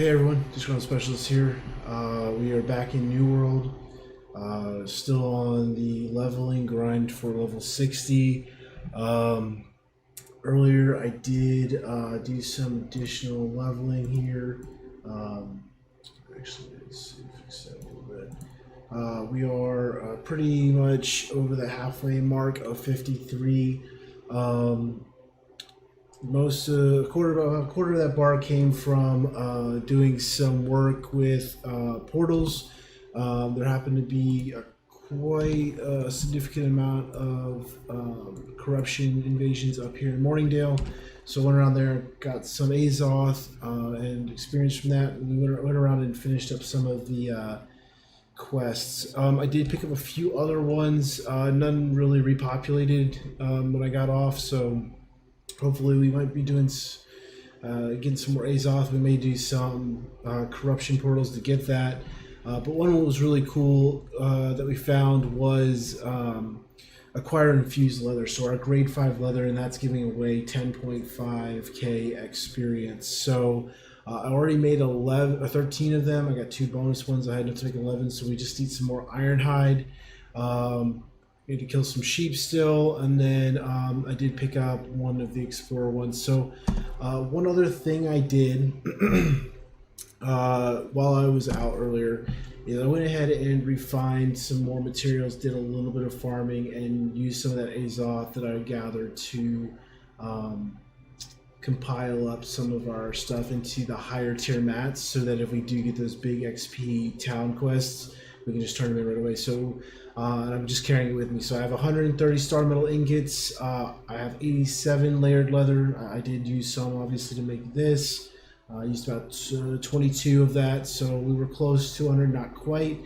Hey everyone, Disgruntled Specialist here. We are back in New World, still on the leveling grind for level 60. Um, Earlier I did do some additional leveling here. Um, Actually, let's see, fix that a little bit. We are pretty much over the halfway mark of 53. Most about a quarter of that bar came from doing some work with portals. There happened to be quite a significant amount of corruption invasions up here in Morningdale, so I went around there, got some Azoth and experience from that. And we went around and finished up some of the quests. I did pick up a few other ones, none really repopulated when I got off, so hopefully we might be doing getting some more Azoth. We may do some corruption portals to get that. But one that was really cool that we found was acquire infused leather. So our grade 5 leather, and that's giving away 10.5k experience. So I already made 13 of them. I got 2 bonus ones. I had enough to make 11, so we just need some more ironhide. Need to kill some sheep still, and then I did pick up one of the explorer ones. So one other thing I did while I was out earlier is I went ahead and refined some more materials, did a little bit of farming, and used some of that Azoth that I gathered to compile up some of our stuff into the higher tier mats, so that if we do get those big XP town quests, we can just turn them in right away. So and I'm just carrying it with me. So I have 130 star metal ingots. I have 87 layered leather. I did use some obviously to make this. I used about 22 of that, so we were close to 100, not quite.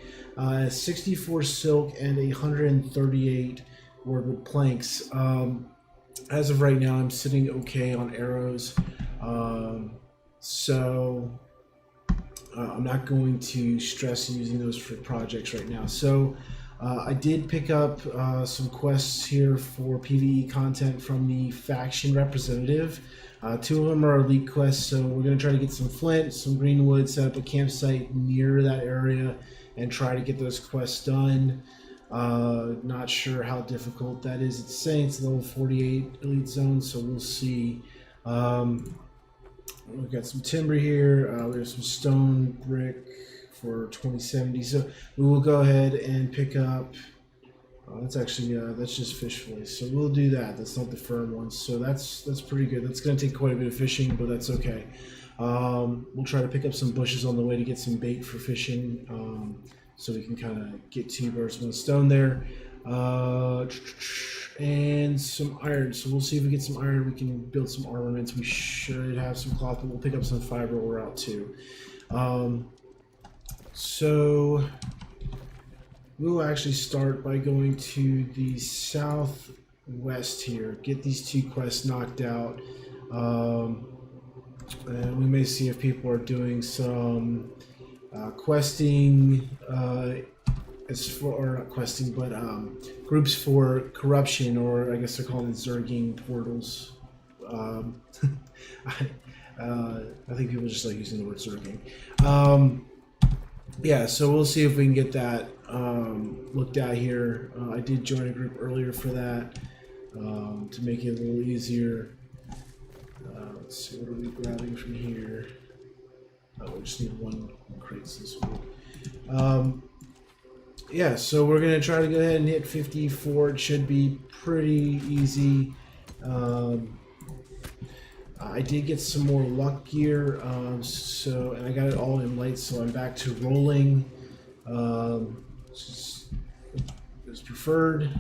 64 silk and 138 wood planks. As of right now, I'm sitting okay on arrows, so I'm not going to stress using those for projects right now. So I did pick up some quests here for PvE content from the faction representative. 2 of them are elite quests, so we're going to try to get some flint, some greenwood, set up a campsite near that area, and try to get those quests done. Not sure how difficult that is. It's saying it's level 48 elite zone, so we'll see. We've got some timber here. We have some stone brick for 2070. So we will go ahead and pick up. That's actually that's just fish fleece. So we'll do that. That's not the firm one. So that's pretty good. That's going to take quite a bit of fishing, but that's okay. We'll try to pick up some bushes on the way to get some bait for fishing, so we can kind of get 2 birds with 1 stone there. And some iron. So we'll see if we get some iron. We can build some armaments. We should have some cloth, but we'll pick up some fiber while we're out too. So we'll actually start by going to the southwest here, get these 2 quests knocked out, and we may see if people are doing some questing, as for, or not questing, but groups for corruption, or I guess they're called Zerging portals. I think people just like using the word Zerging. Yeah, so we'll see if we can get that looked at here. I did join a group earlier for that to make it a little easier. Let's see, what are we grabbing from here? Oh, we just need 1 crate this week. Yeah, so we're going to try to go ahead and hit 54. It should be pretty easy. I did get some more luck gear, and I got it all in light, so I'm back to rolling. As preferred,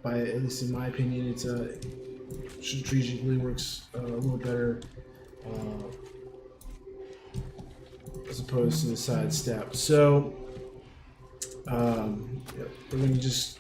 by at least in my opinion. It's strategically works a little better as opposed to the side step. So yeah, we're going to just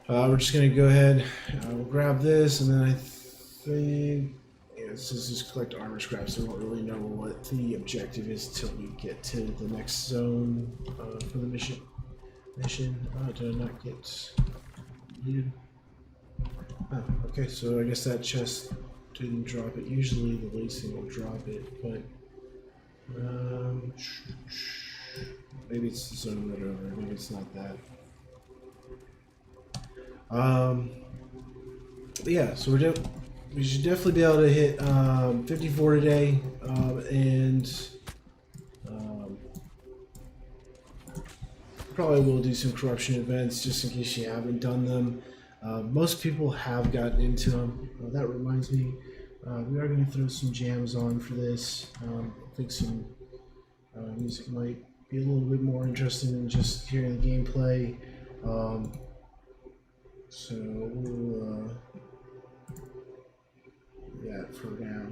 we're just going to go ahead, we'll grab this, and then I think, yeah, this is just collect armor scraps. I don't really know what the objective is till we get to the next zone for the mission. Did I not get needed? Oh, okay, so I guess that chest didn't drop it. Usually the lacing will drop it, but um, maybe it's the zone right over. Maybe it's not that. Um, but yeah, so we should definitely be able to hit 54 today, and um, probably will do some corruption events just in case you haven't done them. Most people have gotten into them. That reminds me, we are going to throw some jams on for this. I think some music might be a little bit more interesting than just hearing the gameplay. So we'll do that for now.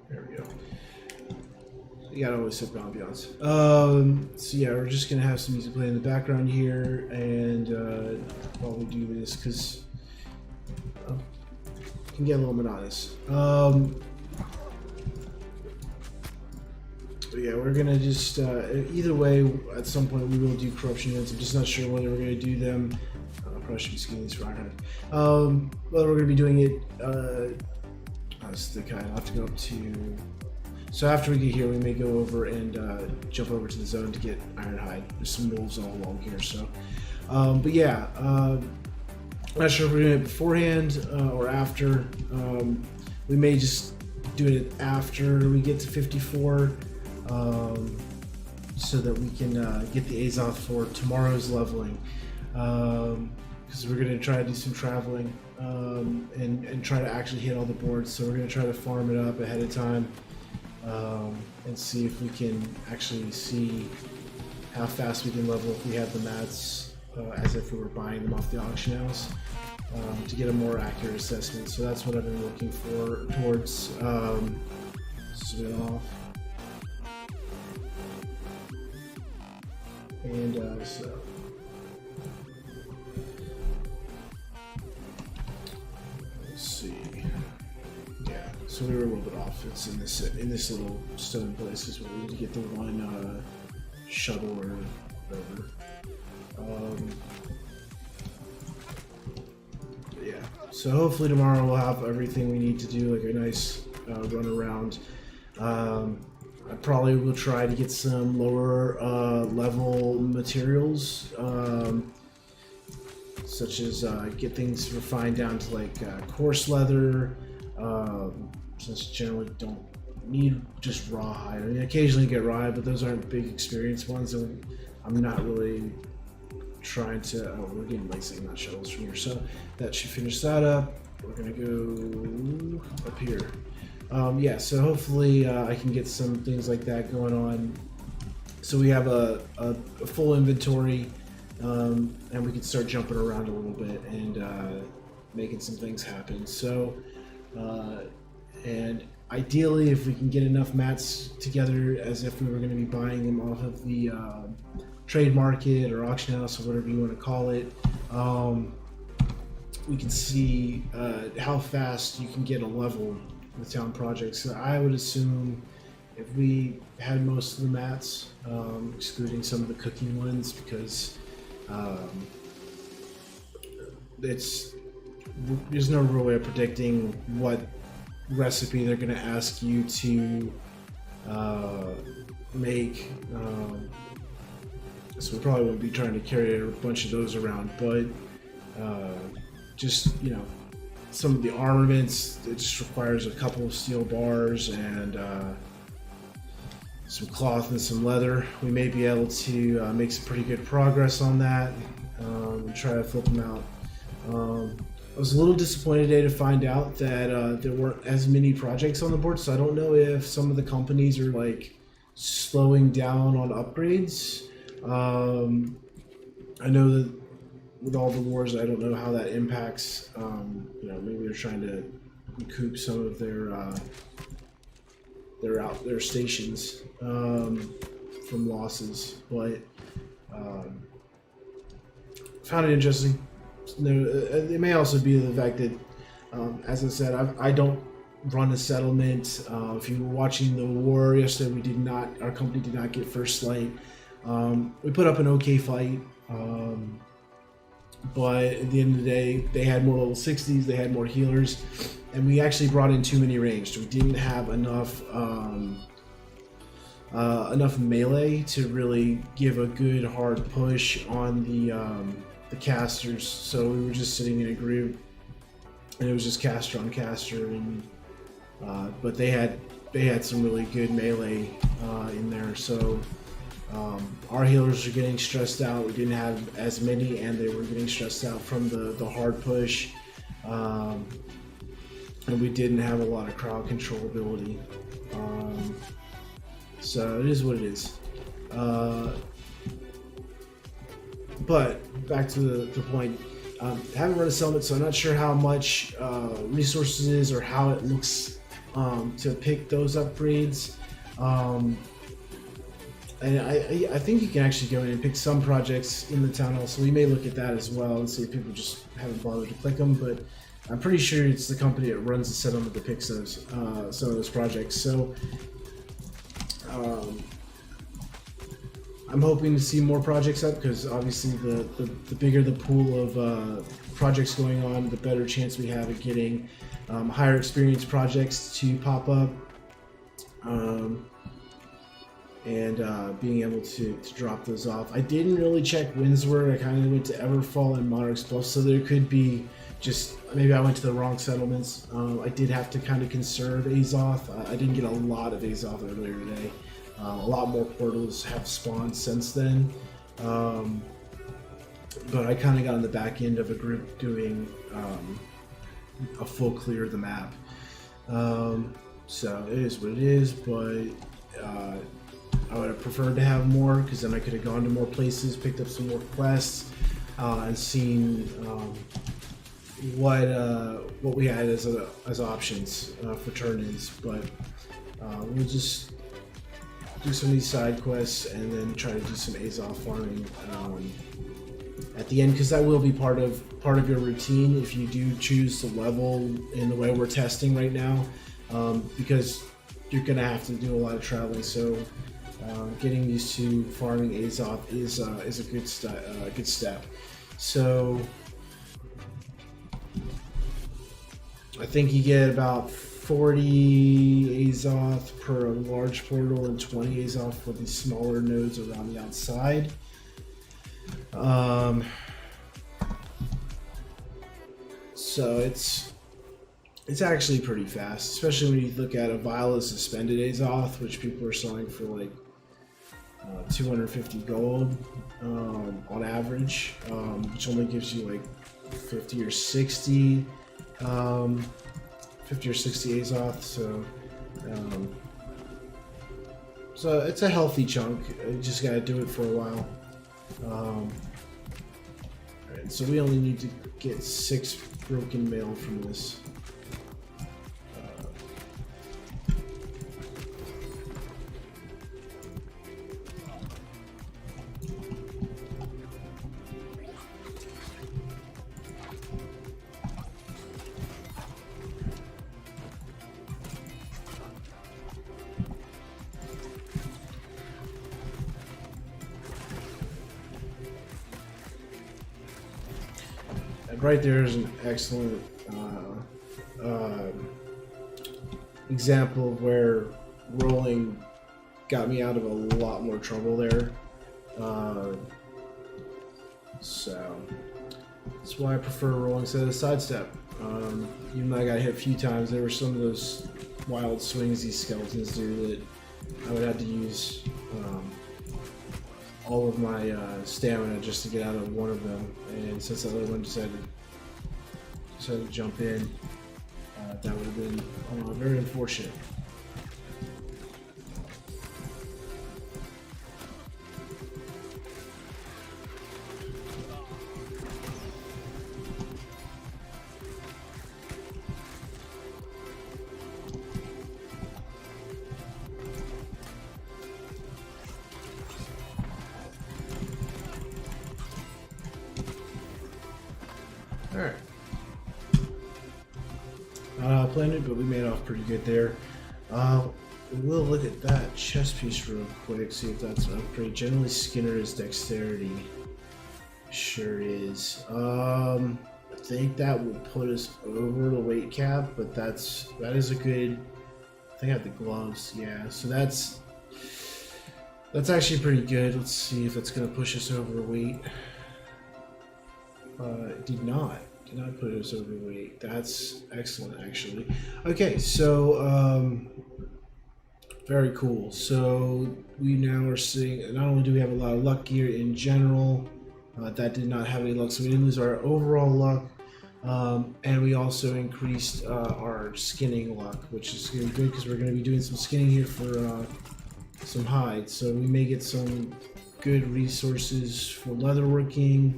There we go. You gotta always set the ambiance. So yeah, we're just gonna have some music play in the background here, and while we do this, because it can get a little monotonous. But yeah, we're gonna just either way. At some point, we will do corruption events. I'm just not sure whether we're gonna do them. I probably should be skiing these for whether we're gonna be doing it. That's the kind. I'll have to go up to. So after we get here, we may go over and jump over to the zone to get Ironhide. There's some wolves all along here, so. But yeah, I'm not sure if we're doing it beforehand or after. We may just do it after we get to 54, so that we can get the Azoth for tomorrow's leveling. Because we're going to try to do some traveling and try to actually hit all the boards. So we're going to try to farm it up ahead of time. And see if we can actually see how fast we can level if we have the mats as if we were buying them off the auction house to get a more accurate assessment. So that's what I've been looking for towards spin off. And so let's see. So we were a little bit off. It's in this little stone place because we need to get the one shuttle or whatever. Yeah. So hopefully tomorrow we'll have everything we need to do, like a nice run around. I probably will try to get some lower level materials, such as get things refined down to like coarse leather. Since generally don't need just raw hide. I mean, occasionally get raw hide, but those aren't big experience ones, and I'm not really trying to. Oh, we're getting lacing, not shuttles from here, so that should finish that up. We're gonna go up here. Yeah, so hopefully I can get some things like that going on. So we have a full inventory, and we can start jumping around a little bit and making some things happen. So. And ideally, if we can get enough mats together as if we were going to be buying them off of the trade market or auction house or whatever you want to call it, we can see how fast you can get a level with town projects. So I would assume if we had most of the mats, excluding some of the cooking ones, because there's no real way of predicting what recipe they're going to ask you to make. So we probably won't be trying to carry a bunch of those around, but just, some of the armaments, it just requires a couple of steel bars and some cloth and some leather. We may be able to make some pretty good progress on that and try to flip them out. I was a little disappointed today to find out that there weren't as many projects on the board, so I don't know if some of the companies are like slowing down on upgrades. I know that with all the wars, I don't know how that impacts. Maybe they're trying to recoup some of their stations from losses, but found it interesting. It may also be the fact that, as I said, I don't run a settlement. If you were watching the war yesterday, our company did not get first light. We put up an okay fight, but at the end of the day, they had more level 60s, they had more healers, and we actually brought in too many ranged. We didn't have enough melee to really give a good hard push on the casters. So we were just sitting in a group, and it was just caster on caster, and but they had some really good melee in there. So our healers were getting stressed out. We didn't have as many, and they were getting stressed out from the hard push, and we didn't have a lot of crowd control ability. So it is what it is. But back to the point, haven't run a settlement, so I'm not sure how much resources is or how it looks to pick those upgrades. And I think you can actually go in and pick some projects in the town hall, so we may look at that as well and see if people just haven't bothered to click them. But I'm pretty sure it's the company that runs the settlement that picks those some of those projects. So I'm hoping to see more projects up, because obviously the bigger the pool of projects going on, the better chance we have of getting higher experience projects to pop up. And being able to drop those off. I didn't really check Windsward. I kind of went to Everfall and Monarchs Plus, so there could be just maybe I went to the wrong settlements. I did have to kind of conserve Azoth. I didn't get a lot of Azoth earlier today. A lot more portals have spawned since then, but I kind of got on the back end of a group doing a full clear of the map. So it is what it is, but I would have preferred to have more, because then I could have gone to more places, picked up some more quests, and seen what we had as options for turn-ins. But we'll just do some of these side quests and then try to do some Azoth farming at the end, because that will be part of your routine if you do choose to level in the way we're testing right now, because you're gonna have to do a lot of traveling. So getting used to farming Azoth is a good step. So I think you get about 40 Azoth per large portal and 20 Azoth for the smaller nodes around the outside. So it's actually pretty fast, especially when you look at a vial of suspended Azoth, which people are selling for like 250 gold on average, which only gives you like 50 or 60 Azoth. So it's a healthy chunk. You just gotta do it for a while. Alright, so we only need to get 6 broken mail from this. Right there is an excellent example of where rolling got me out of a lot more trouble there. So that's why I prefer rolling instead of sidestep. Even though I got hit a few times, there were some of those wild swings these skeletons do that I would have to use all of my stamina just to get out of one of them, and since the other one decided to jump in, that would have been very unfortunate. planet, but we made off pretty good there. We'll look at that chest piece real quick, see if that's an upgrade. Generally, Skinner is dexterity. Sure is. I think that will put us over the weight cap, but that is a good. I think I have the gloves. Yeah, so that's actually pretty good. Let's see if it's gonna push us over the weight. It did not put us over weight. That's excellent, actually. Okay, so very cool. So we now are seeing, not only do we have a lot of luck gear in general, that did not have any luck, so we didn't lose our overall luck, and we also increased our skinning luck, which is going to be good because we're going to be doing some skinning here for some hides. So we may get some good resources for leatherworking.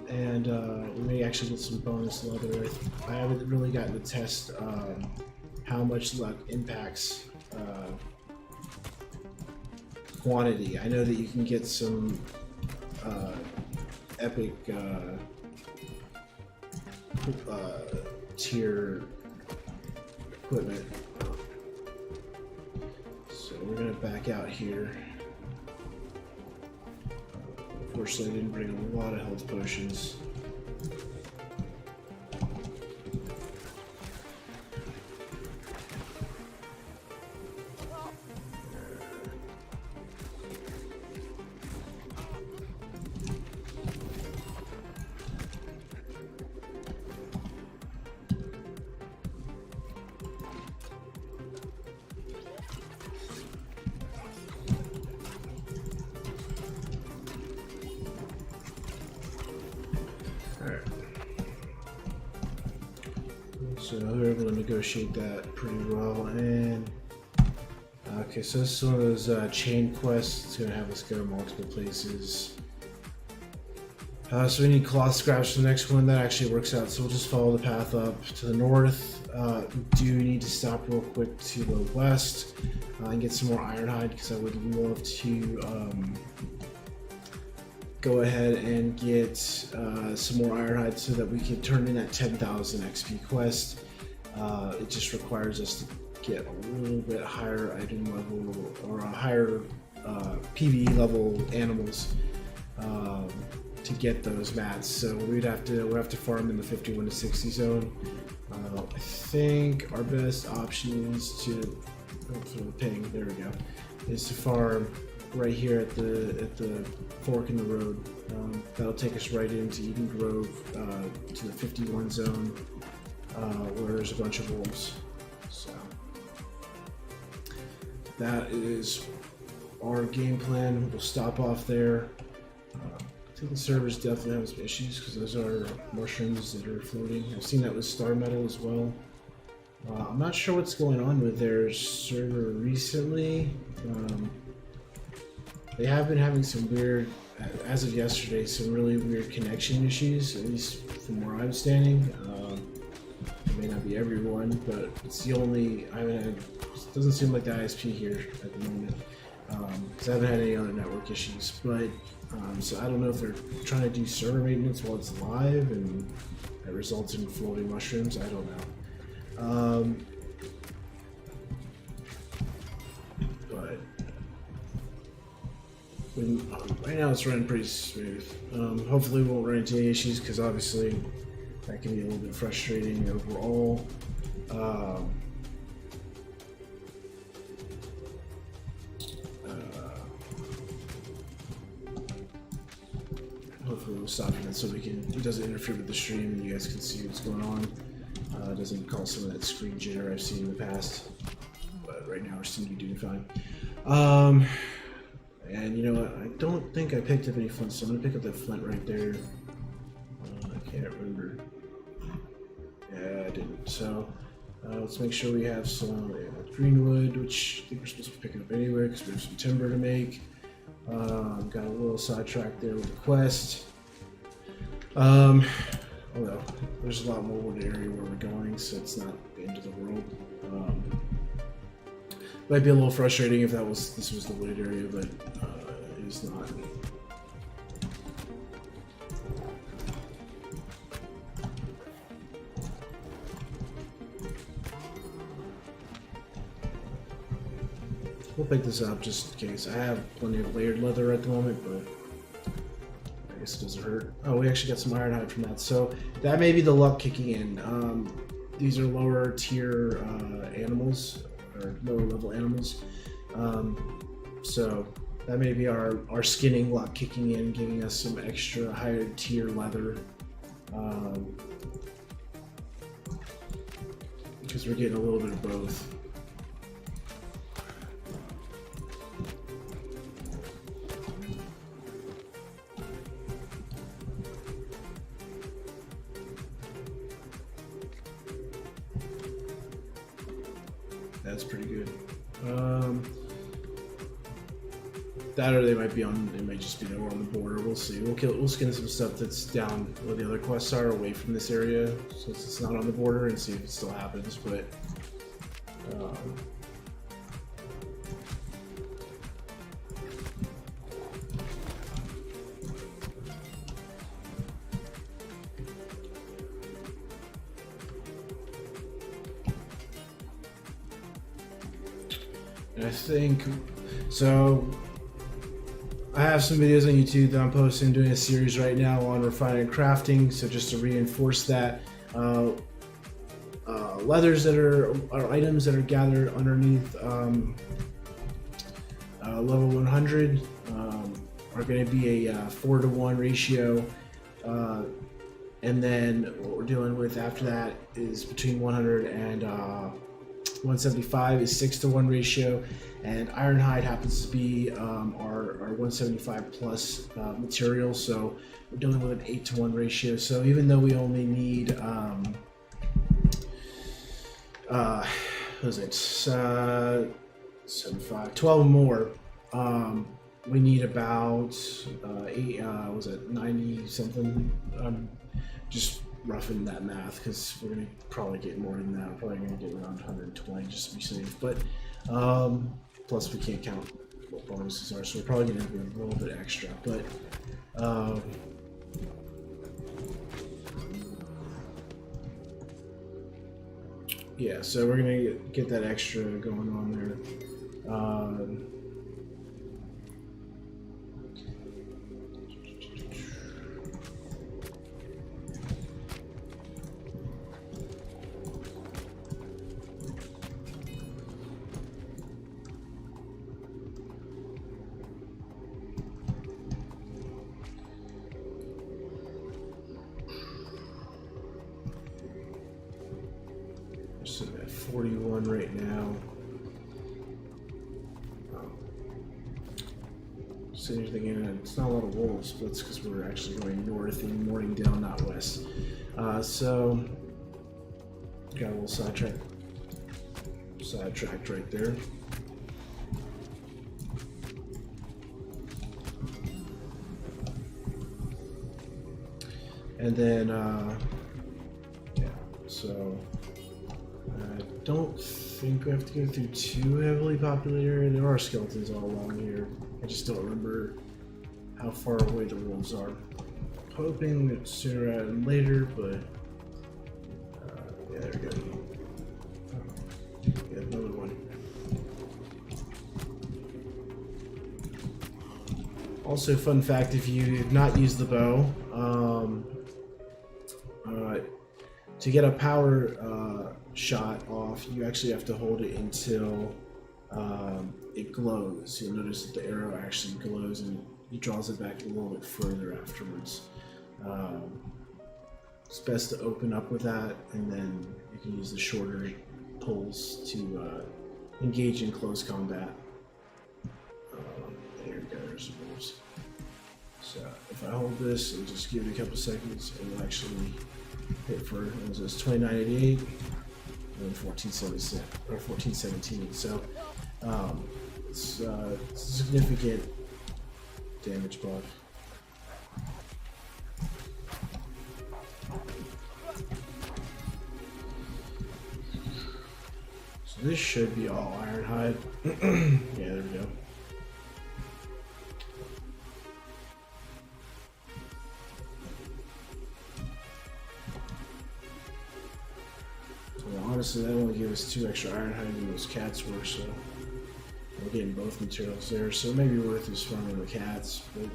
And we may actually get some bonus leather. I haven't really gotten to test how much luck impacts quantity. I know that you can get some epic tier equipment. So we're gonna back out here. Unfortunately, I didn't bring a lot of health potions. So we're able to negotiate that pretty well. And okay, so this is one of those chain quests. It's going to have us go multiple places. So we need cloth scraps for the next one. That actually works out. So we'll just follow the path up to the north. We do need to stop real quick to the west and get some more ironhide, because I would love to go ahead and get some more ironhide so that we can turn in that 10,000 XP quest. It just requires us to get a little bit higher item level or a higher PvE level animals to get those mats. So we'll have to farm in the 51 to 60 zone. I think our best option is to for the ping. There we go. Is to farm right here at the fork in the road. That'll take us right into Eden Grove to the 51 zone where there's a bunch of wolves. So that is our game plan. We'll stop off there. I think the servers definitely have some issues because those are mushrooms that are floating. I've seen that with Star Metal as well. I'm not sure what's going on with their server recently. They have been having some weird, as of yesterday, some really weird connection issues, at least from where I'm standing. It may not be everyone, but it's the only, it doesn't seem like the ISP here at the moment, because I haven't had any other network issues. But, so I don't know if they're trying to do server maintenance while it's live, and that results in floating mushrooms. I don't know. But right now it's running pretty smooth. Hopefully we won't run into any issues, because obviously that can be a little bit frustrating overall. Hopefully we'll stop it so it doesn't interfere with the stream and you guys can see what's going on. It doesn't cause some of that screen jitter I've seen in the past. But right now we seem to be doing fine. And you know what? I don't think I picked up any flint, so I'm gonna pick up that flint right there. I can't remember. Yeah, I didn't. So let's make sure we have some greenwood, which I think we're supposed to be picking up anyway because we have some timber to make. Got a little sidetracked there with the quest. Although there's a lot more wood area where we're going, so it's not the end of the world. Might be a little frustrating if this was the wooded area, but it is not. we'll pick this up just in case. I have plenty of layered leather at the moment, but I guess it doesn't hurt. Oh, we actually got some ironhide from that, so that may be the luck kicking in. These are lower tier animals, or lower level animals. So that may be our skinning luck kicking in, giving us some extra higher tier leather. Because we're getting a little bit of both. That's pretty good. That or they might be on. They might just be nowhere on the border. We'll see. We'll skin some stuff that's down where the other quests are, away from this area, since it's not on the border, and see if it still happens. But I think so. I have some videos on YouTube that I'm posting, doing a series right now on refining and crafting. So just to reinforce that, leathers that are items that are gathered underneath level 100 are going to be a 4-to-1 ratio, and then what we're dealing with after that is between 100 and 175 is 6-to-1 ratio, and ironhide happens to be our 175 plus material, so we're dealing with an 8-to-1 ratio. So even though we only need what was it, 75, 12 more, we need about 90 something. Just roughing that math, because we're gonna probably get more than that. We're probably gonna get around 120 just to be safe. But plus we can't count what bonuses are, so we're probably gonna do a little bit extra. But yeah, so we're gonna get that extra going on there. Sitting at 41 right now. So you're thinking it's not a lot of wolves, but it's because we're actually going north and Morningdale, not west. So got a little sidetracked right there. And then yeah, so I don't think we have to go through too heavily populated area. There are skeletons all along here. I just don't remember how far away the wolves are. Hoping it's sooner rather than later, but yeah, there we go. Yeah, another one. Also, fun fact: if you have not used the bow, to get a power shot off, you actually have to hold it until it glows. You'll notice that the arrow actually glows and it draws it back a little bit further afterwards. It's best to open up with that, and then you can use the shorter pulls to engage in close combat. There we go, there's the wolves. So if I hold this and just give it a couple seconds, it will actually hit for, what was this, 2988 and 1476 or 1417. So it's a significant damage buff. So this should be all ironhide. Yeah, there we go. Honestly, that only gave us 2 extra ironhide than those cats were, so We're getting both materials there, so it may be worth just farming the cats, but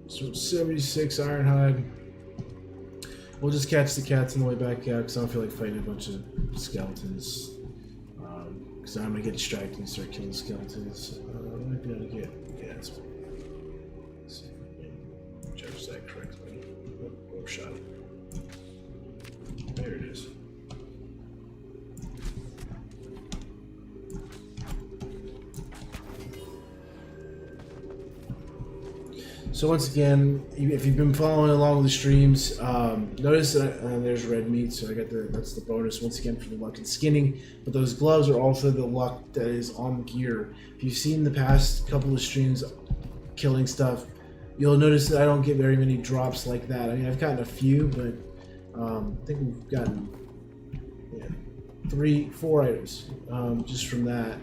so 76 Ironhide. We'll just catch the cats on the way back out because I don't feel like fighting a bunch of skeletons. Because I'm gonna get distracted and start killing skeletons. I might be able to get. Yeah, let's see if I can judge that correctly. Oh, shot. There it is. So once again, if you've been following along with the streams, notice that there's red meat, so I got that's the bonus once again for the luck and skinning. But those gloves are also the luck that is on gear. If you've seen the past couple of streams killing stuff, you'll notice that I don't get very many drops like that. I mean, I've gotten a few, but I think we've gotten 4 items just from that,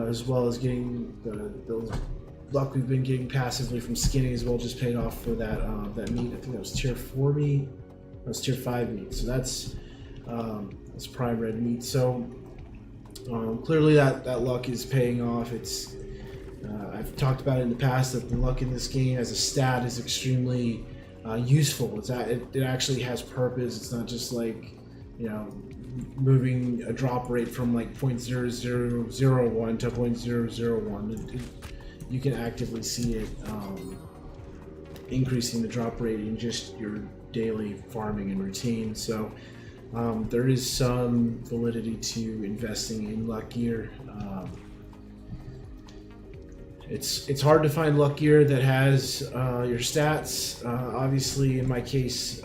as well as getting those luck we've been getting passively from skinning as well just paid off for that that meat. I think that was tier 4 meat. That was tier 5 meat. So that's prime red meat. So clearly that luck is paying off. It's I've talked about it in the past that the luck in this game as a stat is extremely useful. It actually has purpose. It's not just like, you know, moving a drop rate from like 0.0001 to 0.001. You can actively see it increasing the drop rate in just your daily farming and routine. So there is some validity to investing in luck gear. It's hard to find luck gear that has your stats. Obviously, in my case,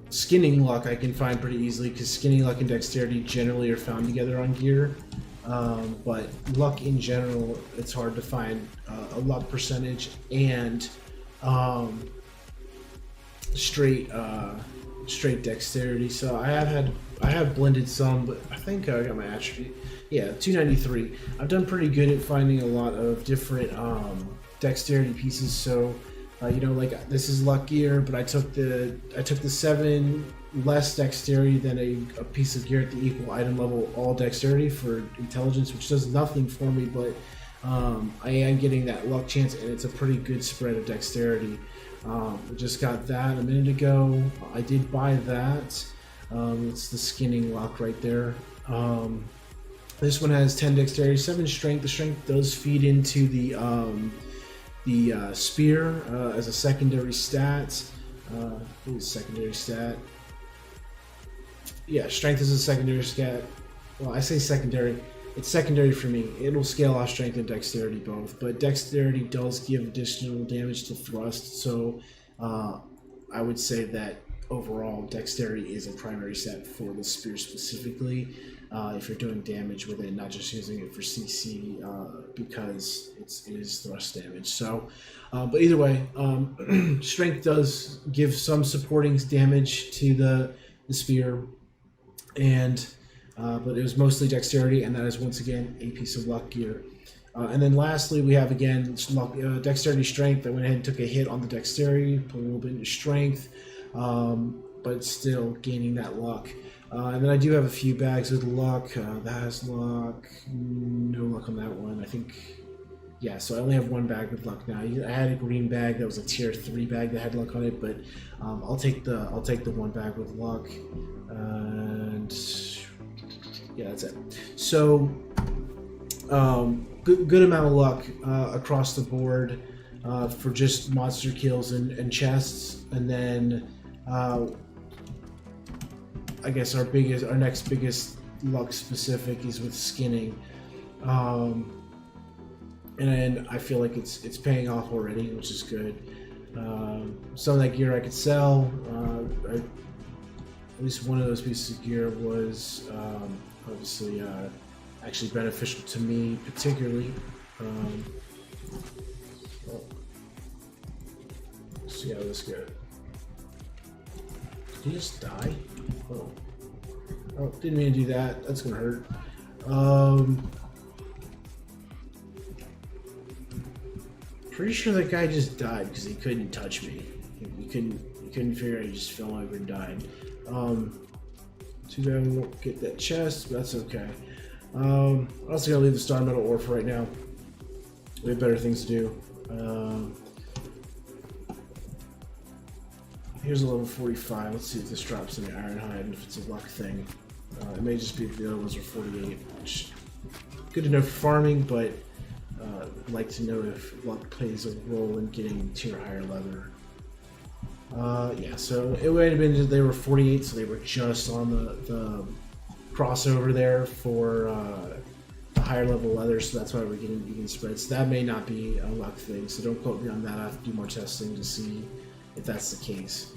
skinning luck I can find pretty easily because skinning luck and dexterity generally are found together on gear. But luck in general, it's hard to find a luck percentage and straight dexterity. So I have blended some, but I think I got my attribute. Yeah, 293. I've done pretty good at finding a lot of different dexterity pieces. So you know, like this is luck gear, but I took the 7 less dexterity than a piece of gear at the equal item level, all dexterity for intelligence, which does nothing for me, but I am getting that luck chance, and it's a pretty good spread of dexterity. We just got that a minute ago. I did buy that. It's the skinning luck right there. This one has 10 dexterity, 7 strength. The strength does feed into the spear as a secondary stat. Secondary stat. Yeah, strength is a secondary stat. Well, I say secondary. It's secondary for me. It'll scale off strength and dexterity both, but dexterity does give additional damage to thrust, so I would say that overall dexterity is a primary stat for the spear specifically. If you're doing damage with it, not just using it for CC, because it is thrust damage. So, but either way, strength does give some supporting damage to the spear, and but it was mostly dexterity, and that is once again a piece of luck gear. And then lastly, we have again dexterity strength. I went ahead and took a hit on the dexterity, put a little bit into strength, but still gaining that luck. And then I do have a few bags with luck. That has luck. No luck on that one. I think, yeah, so I only have 1 bag with luck now. I had a green bag that was a tier 3 bag that had luck on it, but I'll take the 1 bag with luck. And yeah, that's it. So good amount of luck across the board for just monster kills and chests, and then I guess our next biggest luck specific is with skinning, and I feel like it's paying off already, which is good. Some of that gear I could sell. At least one of those pieces of gear was obviously actually beneficial to me particularly. see how this goes. Did he just die? Oh. Oh, didn't mean to do that. That's gonna hurt. Pretty sure that guy just died because he couldn't touch me. He couldn't figure out. He just fell over and died. Too bad we won't get that chest, but that's okay. I'm also gonna leave the Star Metal ore for right now. We have better things to do. Here's a level 45. Let's see if this drops any Ironhide and if it's a luck thing. It may just be if the other ones are 48, which good to know for farming, but I'd like to know if luck plays a role in getting tier higher leather. Yeah, so it would have been that they were 48, so they were just on the crossover there for the higher level leather, so that's why we're getting even spreads. So that may not be a luck thing, so don't quote me on that. I have to do more testing to see if that's the case.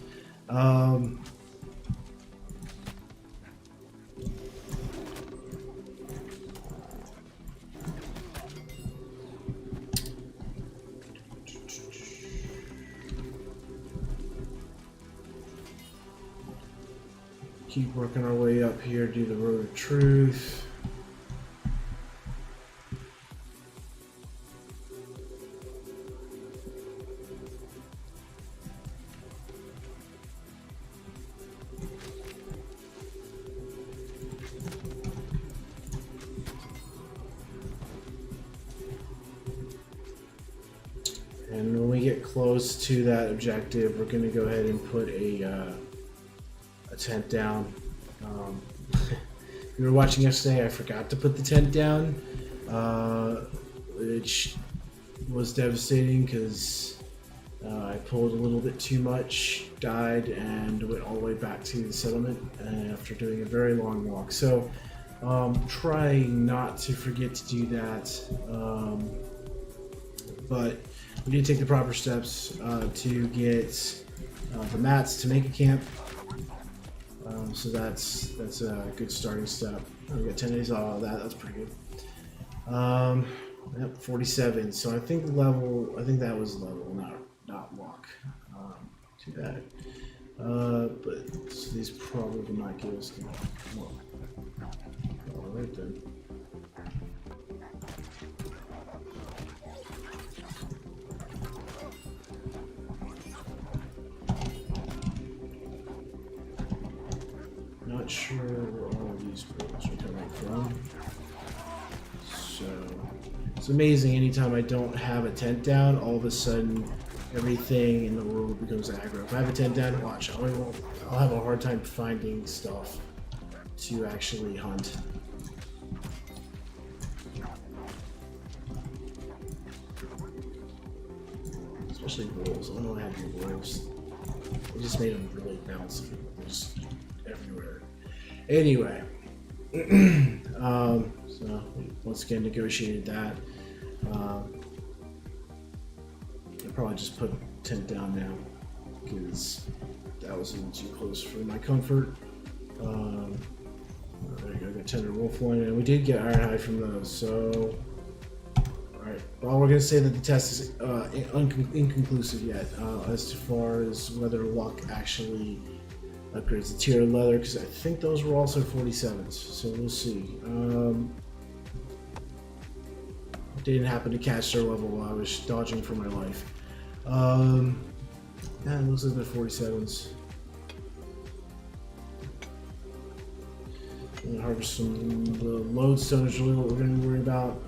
Keep working our way up here, do the Road of Truth. And when we get close to that objective, we're going to go ahead and put a tent down. If you were watching yesterday, I forgot to put the tent down, which was devastating because I pulled a little bit too much, died, and went all the way back to the settlement after doing a very long walk. So try not to forget to do that, but we did take the proper steps to get the mats to make a camp. So that's a good starting step. We got 10 days off of that. That's pretty good. Yep, 47. So I think that was level, not luck. Too bad. But so these probably will not give us the luck. All right then. Not sure where all of these portals are coming from. So it's amazing anytime I don't have a tent down, all of a sudden everything in the world becomes aggro. If I have a tent down, watch, I'll have a hard time finding stuff to actually hunt. Especially wolves. I don't know how to do wolves. They just made them really bouncy. They're just everywhere. Anyway, so once again negotiated that. I'll probably just put tent down now because that was a little too close for my comfort. There you go, got tender wolf one, and we did get Ironhide from those. So, all right. Well, we're gonna say that the test is inconclusive yet as far as whether luck actually upgrades the tier leather, because I think those were also 47s, so we'll see. Didn't happen to catch their level while I was dodging for my life. Yeah, it looks like they're 47s. And harvest some the lodestone is really what we're going to worry about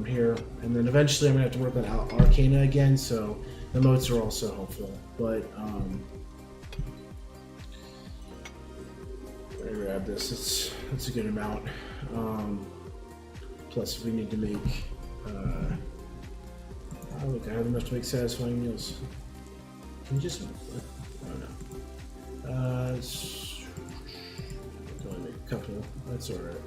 here, and then eventually I'm going to have to work on Arcana again, so the motes are also helpful, but let me grab this. It's a good amount. Plus, we need to make. Oh, look, I have enough to make satisfying meals. Can you just? I don't know. Let's go and make a couple. That's all right.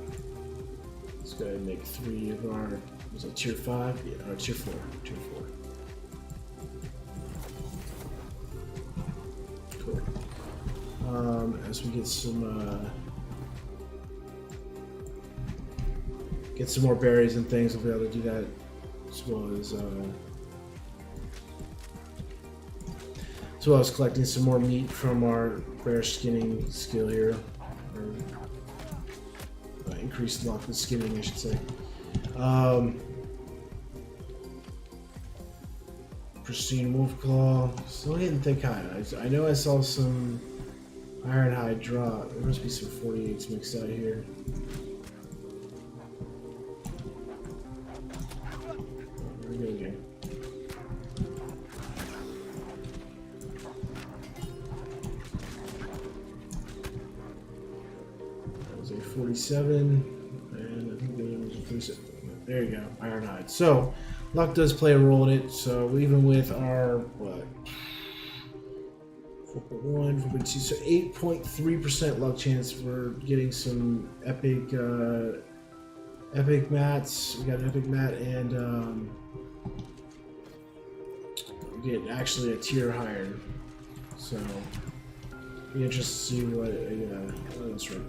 Let's go ahead and make 3 of our. Was it tier 5? Yeah, or tier 4. Tier 4. Cool. As we get some more berries and things, we'll be able to do that as well as well as collecting some more meat from our bear skinning skill here. Or, increased luck with skinning, I should say. Pristine wolf claw. Still getting thick hide. I know I saw some iron hide drop. There must be some 48s mixed out here. There we go again. That was a 47, and I think the other one was a 47. There you go, iron hide. So luck does play a role in it. So even with our what? 4.1, 4.2, so 8.3% luck chance for getting some epic mats. We got an epic mat, and we get actually a tier higher. So be interested to see what that's right.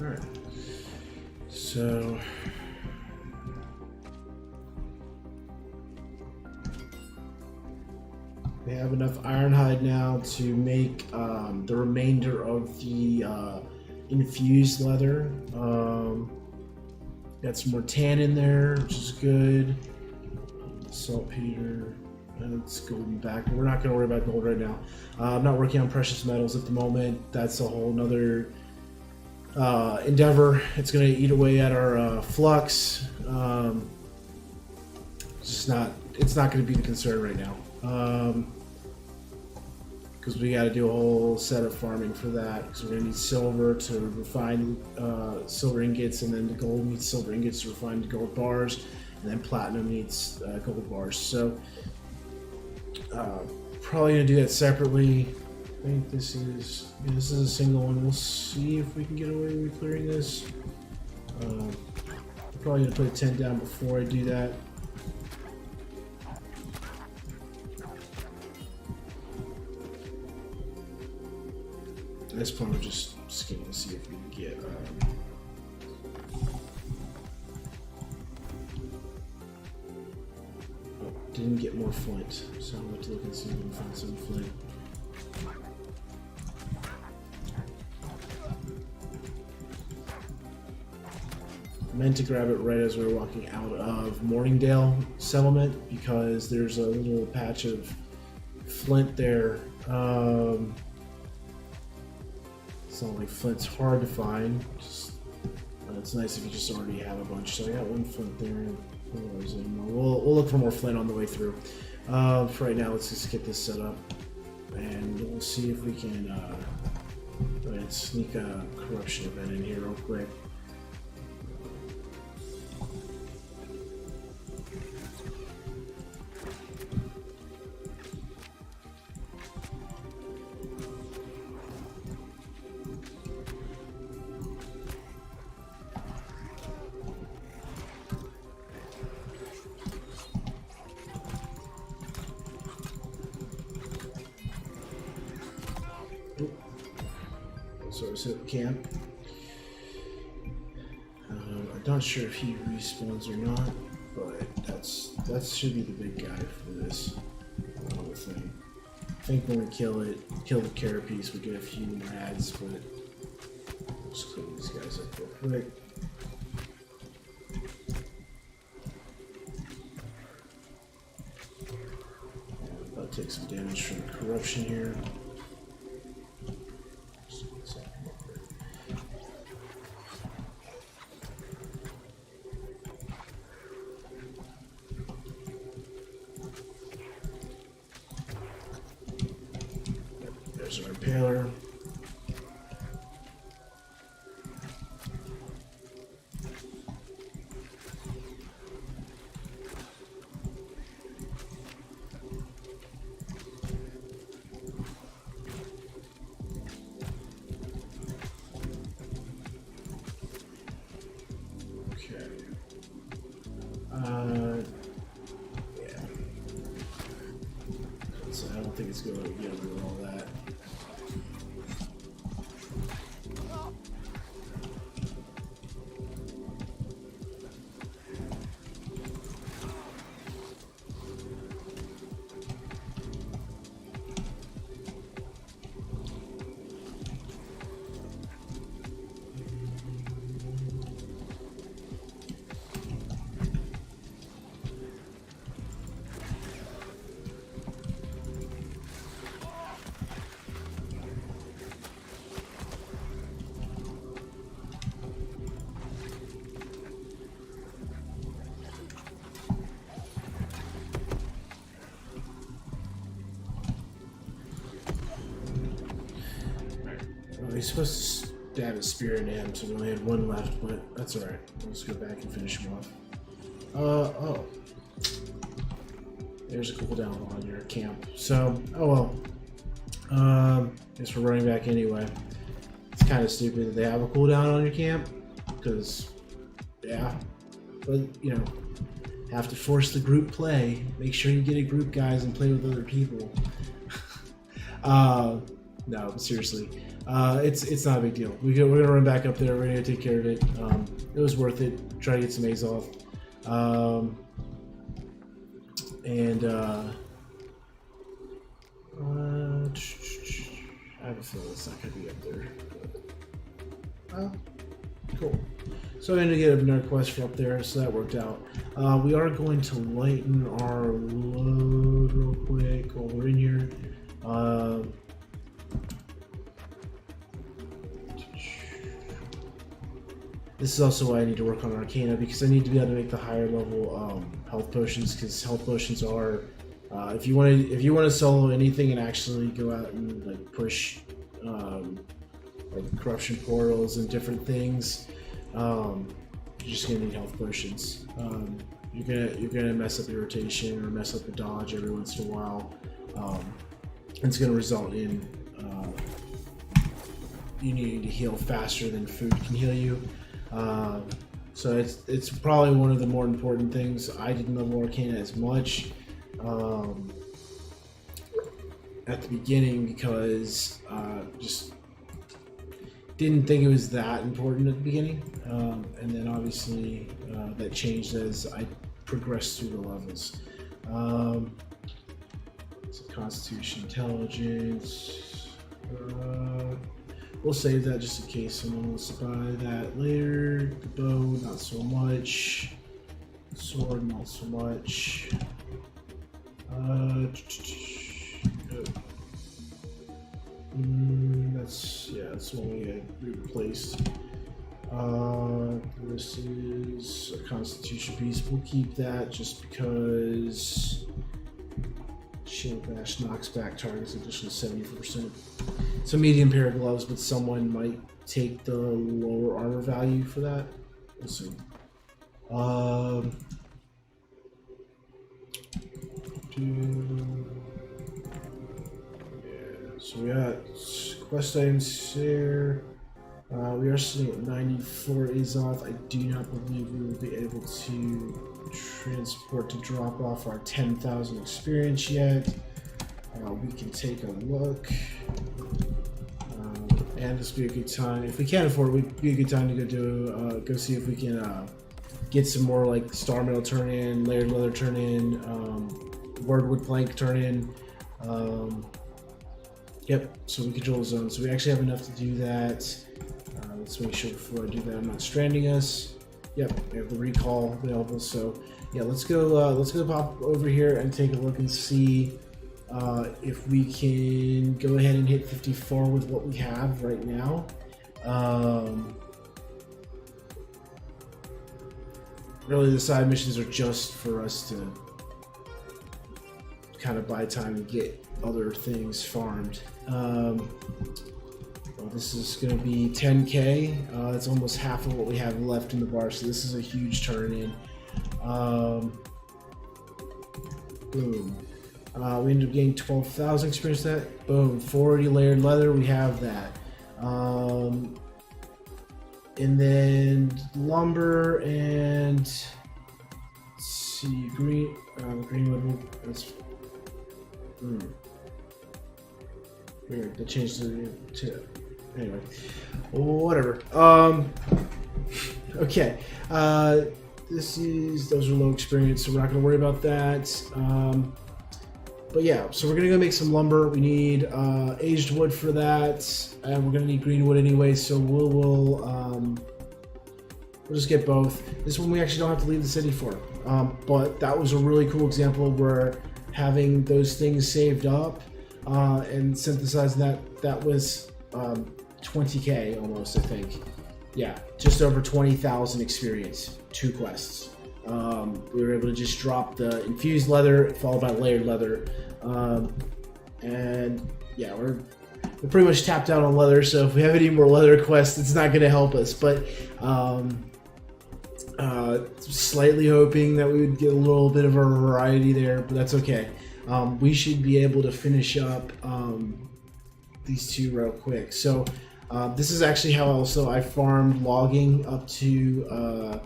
Alright, so we have enough ironhide now to make the remainder of the infused leather. Got some more tan in there, which is good. Saltpeter, that's golden back. We're not going to worry about gold right now. I'm not working on precious metals at the moment. That's a whole nother endeavor. It's going to eat away at our flux. It's not going to be the concern right now, because we got to do a whole set of farming for that, because we're going to need silver to refine silver ingots, and then the gold needs silver ingots to refine gold bars, and then platinum needs gold bars. So probably going to do that separately. I think this is a single one. We'll see if we can get away with clearing this. I'm probably going to put a tent down before I do that. At this point, we're just scanning to see if we can get. Oh, didn't get more flint, so I'm going to look and see if we can find some flint. Meant to grab it right as we were walking out of Morningdale settlement, because there's a little patch of flint there. It's not like flint's hard to find. It's nice if you just already have a bunch. So I got one flint there. We'll look for more flint on the way through. For right now, let's just get this set up, and we'll see if we can go ahead and sneak a corruption event in here real quick. So set up camp. I'm not sure if he respawns or not, but that should be the big guy for this whole thing. I think when we kill the carapace, we get a few more ads, but I'll just clean these guys up real quick. I'll take some damage from corruption here. There's our impaler. Okay. Yeah. So I don't think it's going to get rid of all that. he's supposed to stab a spear into him, so we only had one left, but that's alright. Let's go back and finish him off. Oh. There's a cooldown on your camp. So, oh well. Guess we're running back anyway. It's kind of stupid that they have a cooldown on your camp, because, yeah. But, you know, have to force the group play. Make sure you get a group, guys, and play with other people. No, but seriously. It's not a big deal. We're gonna run back up there. We're gonna take care of it. It was worth it. Try to get some A's off. I have a feeling it's not gonna be up there. Cool. So I'm gonna get another quest for up there, so that worked out. We are going to lighten our load real quick while we're in here. This is also why I need to work on Arcana, because I need to be able to make the higher level health potions, because health potions are if you want to solo anything and actually go out and like push like corruption portals and different things, you're just gonna need health potions. You're gonna mess up your rotation or mess up the dodge every once in a while. It's gonna result in you needing to heal faster than food can heal you. So it's probably one of the more important things. I didn't level Arcana as much at the beginning because just didn't think it was that important at the beginning, and then obviously that changed as I progressed through the levels. So Constitution, Intelligence. We'll save that just in case someone wants to buy that later. The bow, not so much. Sword, not so much. That's what we had replaced. This is a Constitution piece. We'll keep that just because Shield Bash knocks back targets additional 70%. So medium pair of gloves, but someone might take the lower armor value for that. We'll see. So we got quest items here. We are sitting at 94 Azoth. I do not believe we will be able to transport to drop off our 10,000 experience yet. We can take a look. And this would be a good time. If we can't afford it, would be a good time to go see if we can get some more like Star Metal turn in, Layered Leather turn in, Wordwood Plank turn in. Yep, so we control the zone. So we actually have enough to do that. Let's make sure before I do that I'm not stranding us. Yep, we have the recall available. So yeah, let's go pop over here and take a look and see if we can go ahead and hit 54 with what we have right now. Really, the side missions are just for us to kind of buy time and get other things farmed. Well, this is going to be 10k. That's almost half of what we have left in the bar, so this is a huge turn in. Boom. We ended up getting 12,000 experience that. Boom. 40 layered leather. We have that. And then lumber and let's see, greenwood. That's weird. They changed it to anyway. Whatever. Okay. Those are low experience, so we're not going to worry about that. But yeah, so we're gonna go make some lumber. We need aged wood for that, and we're gonna need green wood anyway. So we'll just get both. This one we actually don't have to leave the city for, but that was a really cool example where having those things saved up and synthesizing that was 20k almost, I think. Yeah, just over 20,000 experience, 2 quests. We were able to just drop the infused leather followed by layered leather, and yeah, we're we're pretty much tapped out on leather, so if we have any more leather quests, it's not going to help us. But slightly hoping that we would get a little bit of a variety there, but that's okay. We should be able to finish up these two real quick. So this is actually how also I farmed logging up to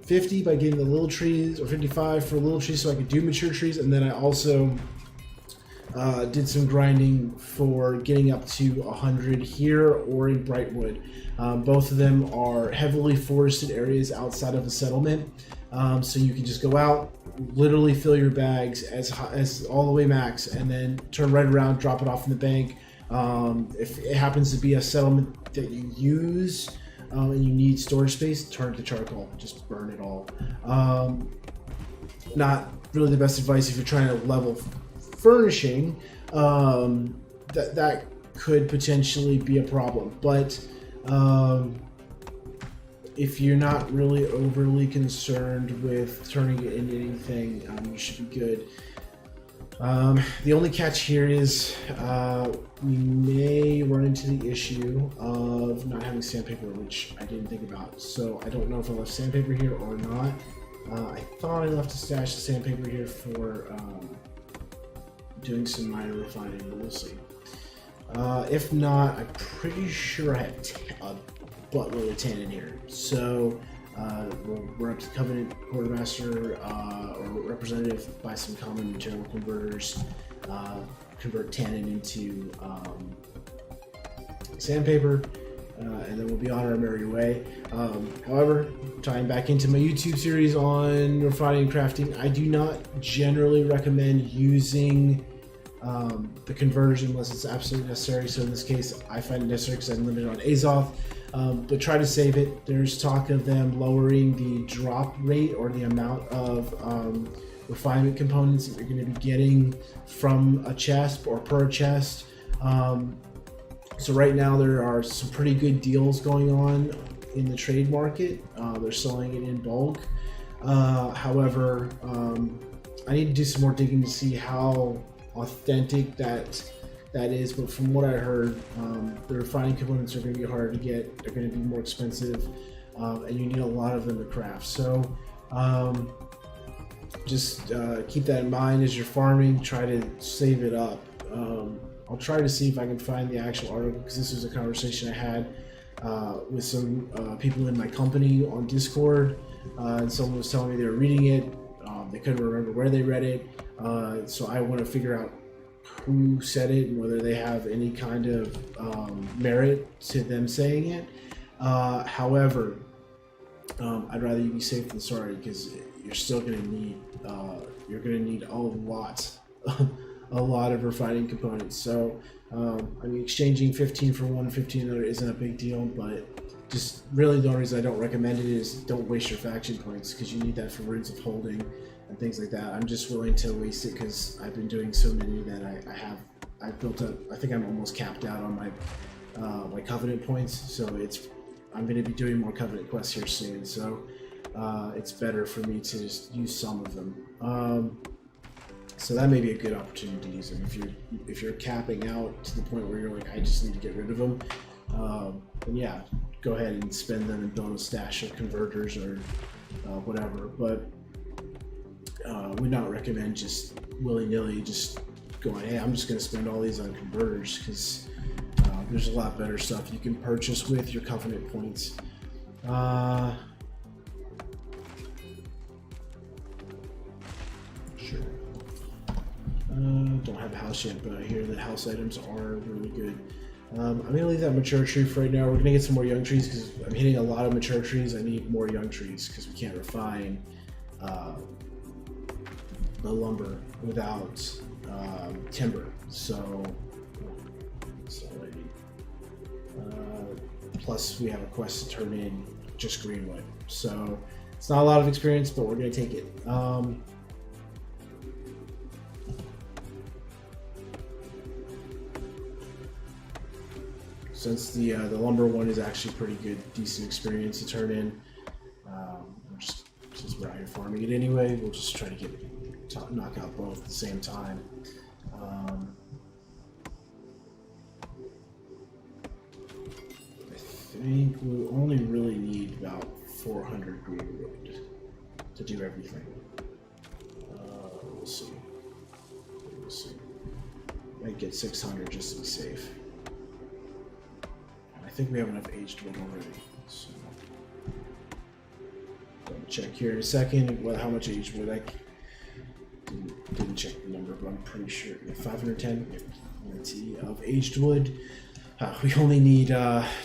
50 by getting the little trees, or 55 for little trees so I could do mature trees, and then I also did some grinding for getting up to 100 here or in Brightwood. Both of them are heavily forested areas outside of a settlement, so you can just go out, literally fill your bags as all the way max, and then turn right around, drop it off in the bank. If it happens to be a settlement that you use and you need storage space, turn it to charcoal, just burn it all. Not really the best advice if you're trying to level furnishing. That could potentially be a problem, but if you're not really overly concerned with turning it into anything, you should be good. The only catch here is we may run into the issue of not having sandpaper, which I didn't think about. So I don't know if I left sandpaper here or not. I thought I left a stash of sandpaper here for doing some minor refining, but we'll see. If not, I'm pretty sure I had a buttload of tan in here. So we're up to Covenant Quartermaster or representative, buy some common material converters, convert tannin into sandpaper, and then we'll be on our merry way. However, tying back into my YouTube series on refining and crafting, I do not generally recommend using the converters unless it's absolutely necessary. So in this case, I find it necessary because I'm limited on Azoth. But try to save it. There's talk of them lowering the drop rate or the amount of refinement components that you're going to be getting from a chest or per chest. So right now there are some pretty good deals going on in the trade market. They're selling it in bulk. However, I need to do some more digging to see how authentic that is, but from what I heard, the refining components are going to be harder to get. They're going to be more expensive, and you need a lot of them to craft. So just keep that in mind as you're farming. Try to save it up. I'll try to see if I can find the actual article, because this was a conversation I had with some people in my company on Discord, and someone was telling me they were reading it. They couldn't remember where they read it, so I want to figure out who said it and whether they have any kind of merit to them saying it. However, I'd rather you be safe than sorry, because you're still going to need a lot of refining components. So I mean, exchanging 15 for one, 15 another isn't a big deal, but just really the only reason I don't recommend it is don't waste your faction points, because you need that for Runes of Holding and things like that. I'm just willing to waste it because I've been doing so many that I've built up. I think I'm almost capped out on my my Covenant points, so I'm going to be doing more Covenant quests here soon. So it's better for me to just use some of them. So that may be a good opportunity to use them if you're capping out to the point where you're like, I just need to get rid of them. Then yeah, go ahead and spend them and build a stash of converters or whatever. But would not recommend just willy-nilly just going, hey, I'm just going to spend all these on converters, because there's a lot better stuff you can purchase with your Covenant points. Sure. Don't have a house yet, but I hear that house items are really good. I'm going to leave that mature tree for right now. We're going to get some more young trees, because I'm hitting a lot of mature trees. I need more young trees because we can't refine the lumber without timber. So plus we have a quest to turn in just greenwood. So it's not a lot of experience, but we're going to take it. Since the lumber one is actually pretty good, decent experience to turn in, since we're out here farming it anyway, we'll just try to knock out both at the same time. think we only really need about 400 green wood to do everything. We'll see. We'll see. Might get 600 just to be safe. I think we have enough aged wood already. So, double check here in a second how much aged wood I didn't check the number, but I'm pretty sure 510 plenty of aged wood. We only need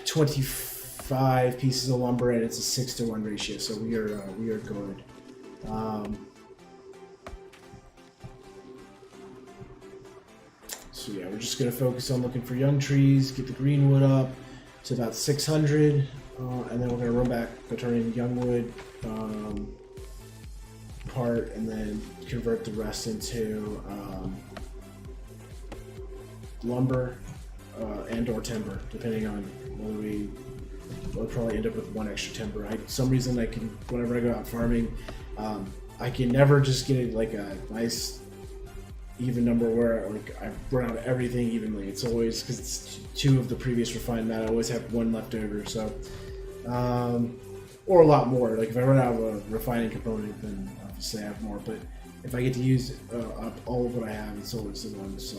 25 pieces of lumber, and it's a 6-to-1 ratio, so we are good. So yeah, we're just gonna focus on looking for young trees, get the green wood up to about 600, and then we're gonna run back, go turn in young wood part, and then convert the rest into lumber and or timber, depending on whether we'll probably end up with one extra timber. Some reason I can, whenever I go out farming, I can never just get like a nice even number where like I run out of everything evenly. It's always, because it's 2 of the previous refined mat, I always have 1 left over. So, or a lot more. Like if I run out of a refining component, then obviously I have more. But if I get to use up all of what I have, it's always the one. So.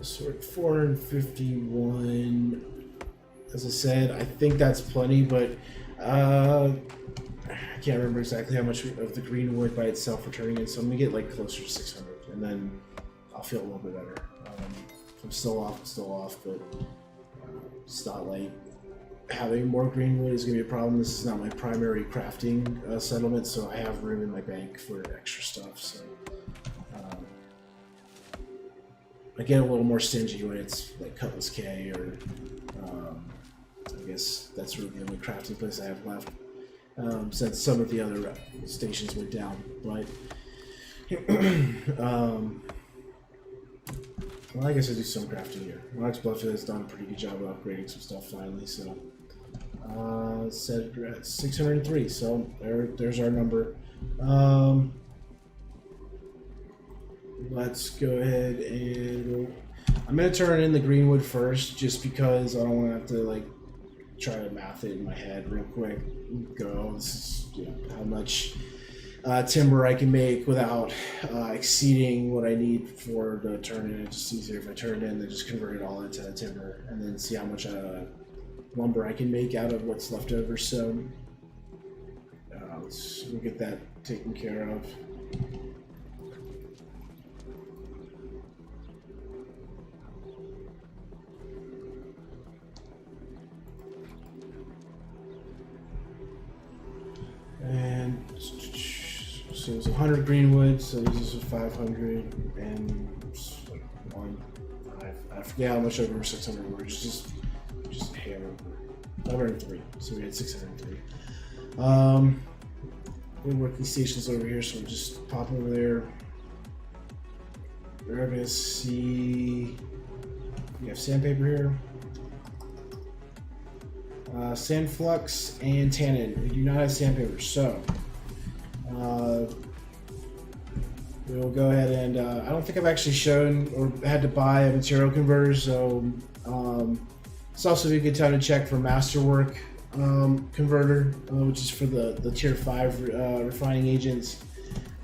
So we're at 451. As I said, I think that's plenty, but I can't remember exactly how much of the green wood by itself we're turning in. So I'm gonna get like closer to 600, and then I'll feel a little bit better. If I'm still off, I'm still off, but it's not like having more green wood is gonna be a problem. This is not my primary crafting settlement, so I have room in my bank for extra stuff. So. I get a little more stingy when it's like Cutlass K, or I guess that's really the only crafting place I have left, since some of the other stations went down. But well, I guess I do some crafting here. Onyx Blufffield has done a pretty good job of upgrading some stuff finally. So said we're at 603. So there's our number. Let's go ahead and I'm gonna turn in the greenwood first, just because I don't want to have to like try to math it in my head real quick. This is how much timber I can make without exceeding what I need for the turn in. It's just easier if I turn it in, then just convert it all into timber, and then see how much lumber I can make out of what's left over. So we'll get that taken care of. And so it's 100 greenwood, so this is 500 and like 1. I forget how much over 600 were, just a hair over 503. So we had 603. We work these stations over here, so we'll just pop over there. We're gonna see we have sandpaper here. Sandflux and tannin. We do not have sandpaper, so we'll go ahead and I don't think I've actually shown or had to buy a material converter, so it's also a good time to check for Masterwork converter, which is for the tier 5 refining agents,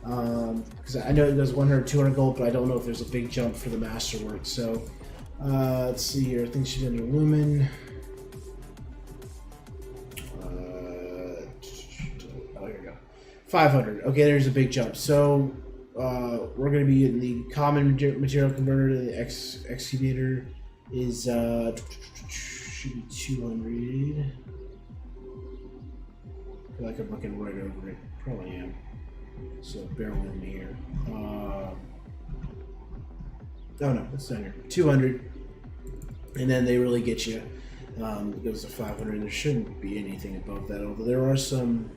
because I know it does 100, 200 gold, but I don't know if there's a big jump for the Masterwork. So let's see here. I think she's under lumen. Oh, here we go. 500. Okay, there's a big jump. So we're going to be in the common material converter. The excavator is should be 200. I feel like I'm looking right over it. Probably am. So bear with me here. Oh no, it's down here. 200. And then they really get you. It goes to 500. There shouldn't be anything above that, although there are some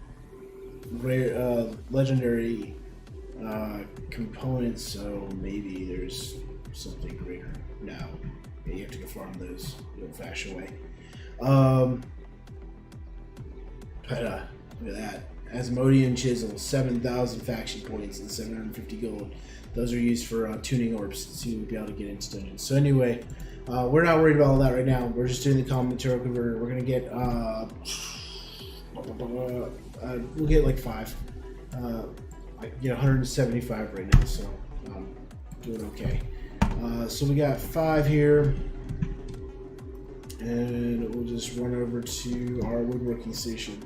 rare, legendary components, so maybe there's something greater. No, yeah, you have to go farm those the old-fashioned way. But look at that. Asmodean Chisel, 7,000 faction points and 750 gold. Those are used for tuning orbs to be able to get into dungeons. So anyway, we're not worried about all that right now. We're just doing the common material converter. We're gonna get we'll get like 5. I can get 175 right now, so I'm doing okay. So we got 5 here, and we'll just run over to our woodworking station.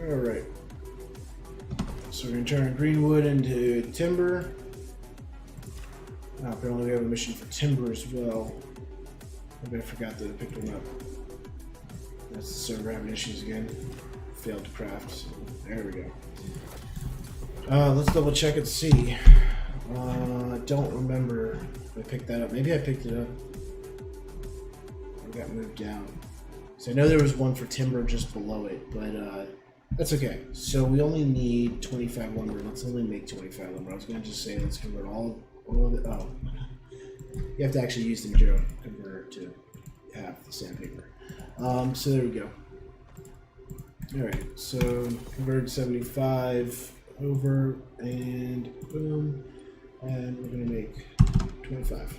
Alright. So we're going to turn greenwood into timber. Apparently we have a mission for timber as well. Maybe I forgot that I picked one up. That's the server having issues again. Failed to craft. So there we go. Let's double check and see. I don't remember if I picked that up. Maybe I picked it up. I got moved down. So I know there was one for timber just below it, but that's okay. So we only need 25 lumber. Let's only make 25 lumber. I was going to just say let's convert all of it. Oh, you have to actually use the material converter to have the sandpaper. So there we go. All right. So convert 75 over and boom, and we're going to make 25.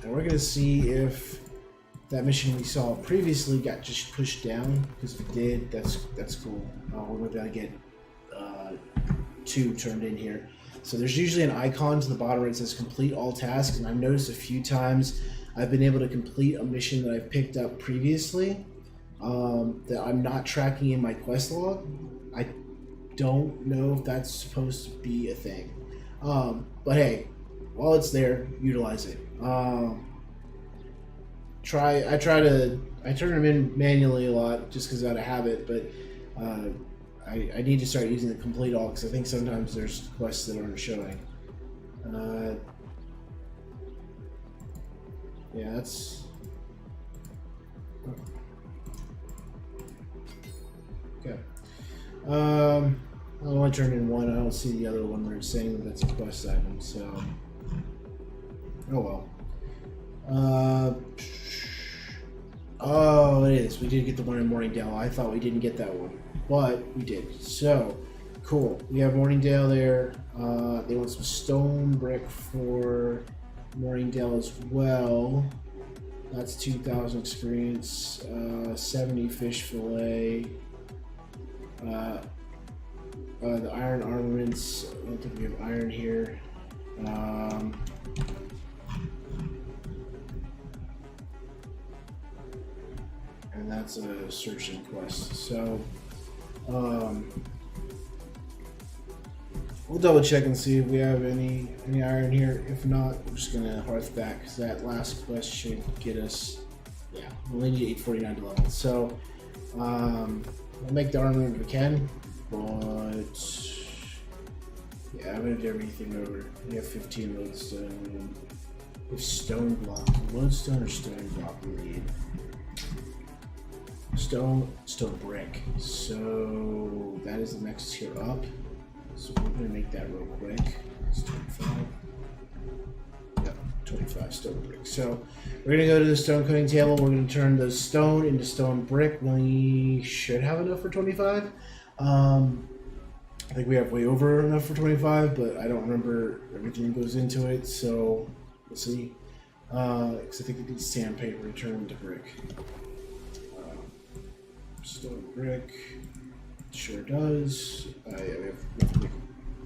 And we're going to see if that mission we saw previously got just pushed down, because if it did, that's cool. We're gonna get 2 turned in here. So there's usually an icon to the bottom where it says complete all tasks, and I've noticed a few times I've been able to complete a mission that I've picked up previously that I'm not tracking in my quest log. I don't know if that's supposed to be a thing, but hey, while it's there, utilize it. I turn them in manually a lot just because out of habit, but I need to start using the complete all because I think sometimes there's quests that aren't showing. Yeah, that's okay. I only turned in one. I don't see the other one where it's saying that that's a quest item. So, oh well. Oh, it is. We did get the one in Morningdale. I thought we didn't get that one, but we did. So, cool. We have Morningdale there. They want some stone brick for Morningdale as well. That's 2,000 experience. 70 fish fillet. The iron armaments. I don't think we have iron here. And that's a searching quest. So, we'll double check and see if we have any iron here. If not, we're just gonna hearth back because that last quest should get us. Yeah, we only need 849 to level. So, we'll make the armor if we can, but yeah, I moved everything over. We have 15 lodestone. We have stone block. Lodestone or stone block we need. Stone brick. So that is the next tier up. So we're gonna make that real quick. It's 25. Yep, 25 stone brick. So we're gonna go to the stone cutting table. We're gonna turn the stone into stone brick. We should have enough for 25. I think we have way over enough for 25, but I don't remember everything that goes into it. So we'll see. Because I think it needs sandpaper to turn into brick. Stone brick, sure does. Yeah, we have to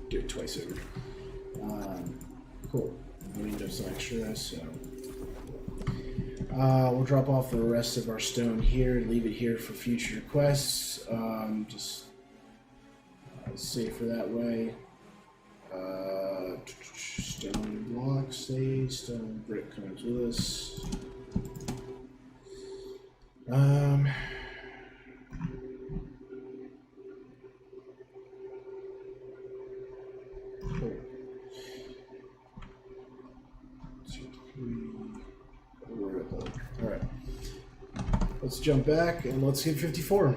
do it twice over. Cool. We need some extra, so we'll drop off the rest of our stone here. Leave it here for future quests. Just safer that way. Stone block stays. Stone brick comes with us. jump back and let's hit 54.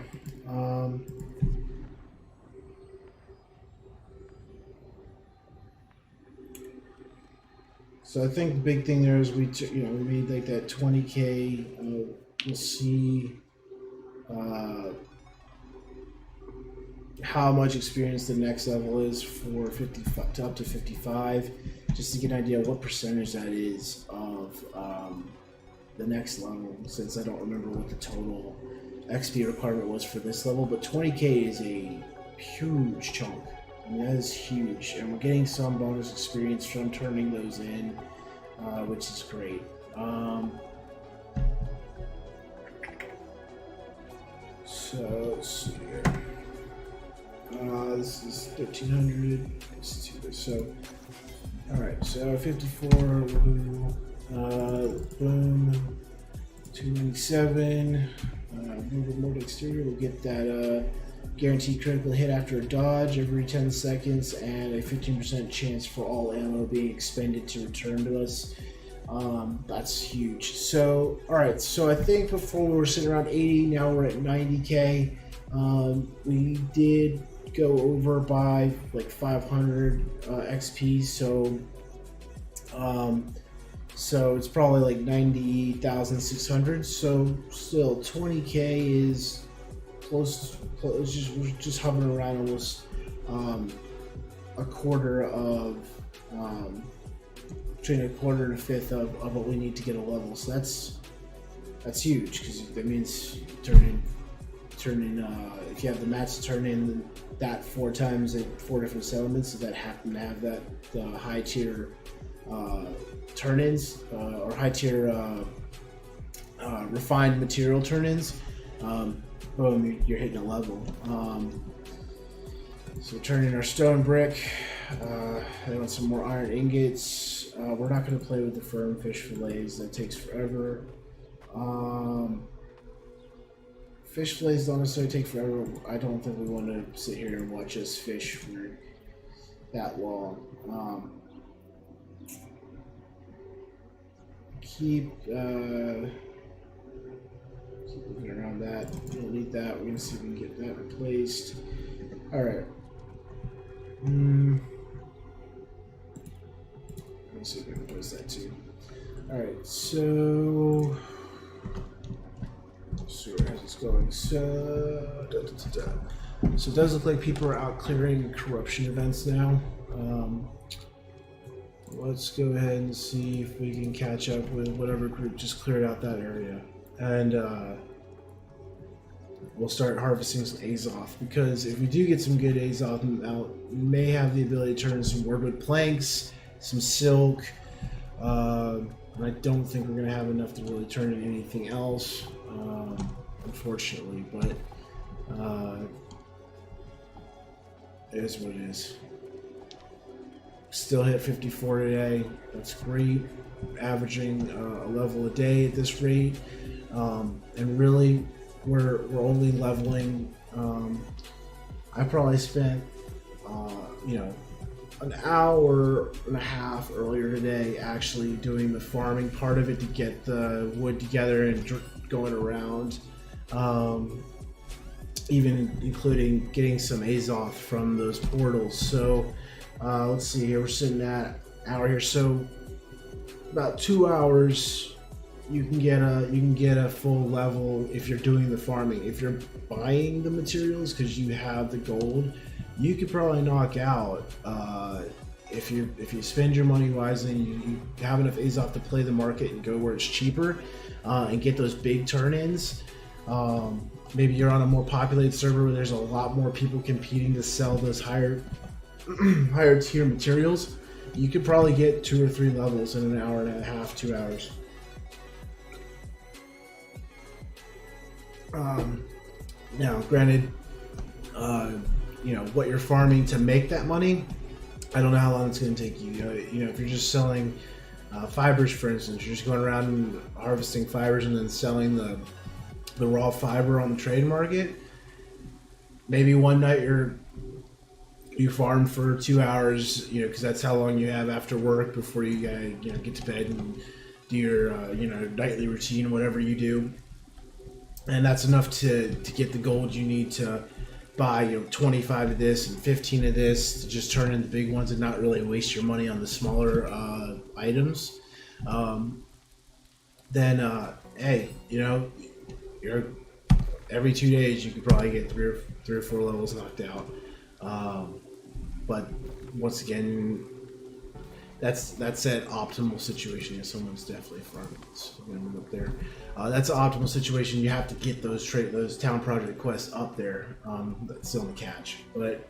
So I think the big thing there is we made like that 20K. We'll see how much experience the next level is for 55 to up to 55, just to get an idea what percentage that is of the next level, since I don't remember what the total XP requirement was for this level, but 20K is a huge chunk. I mean, that is huge, and we're getting some bonus experience from turning those in, which is great. So let's see here. This is 1300. Let's do this. So, all right. So 54. Boom. 297. Move more exterior. We'll get that guaranteed critical hit after a dodge every 10 seconds, and a 15% chance for all ammo being expended to return to us. That's huge. So, all right. So I think before we were sitting around 80. Now we're at 90K. We did go over by like 500 XP. So it's probably like 90,600. So still 20K is close. We're just hovering around almost a quarter of. Between a quarter and a fifth of what we need to get a level, so that's huge, because that means turning if you have the mats to turn in that 4 times at 4 different settlements that happen to have that high tier turn-ins or high tier refined material turn-ins, boom, you're hitting a level. So turning our stone brick. I want some more iron ingots. We're not going to play with the firm fish fillets. That takes forever. Fish fillets don't necessarily take forever. I don't think we want to sit here and watch us fish for that long. Keep looking around that. We don't need that. We're going to see if we can get that replaced. All right. Let's see if we can replace that too. Alright, so let's see where it's going. So So it does look like people are out clearing corruption events now. Let's go ahead and see if we can catch up with whatever group just cleared out that area. And we'll start harvesting some Azoth, because if we do get some good Azoth out, we may have the ability to turn some Wordwood planks, some silk. And I don't think we're going to have enough to really turn into anything else, unfortunately, but it is what it is. Still hit 54 today. That's great. Averaging a level a day at this rate, and really we're only leveling. I probably spent an hour and a half earlier today actually doing the farming part of it to get the wood together and going around, even including getting some Azoth from those portals. So let's see here, we're sitting at an hour here, so about 2 hours you can get a full level if you're doing the farming. If you're buying the materials because you have the gold, you could probably knock out if you spend your money wisely and you have enough Azoth to play the market and go where it's cheaper, and get those big turn-ins. Maybe you're on a more populated server where there's a lot more people competing to sell those higher tier materials. You could probably get 2 or 3 levels in an hour and a half, 2 hours. Now, granted, what you're farming to make that money, I don't know how long it's going to take you. If you're just selling fibers, for instance, you're just going around and harvesting fibers and then selling the raw fiber on the trade market. Maybe one night you farm for 2 hours, because that's how long you have after work before you get to bed and do your nightly routine, whatever you do. and that's enough to get the gold you need to buy 25 of this and 15 of this to just turn in the big ones and not really waste your money on the smaller items. Then hey, you're every 2 days you could probably get three or four levels knocked out. But once again, that's that optimal situation. Yeah, someone's definitely farming. So I'm gonna move up there. That's an optimal situation. You have to get those town project quests up there. That's the only catch. But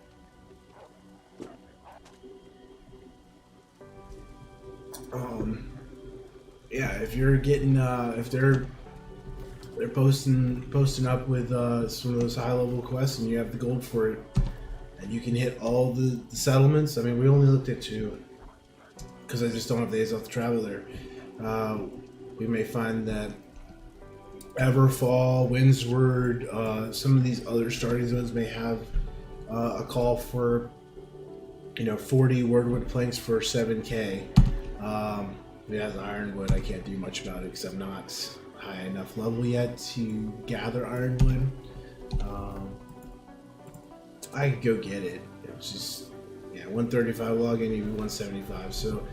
yeah, if you're getting if they're posting up with some of those high level quests and you have the gold for it, and you can hit all the settlements. I mean, we only looked at 2 because I just don't have days off to travel there. We may find that Everfall, Windsward, some of these other starting zones may have a call for 40 Wordwood planks for 7k. It has Ironwood. I can't do much about it because I'm not high enough level yet to gather Ironwood. I could go get it. It's just 135 logging, even 175. So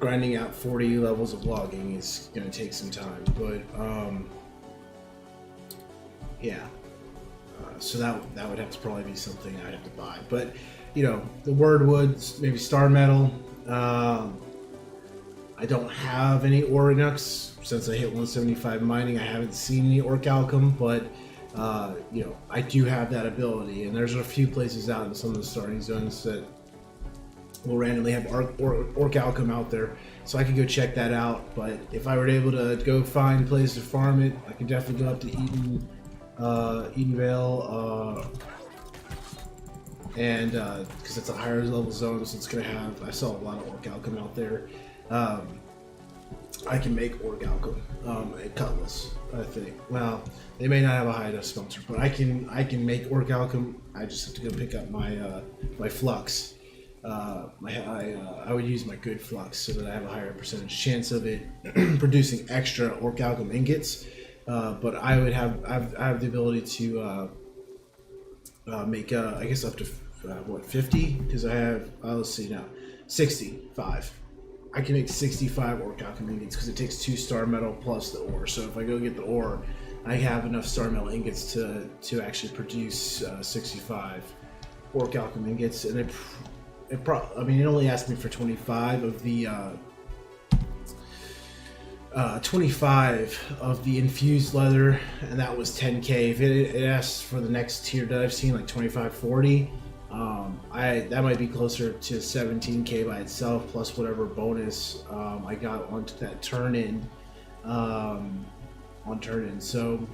grinding out 40 levels of logging is going to take some time. But so that would have to probably be something I'd have to buy. But the Wordwood, maybe Star Metal. I don't have any Oryx since I hit 175 mining. I haven't seen any Orichalcum, but I do have that ability, and there's a few places out in some of the starting zones that will randomly have Orichalcum out there, so I could go check that out. But if I were able to go find a place to farm it, I could definitely go up to Edenvale, and because it's a higher level zone, so it's gonna have. I saw a lot of Orichalcum out there. I can make Orichalcum at Cutlass, I think. Well, they may not have a high enough sponsor, but I can make Orichalcum. I just have to go pick up my my flux. I would use my good flux so that I have a higher percentage chance of it producing extra Orichalcum ingots. But I have the ability to make I guess up to 50, because I have let's see now 65. I can make 65 Orichalcum ingots because it takes 2 star metal plus the ore. So if I go get the ore, I have enough star metal ingots to actually produce 65 Orichalcum ingots, and it only asked me for 25 of the 25 of the infused leather, and that was 10k. If it asks for the next tier that I've seen, like 25, 40, that might be closer to 17k by itself, plus whatever bonus I got onto that turn-in on turn-in. So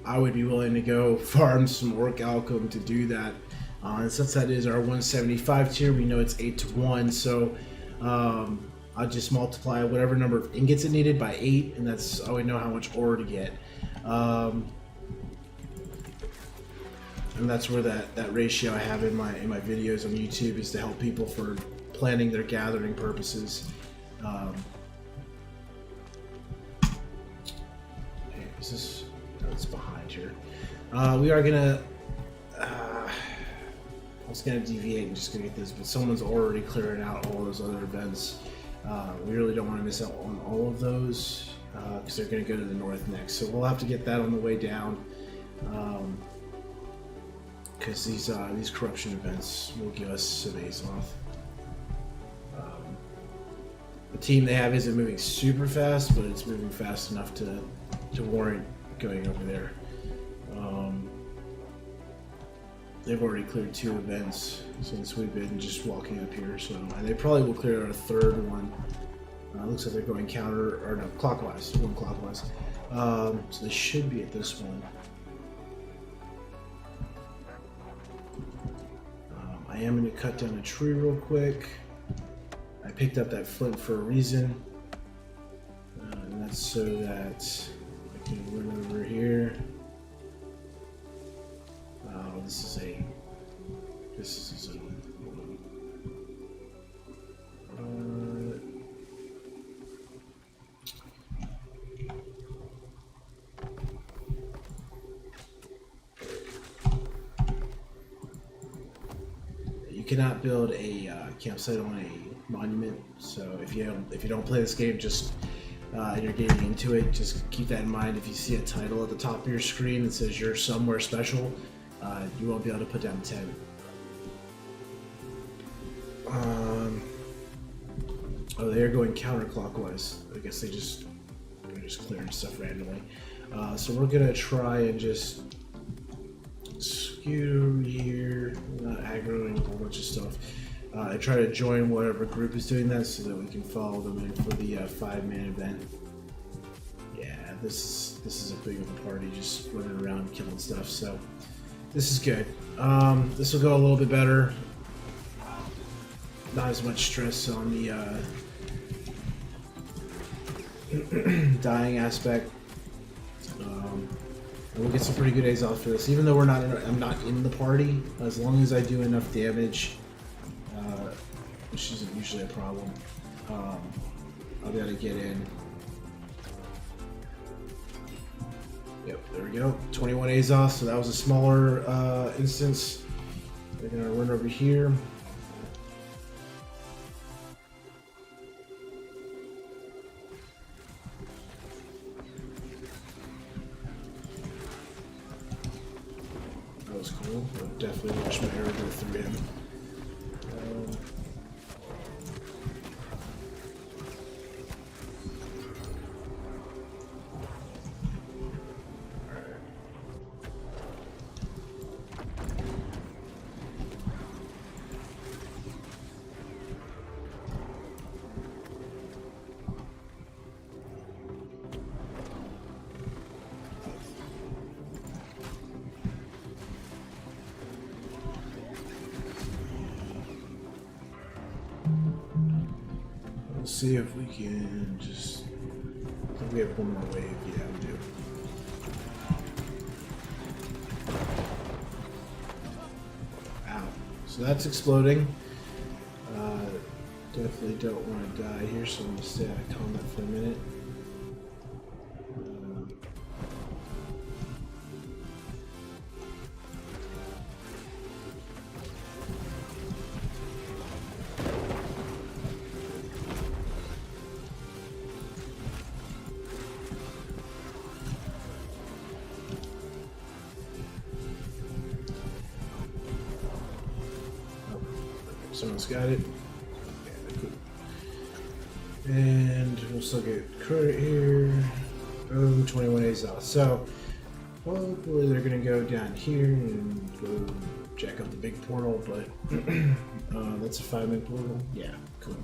I would be willing to go farm some Orichalcum to do that. And since that is our 175 tier, we know it's 8 to 1, so I'll just multiply whatever number of ingots it needed by 8, and I would know how much ore to get. And that's where that ratio I have in my videos on YouTube is to help people for planning their gathering purposes. Is this? No, it's behind here. We are gonna. I was gonna deviate and just gonna get this, but someone's already clearing out all those other events. We really don't want to miss out on all of those because they're gonna go to the north next. So we'll have to get that on the way down. Because these corruption events will give us some Azoth. The team they have isn't moving super fast, but it's moving fast enough to warrant going over there. They've already cleared 2 events since we've been just walking up here, so and they probably will clear our 3rd one. Looks like they're going clockwise, going clockwise. So they should be at this one. I am going to cut down a tree real quick. I picked up that flint for a reason. And that's so that I can run over here. This is a zone. you cannot build a campsite on a monument. So if you don't play this game, just and you're getting into it, just keep that in mind. If you see a title at the top of your screen that says you're somewhere special, you won't be able to put down a tent. Oh, they're going counterclockwise. I guess they're just clearing stuff randomly. So we're gonna try and just scoot here, not aggroing a whole bunch of stuff. And try to join whatever group is doing that so that we can follow them in for the 5-man event. Yeah, this is a big of a party, just running around killing stuff. So this is good. This will go a little bit better. Not as much stress on the dying aspect. And we'll get some pretty good days off for this, even though I'm not in the party. As long as I do enough damage, which isn't usually a problem, I'll be able to get in. Yep, there we go. 21 Azoth, so that was a smaller instance. We're gonna run over here. That was cool. I definitely watched my arrow go through him. Let's see if we can just. I think we have one more wave. Yeah, we do. Ow. So that's exploding. Definitely don't want to die here, so I'm going to stay out of combat for a minute. Someone's got it. Yeah, cool. And we'll still get credit here. Oh, 21 days off. So, hopefully they're going to go down here and go check out the big portal, but that's a 5-man portal. Yeah, cool.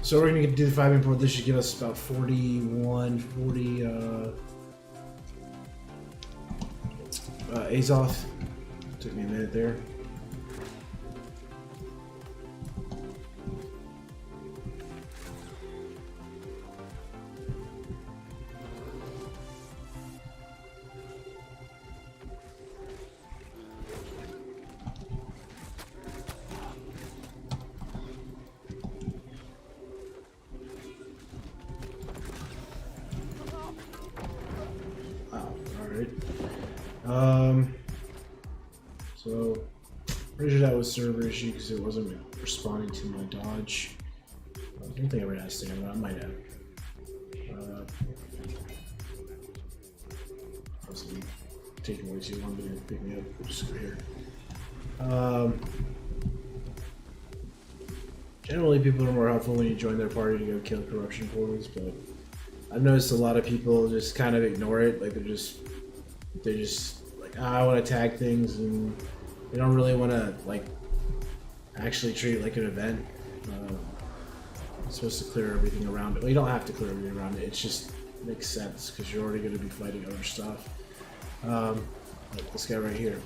So we're going to do the 5-man portal. This should give us about 40 Azoth. Took me a minute there. So pretty sure that was server issue because it wasn't responding to my dodge. I don't think I ran out of stamina. I might have. Possibly taking way too long to pick me up. We'll just go here. Generally, people are more helpful when you join their party to go kill corruption portals, but I've noticed a lot of people just kind of ignore it. Like they're just like, I want to tag things, and they don't really want to like actually treat it like an event. It's supposed to clear everything around it. Well, you don't have to clear everything around it. It just makes sense because you're already going to be fighting other stuff. Like this guy right here.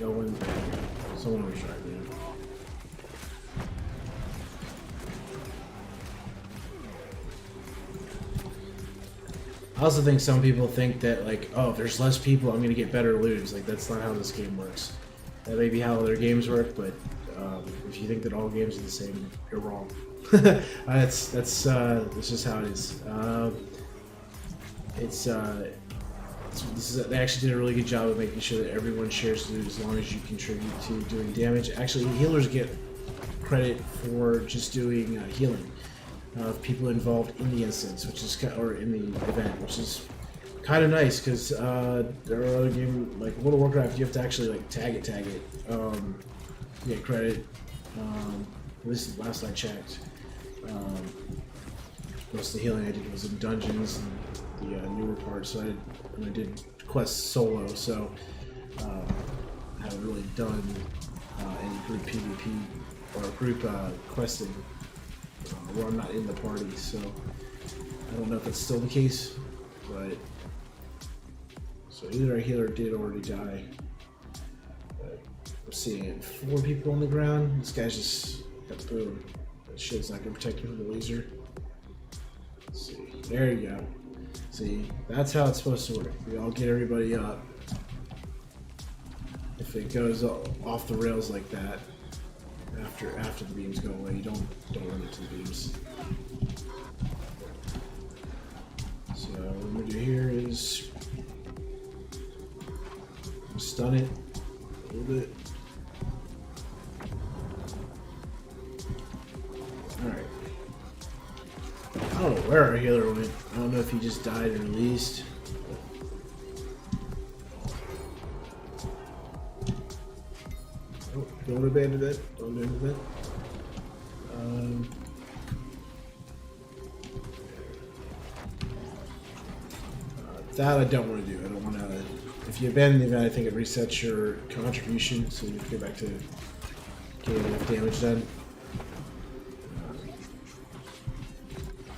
No one. Someone was right there. I also think some people think that, like, oh, if there's less people, I'm going to get better loot. It's like, that's not how this game works. That may be how other games work, but if you think that all games are the same, you're wrong. That's just how it is. they actually did a really good job of making sure that everyone shares loot as long as you contribute to doing damage. Actually, healers get credit for just doing healing of people involved in the instance, or in the event, which is kind of nice because there are other games like World of Warcraft. You have to actually like tag it, get credit. At least last I checked. Most of the healing I did was in dungeons and the newer parts. So I did quests solo, so I haven't really done any group PvP or group questing where I'm not in the party. So I don't know if that's still the case, but so either our healer did already die. But I'm seeing it. 4 people on the ground. This guy's just boom. That shit's not gonna protect me from the laser. Let's see. There you go. See, that's how it's supposed to work. We all get everybody up. If it goes off the rails like that, after the beams go away, you don't run into the beams. So what I'm gonna do here is stun it a little bit. Alright. I don't know where our healer went. I don't know if he just died or released. Oh, don't abandon it. Don't abandon it. That I don't want to do. I don't want to. If you abandon the event, I think it resets your contribution, so you have to go back to getting enough damage done.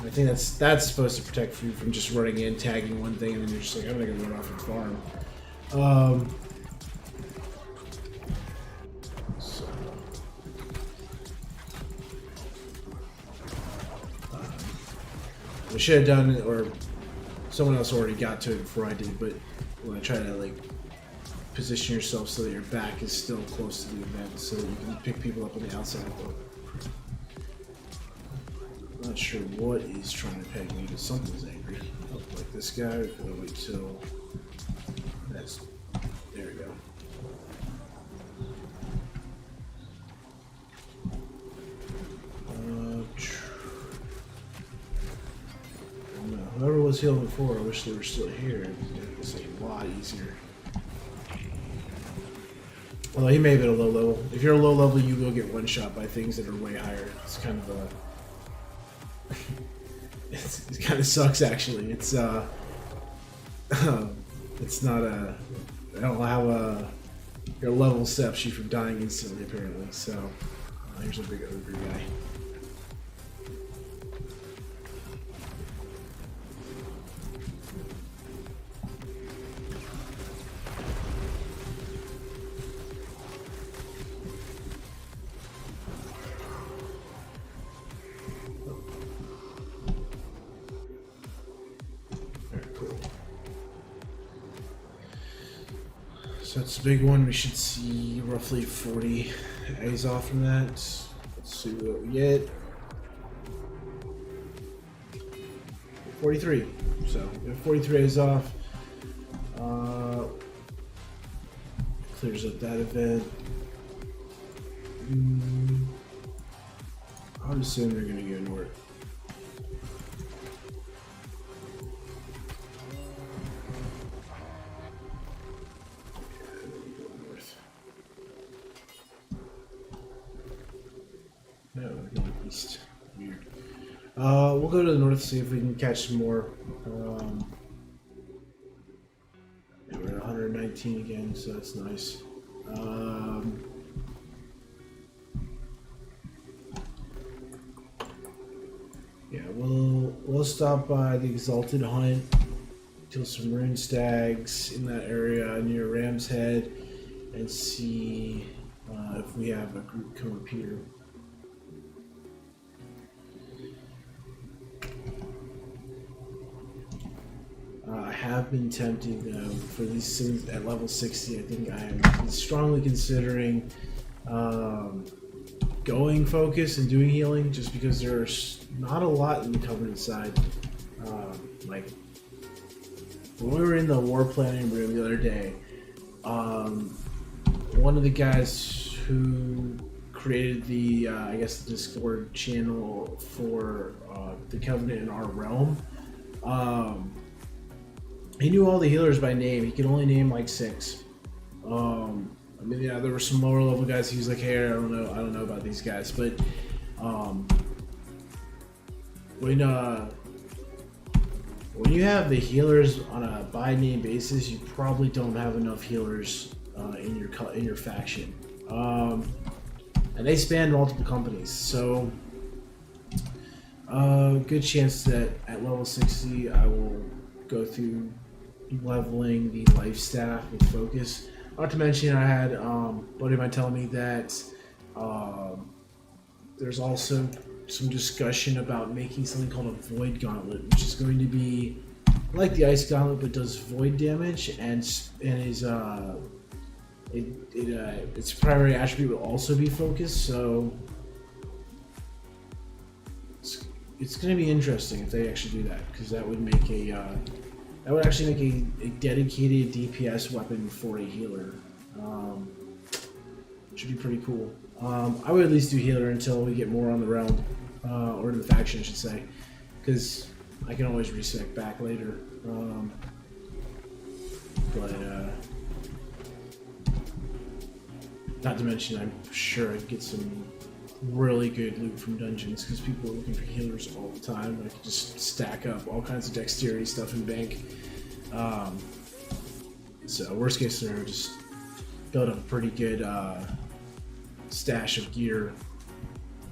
I think that's supposed to protect you from just running in, tagging one thing, and then you're just like, I'm not gonna run off and farm. I should have done it, or someone else already got to it before I did, but when I try to like position yourself so that your back is still close to the event, so that you can pick people up on the outside. I'm not sure what he's trying to peg me, but something's angry. Oh, like this guy. We're gonna wait till that's. There we go. Whoever was healed before, I wish they were still here. It's a lot easier. Although he may have been a low level. If you're a low level, you will get one shot by things that are way higher. It's kind of a. it kind of sucks actually. It's it's not a. I don't know how your level stops you from dying instantly apparently. So here's a big ogre guy. So that's a big one. We should see roughly 40 A's off from that. Let's see what we get. 43. So we have 43 A's off. Clears up that event. I would assume they're going to go north. No, we're going east. Weird. We'll go to the north, see if we can catch some more. Yeah, we're at 119 again, so that's nice. Yeah, we'll stop by the Exalted Hunt, kill some rune stags in that area near Ram's Head, and see if we have a group come up here. I have been tempted for these things at level 60. I think I am strongly considering going focus and doing healing, just because there's not a lot in the Covenant side. Like when we were in the war planning room the other day, one of the guys who created the I guess the Discord channel for the Covenant in our realm, he knew all the healers by name. He could only name like 6. I mean, yeah, there were some lower level guys. He was like, "Hey, I don't know about these guys." But when you have the healers on a by name basis, you probably don't have enough healers in your faction, and they span multiple companies. So, good chance that at level 60, I will go through leveling the life staff with focus. Not to mention, I had a buddy of mine telling me that there's also some discussion about making something called a Void Gauntlet, which is going to be like the Ice Gauntlet but does void damage, and is its primary attribute will also be focus. So it's going to be interesting if they actually do that, because that would make actually make a dedicated DPS weapon for a healer. Should be pretty cool. I would at least do healer until we get more on the realm, or in the faction, I should say, because I can always respec back later. Not to mention, I'm sure I'd get some really good loot from dungeons, because people are looking for healers all the time. I could just stack up all kinds of dexterity stuff in bank. So worst case scenario, just build up a pretty good stash of gear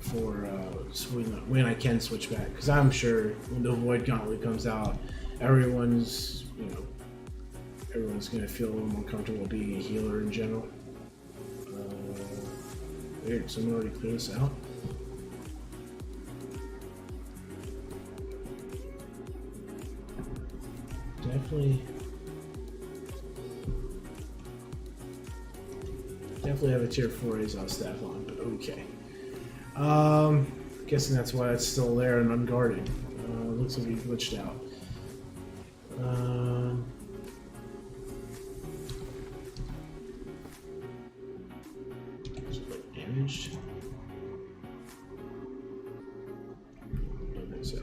for when I can switch back, because I'm sure when the Void Gauntlet comes out, everyone's going to feel a little more comfortable being a healer in general. Weird, someone already cleared this out. Definitely have a tier 4 Azov staff on, but okay. Guessing that's why it's still there and unguarded. Looks like we glitched out. Damaged. Don't think so.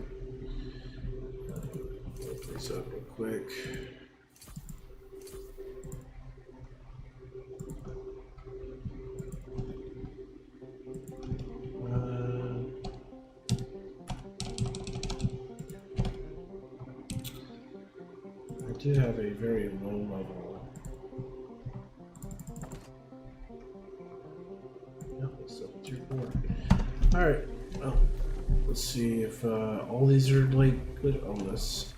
Open this up real quick. I do have a very low level. No, it's up tier 4. Alright, well, let's see if all these are like good. Oh, this.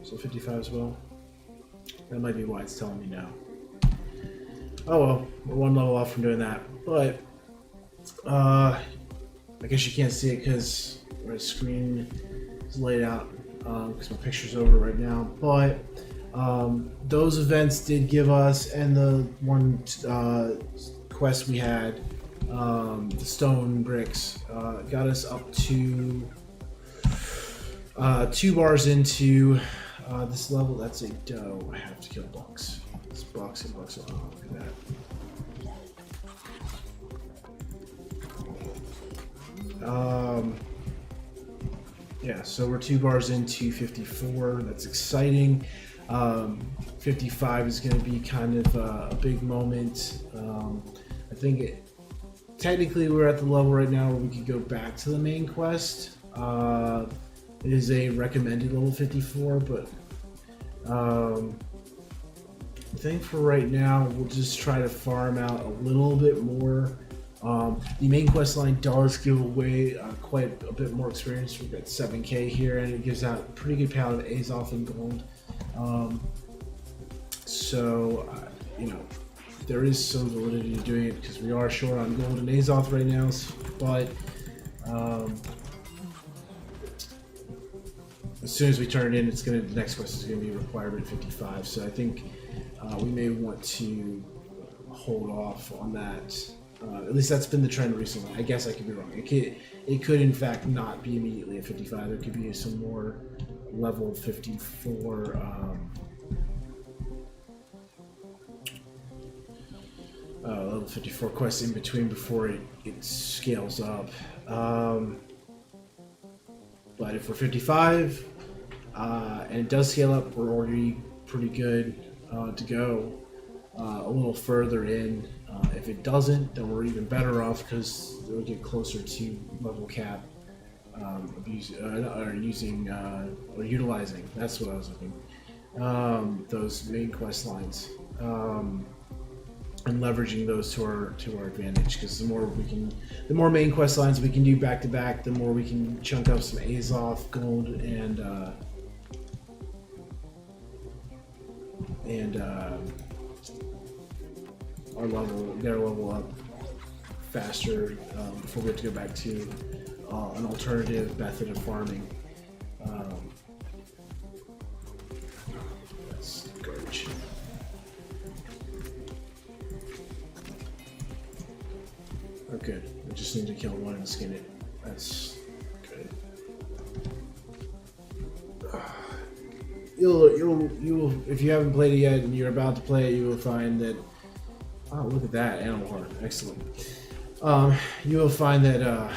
So 55 as well. That might be why it's telling me now. Oh well, we're 1 level off from doing that. But I guess you can't see it because my screen is laid out, because my picture's over right now. But those events did give us, and the one quest we had, the stone bricks, got us up to 2 bars into this level. That's a doe. I have to kill bucks. It's bucks and bucks. Oh, look at that. Yeah, so we're 2 bars into 54. That's exciting. 55 is going to be kind of a big moment. I think technically we're at the level right now where we could go back to the main quest. It is a recommended level 54, but I think for right now we'll just try to farm out a little bit more. The main quest line does give away quite a bit more experience. We've got 7k here, and it gives out a pretty good palette of Azov and gold. There is some validity to doing it, because we are short on gold and Azov right now. But as soon as we turn it in, the next quest is going to be requirement 55. So I think we may want to hold off on that. At least that's been the trend recently. I guess I could be wrong. It could in fact not be immediately at 55. There could be some more level 54 level 54 quests in between before it scales up. But if we're 55 and it does scale up, we're already pretty good to go a little further in. If it doesn't, then we're even better off because we'll get closer to level cap. Utilizing. That's what I was looking. Those main quest lines, and leveraging those to our advantage. Because the more main quest lines we can do back to back, the more we can chunk up some Azoth gold and their level up faster before we have to go back to an alternative method of farming. That's garbage. Oh, good. We just need to kill one and skin it. That's good. You'll if you haven't played it yet and you're about to play it, you will find that. Oh, look at that animal heart! Excellent. You will find that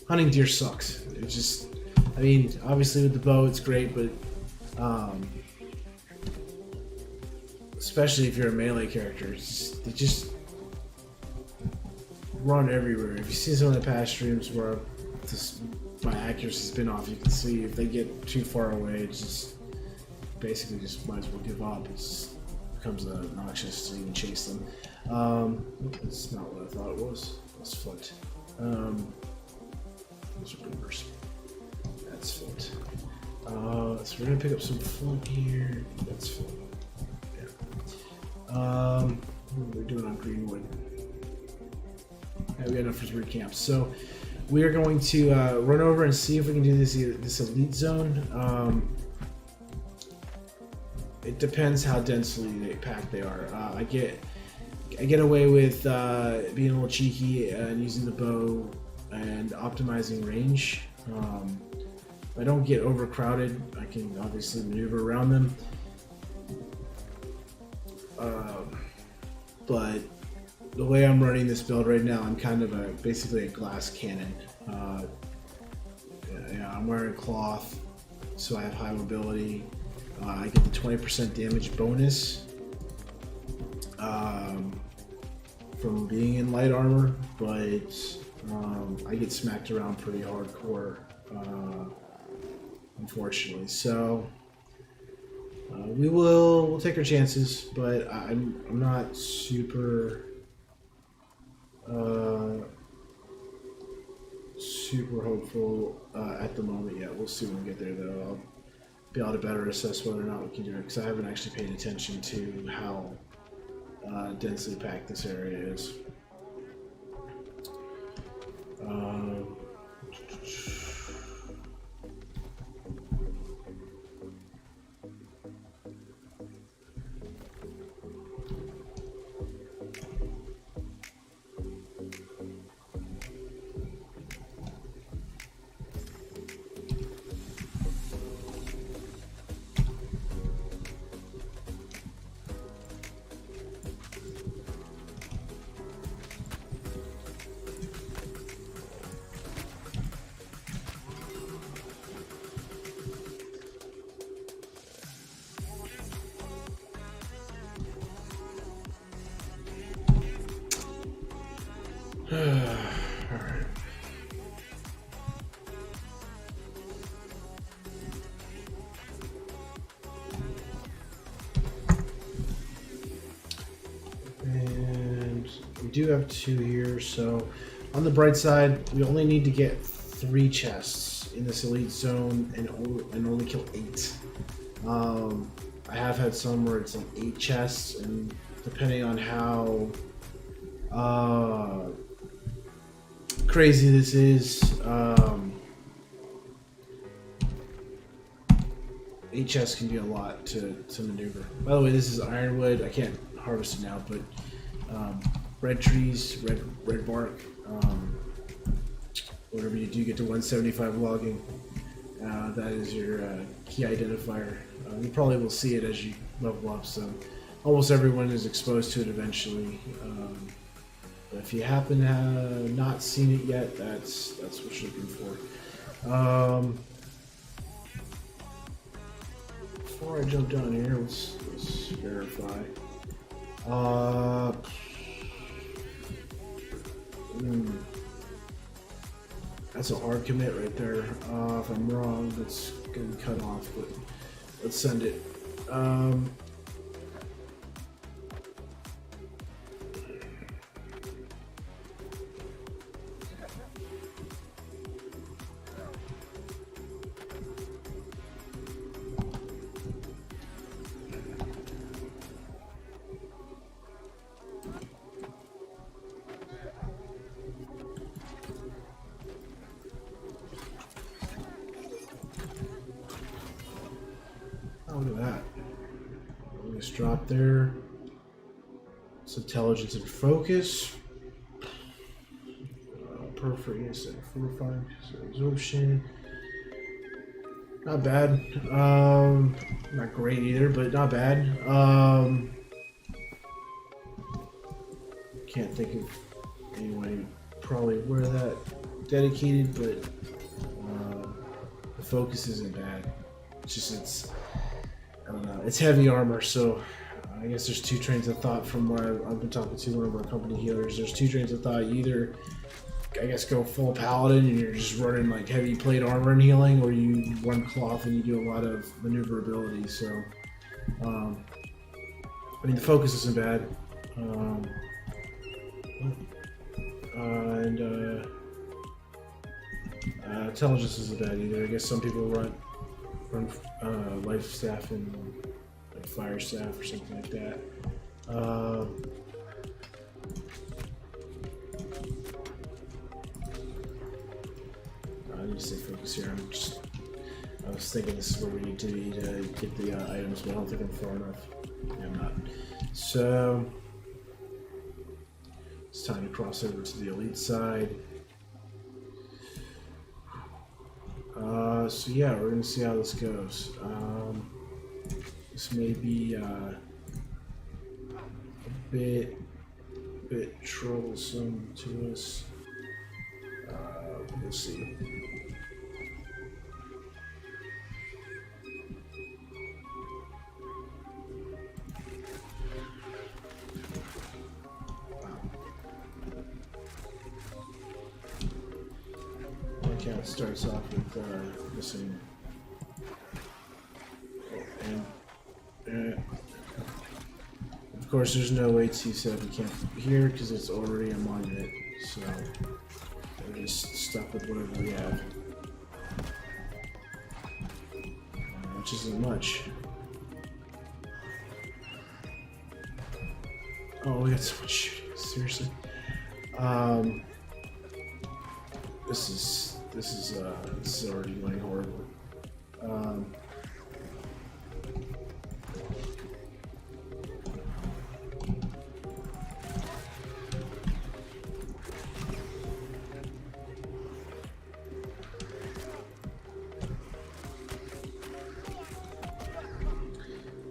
hunting deer sucks. It's just, I mean, obviously with the bow it's great, but especially if you're a melee character, they just run everywhere. If you see some of the past streams where my accuracy's been off, you can see if they get too far away, it's just basically just might as well give up. It becomes obnoxious to even chase them. That's not what I thought it was. That's foot. Those are boomers. That's foot. So we're gonna pick up some foot here. That's foot. Yeah. What are we doing on Greenwood? Yeah, we got enough for 3 camps. So we are going to run over and see if we can do this elite zone. It depends how densely packed they are. I get away with being a little cheeky and using the bow and optimizing range. If I don't get overcrowded, I can obviously maneuver around them. But the way I'm running this build right now, I'm kind of basically a glass cannon. I'm wearing cloth, so I have high mobility. I get the 20% damage bonus from being in light armor, but I get smacked around pretty hardcore, unfortunately. So we'll take our chances, but I'm not super hopeful at the moment yet. We'll see when we get there, though. I'll be able to better assess whether or not we can do it, because I haven't actually paid attention to how densely packed this area is. Alright. And we do have 2 here, so on the bright side, we only need to get 3 chests in this elite zone and only kill 8. I have had some where it's like 8 chests, and depending on how crazy this is, 8 chests can be a lot to maneuver. By the way, this is ironwood. I can't harvest it now, but red trees, red bark. Whenever you do get to 175 logging, That is your key identifier. You probably will see it as you level up, so almost everyone is exposed to it eventually. But if you happen to have not seen it yet, that's what you're looking for. Before I jump down here, let's verify. That's a hard commit right there. If I'm wrong, that's gonna be cut off, but let's send it. Oh, look at that. Just drop there. It's intelligence and focus. Perforating and fortifying absorption. Not bad. Not great either, but not bad. Can't think of anyone probably wear that dedicated, but the focus isn't bad. It's just I don't know. It's heavy armor, so I guess there's two trains of thought from what I've been talking to one of our company healers. There's two trains of thought. You either, I guess, go full paladin and you're just running like heavy plate armor and healing, or you run cloth and you do a lot of maneuverability. So, I mean, the focus isn't bad. Intelligence isn't bad either. I guess some people run life staff and like fire staff or something like that. I need to stay focused here. I was thinking this is where we need to be to get the items, but I don't think I'm far enough. Yeah, I'm not. So it's time to cross over to the elite side. So yeah, we're gonna see how this goes. This may be a bit troublesome to us. We'll see. It starts off with missing, and of course there's no HC set we can't hear because it's already a monument, so we're just stuck with whatever we have, which isn't much. Oh, we got so much shooting, seriously. This is already going horrible.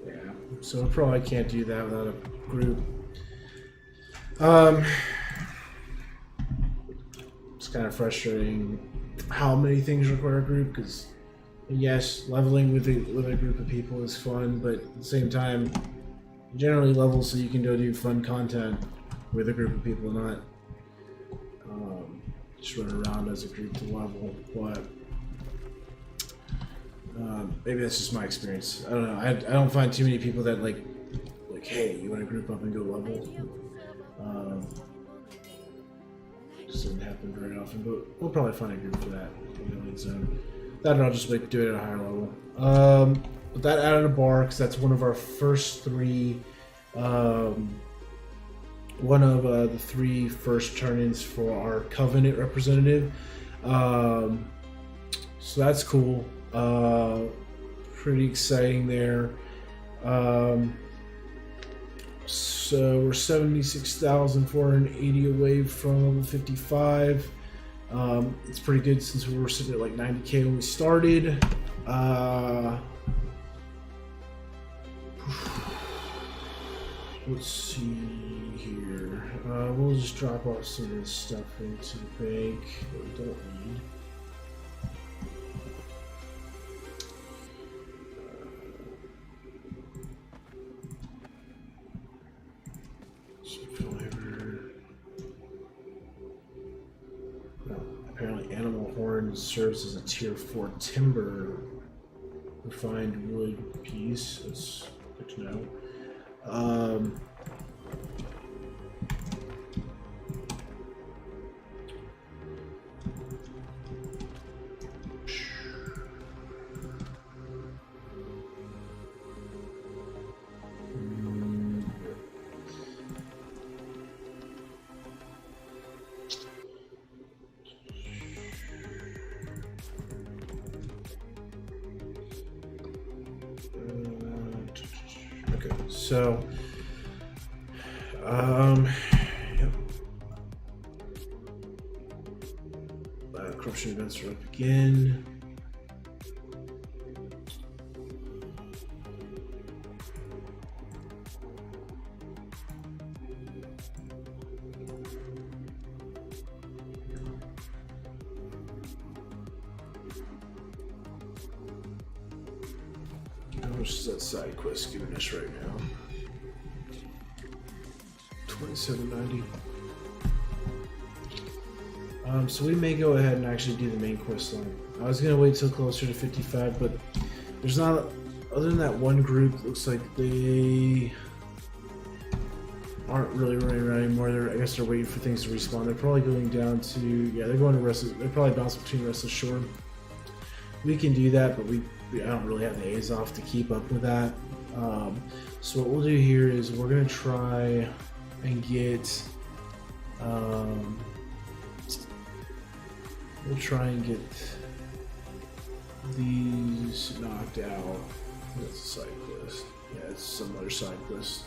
Yeah, so we probably can't do that without a group. It's kind of frustrating how many things require a group, because yes, leveling with a group of people is fun, but at the same time, generally level so you can go do fun content with a group of people, not just run around as a group to level. But maybe that's just my experience. I don't know. I don't find too many people that like, hey, you want to group up and go level? Doesn't happen very often, but we'll probably find a group for that in the elite zone. That and I'll just like do it at a higher level. But that added a bar because that's one of our first three, one of the three first turn-ins for our Covenant representative. So that's cool. Pretty exciting there. So we're 76,480 away from level 55. It's pretty good since we were sitting at like 90k when we started. Let's see here. We'll just drop off some of this stuff into the bank that we don't need. Apparently animal horn serves as a tier 4 timber. Refined wood piece. That's good to know. Okay, so yep. Corruption events are up again. How much is that side quest giving us right now? 2790. So we may go ahead and actually do the main quest line. I was gonna wait till closer to 55, but there's not, other than that one group, looks like they aren't really running around anymore. I guess they're waiting for things to respawn. They're probably going down to, yeah, they're going to Restless, they're probably bouncing between Restless Shore. We can do that, but I don't really have the A's off to keep up with that. So what we'll do here is we're gonna try and get, we'll try and get these knocked out. That's a side quest. Yeah, it's some other side quest.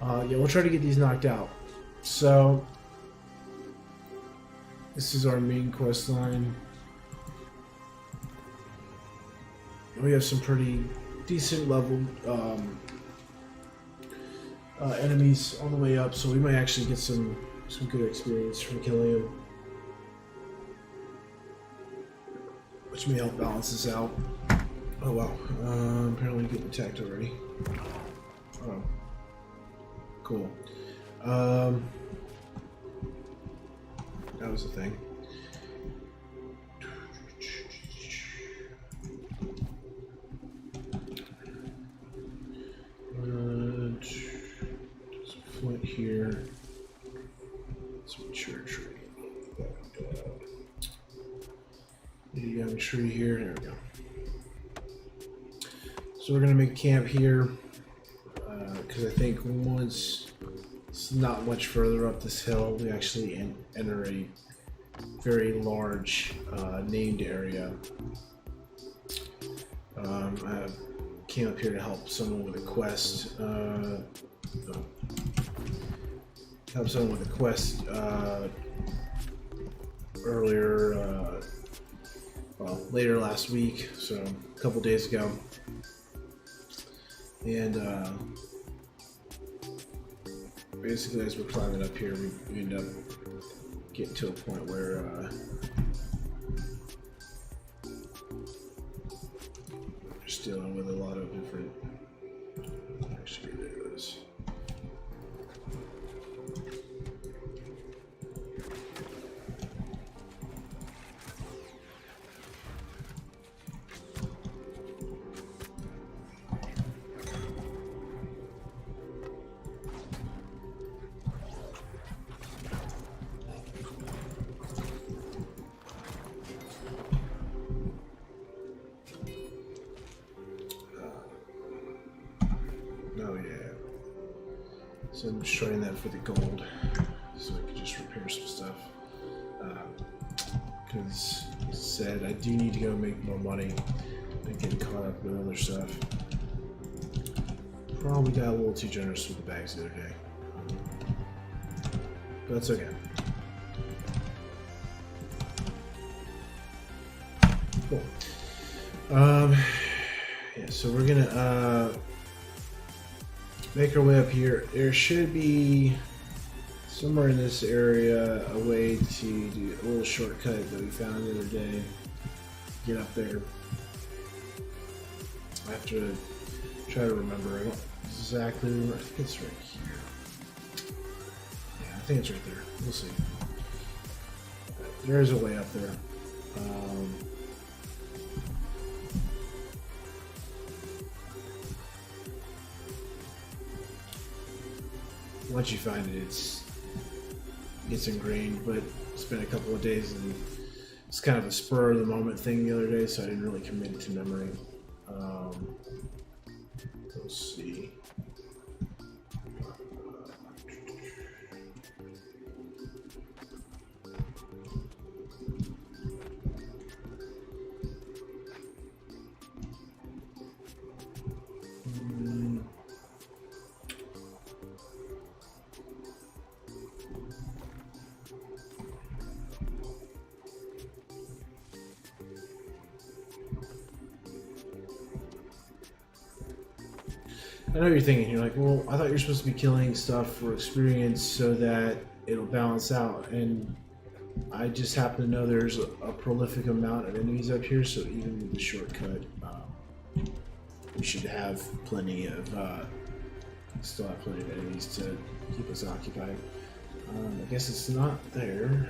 Yeah, we'll try to get these knocked out. So this is our main quest line. We have some pretty decent level enemies on the way up, so we might actually get some good experience from killing them, which may help balance this out. Oh wow, apparently we're getting attacked already. Oh, cool. That was the thing. Some flint here. Some church. You got a tree here. There we go. So we're gonna make camp here because I think once it's not much further up this hill, we actually enter a very large named area. I came up here to help someone with a quest. Help someone with a quest earlier. Well, later last week, so a couple days ago, and basically as we're climbing up here, we end up getting to a point where we're just dealing with a lot of different. Actually, there it is. So I'm just trying that for the gold, so I can just repair some stuff. Because, as I said, I do need to go make more money and get caught up with other stuff. Probably got a little too generous with the bags the other day. But that's okay. Cool. Yeah, so we're gonna make our way up here. There should be somewhere in this area a way to do a little shortcut that we found the other day. Get up there. I have to try to remember. I don't exactly remember. I think it's right here. Yeah, I think it's right there. We'll see. There is a way up there. Once you find it, it gets ingrained, but it's been a couple of days and it's kind of a spur of the moment thing the other day, so I didn't really commit it to memory. Let's see. I know you're thinking, you're like, well, I thought you're supposed to be killing stuff for experience so that it'll balance out. And I just happen to know there's a prolific amount of enemies up here, so even with the shortcut, we should have plenty of, still have plenty of enemies to keep us occupied. I guess it's not there.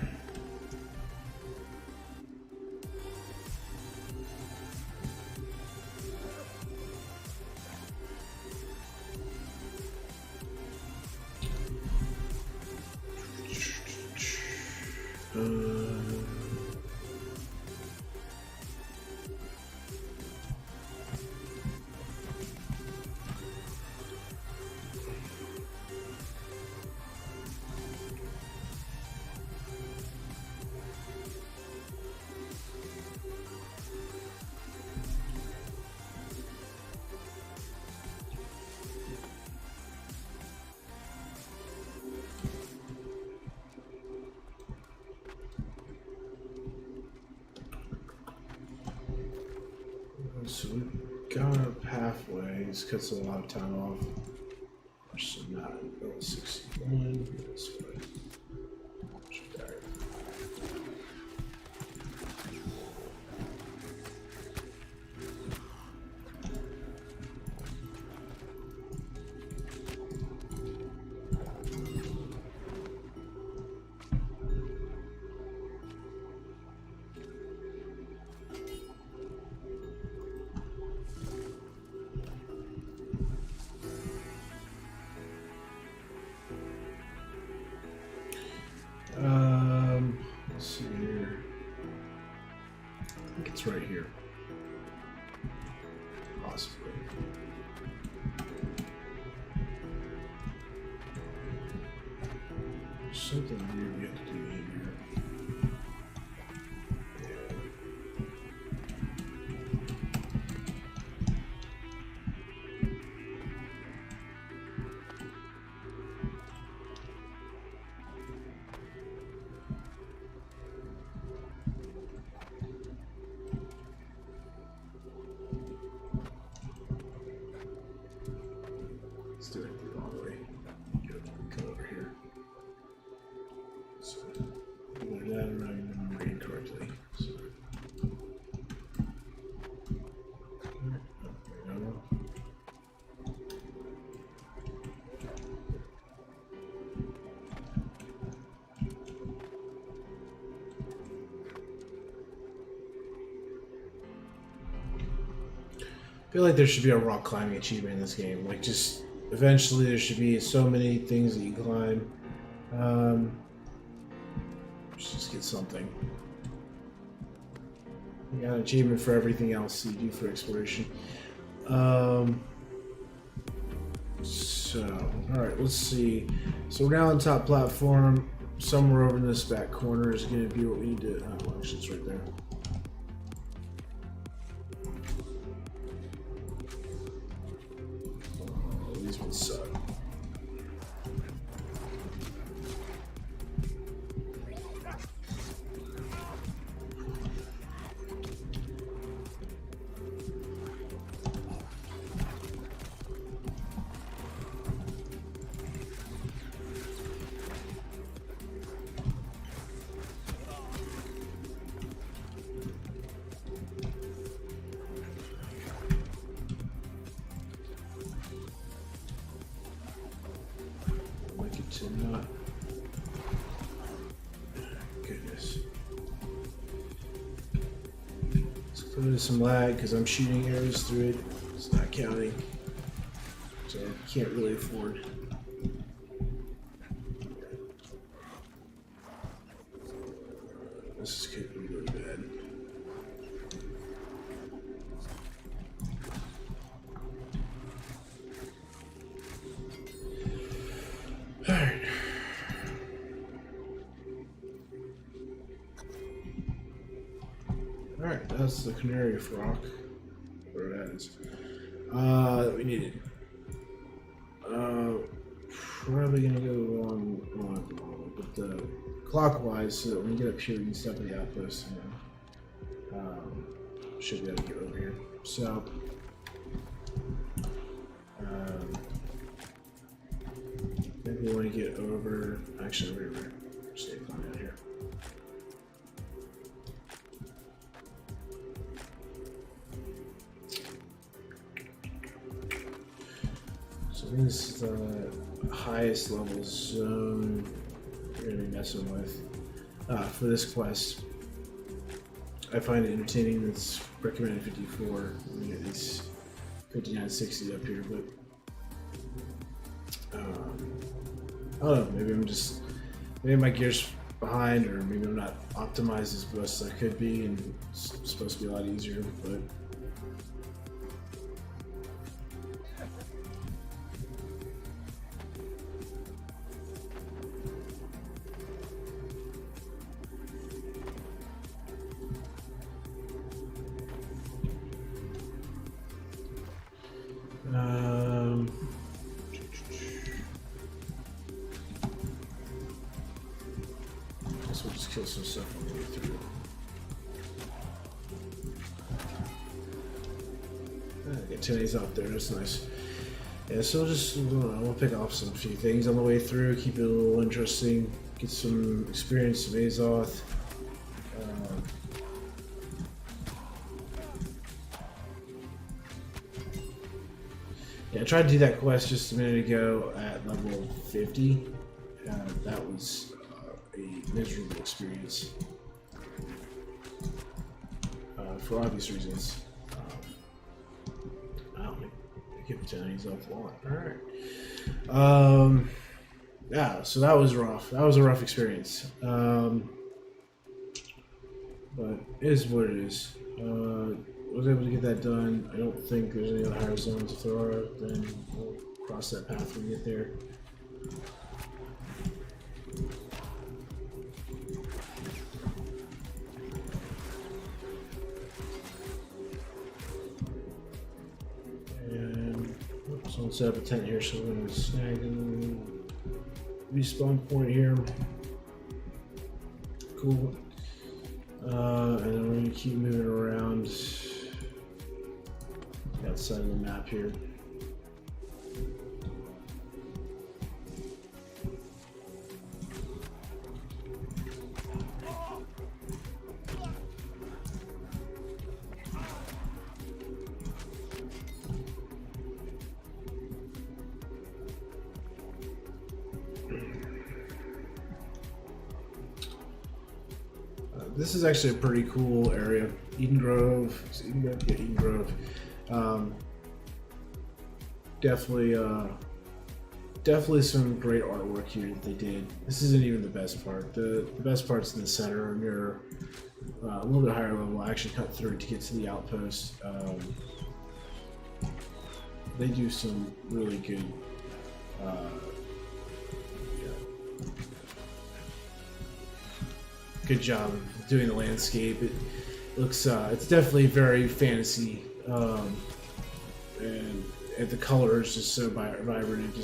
So we've gone up halfway. This cuts a lot of time off. So now we'll go 61 this way. Let's see here. I think it's right here. Possibly. There's something weird we have to do here. Let's do it all the way. Come over here. So, either that or I'm remembering correctly. So, there we go. I feel like there should be a rock climbing achievement in this game. Like, just eventually there should be so many things that you climb. Let's just get something. You got an achievement for everything else you do for exploration. So, alright, let's see. So we're now on top platform. Somewhere over in this back corner is going to be what we need to... Oh, actually, it's right there. These ones suck. So there's some lag because I'm shooting arrows through it. It's not counting. So I can't really afford. This could be really bad. Alright. Alright, that's the Canary Rock. Where it is. That we needed. Probably gonna go on but clockwise so that when we get up here we can stop at the outpost. You know, should be able to get over here. So, maybe we want to get over. Actually, we're stay flying out here. So this is the highest level zone we're going to be messing with for this quest. I find it entertaining. That's recommended 54. We get these 5960 up here, but I don't know. Maybe my gear's behind, or maybe I'm not optimized as best as I could be, and it's supposed to be a lot easier, but. Guess we'll just kill some stuff on the way through. Get 10As out there, that's nice. Yeah, so we'll pick off some few things on the way through, keep it a little interesting, get some experience, some Azoth. Yeah, I tried to do that quest just a minute ago at level 50. That was a miserable experience for obvious reasons. Wow, I get the 10As off a lot. Alright. Yeah, so that was rough. That was a rough experience. But it is what it is. Was able to get that done. I don't think there's any other higher zones. If there are, then we'll cross that path when we get there. And so let's set up a tent here. So we're going to snag a respawn point here. Cool. And then we're going to keep moving around outside of the map here. This is actually a pretty cool area. Eden Grove. Yeah, Eden Grove. Definitely some great artwork here that they did. This isn't even the best part. The best part's in the center near a little bit higher level. I actually cut through to get to the outpost. They do some really good good job of doing the landscape. It looks it's definitely very fantasy, and the color is just so vibrant.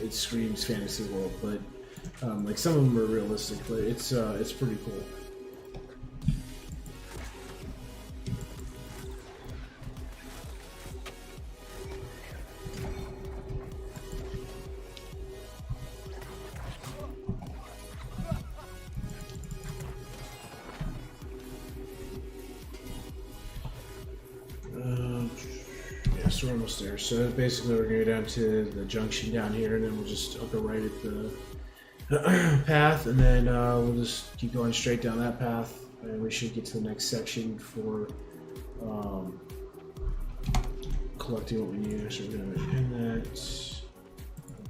It screams fantasy world. But like some of them are realistic, but it's pretty cool. So we're almost there. So basically we're going to go down to the junction down here, and then we'll just go right at the path, and then we'll just keep going straight down that path, and we should get to the next section for collecting what we need. Actually, we're gonna pin that.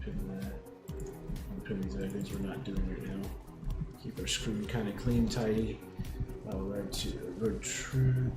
Pin that. Pin these other things we're not doing right now. Keep our screen kind of clean, tidy. Red true.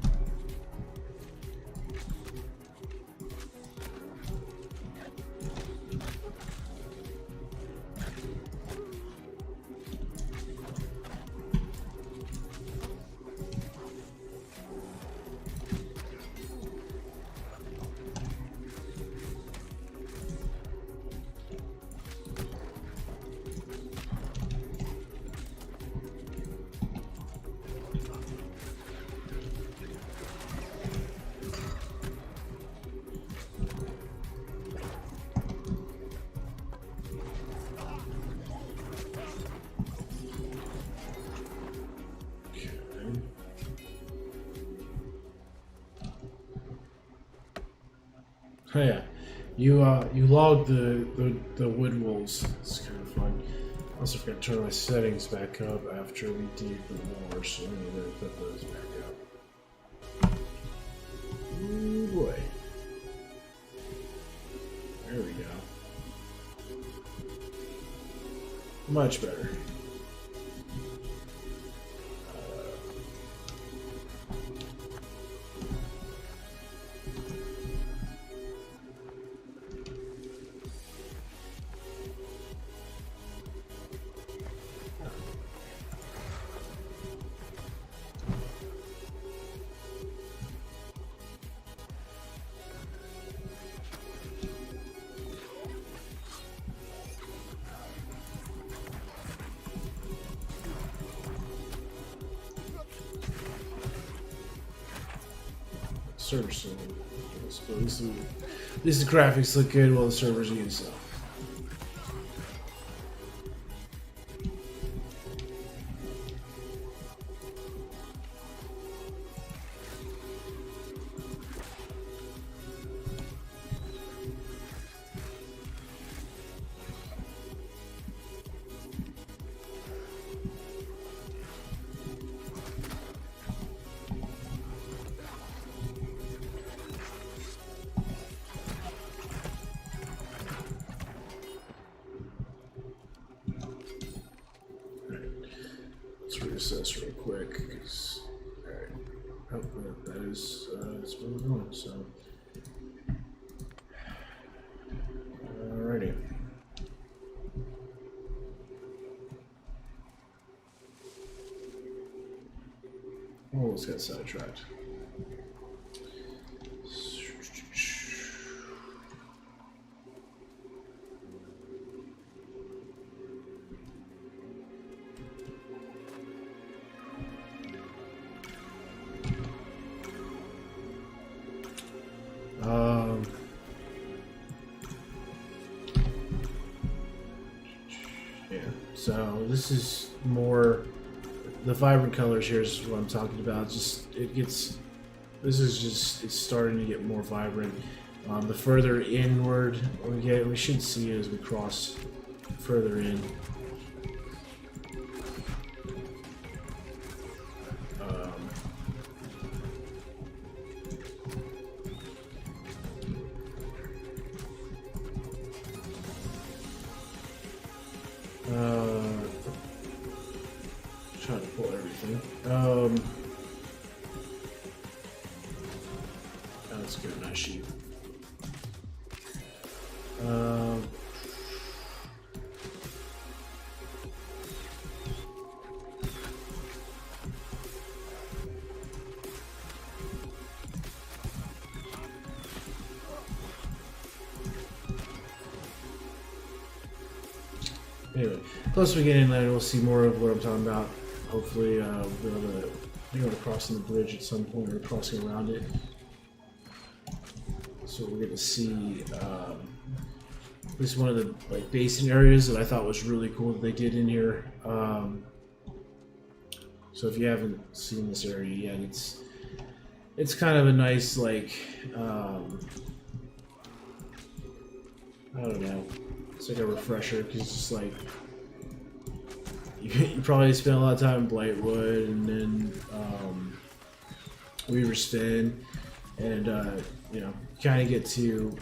Oh yeah, you logged the wood wolves. It's kind of fun. I also forgot to turn my settings back up after we did the war, so I'm gonna put those back up. Oh boy, there we go. Much better. Server still. At least the graphics look good while the server's used. So. Let's reassess real quick. Alright. Oh, that is that's where we're going, so. Alrighty. Almost got sidetracked. Yeah, so this is more the vibrant colors here is what I'm talking about. Just this is just it's starting to get more vibrant. The further inward we get, we should see it as we cross further in. Trying to pull everything. Let's get a nice sheet. Anyway, close we get in there, we'll see more of what I'm talking about. Hopefully, we'll be able to cross the bridge at some point or crossing around it. So we're going to see this is one of the basin areas that I thought was really cool that they did in here. So if you haven't seen this area yet, it's kind of a nice I don't know. It's like a refresher because it's just like you probably spent a lot of time in Blightwood, and then Weaver's Fin, and you know, kind of get to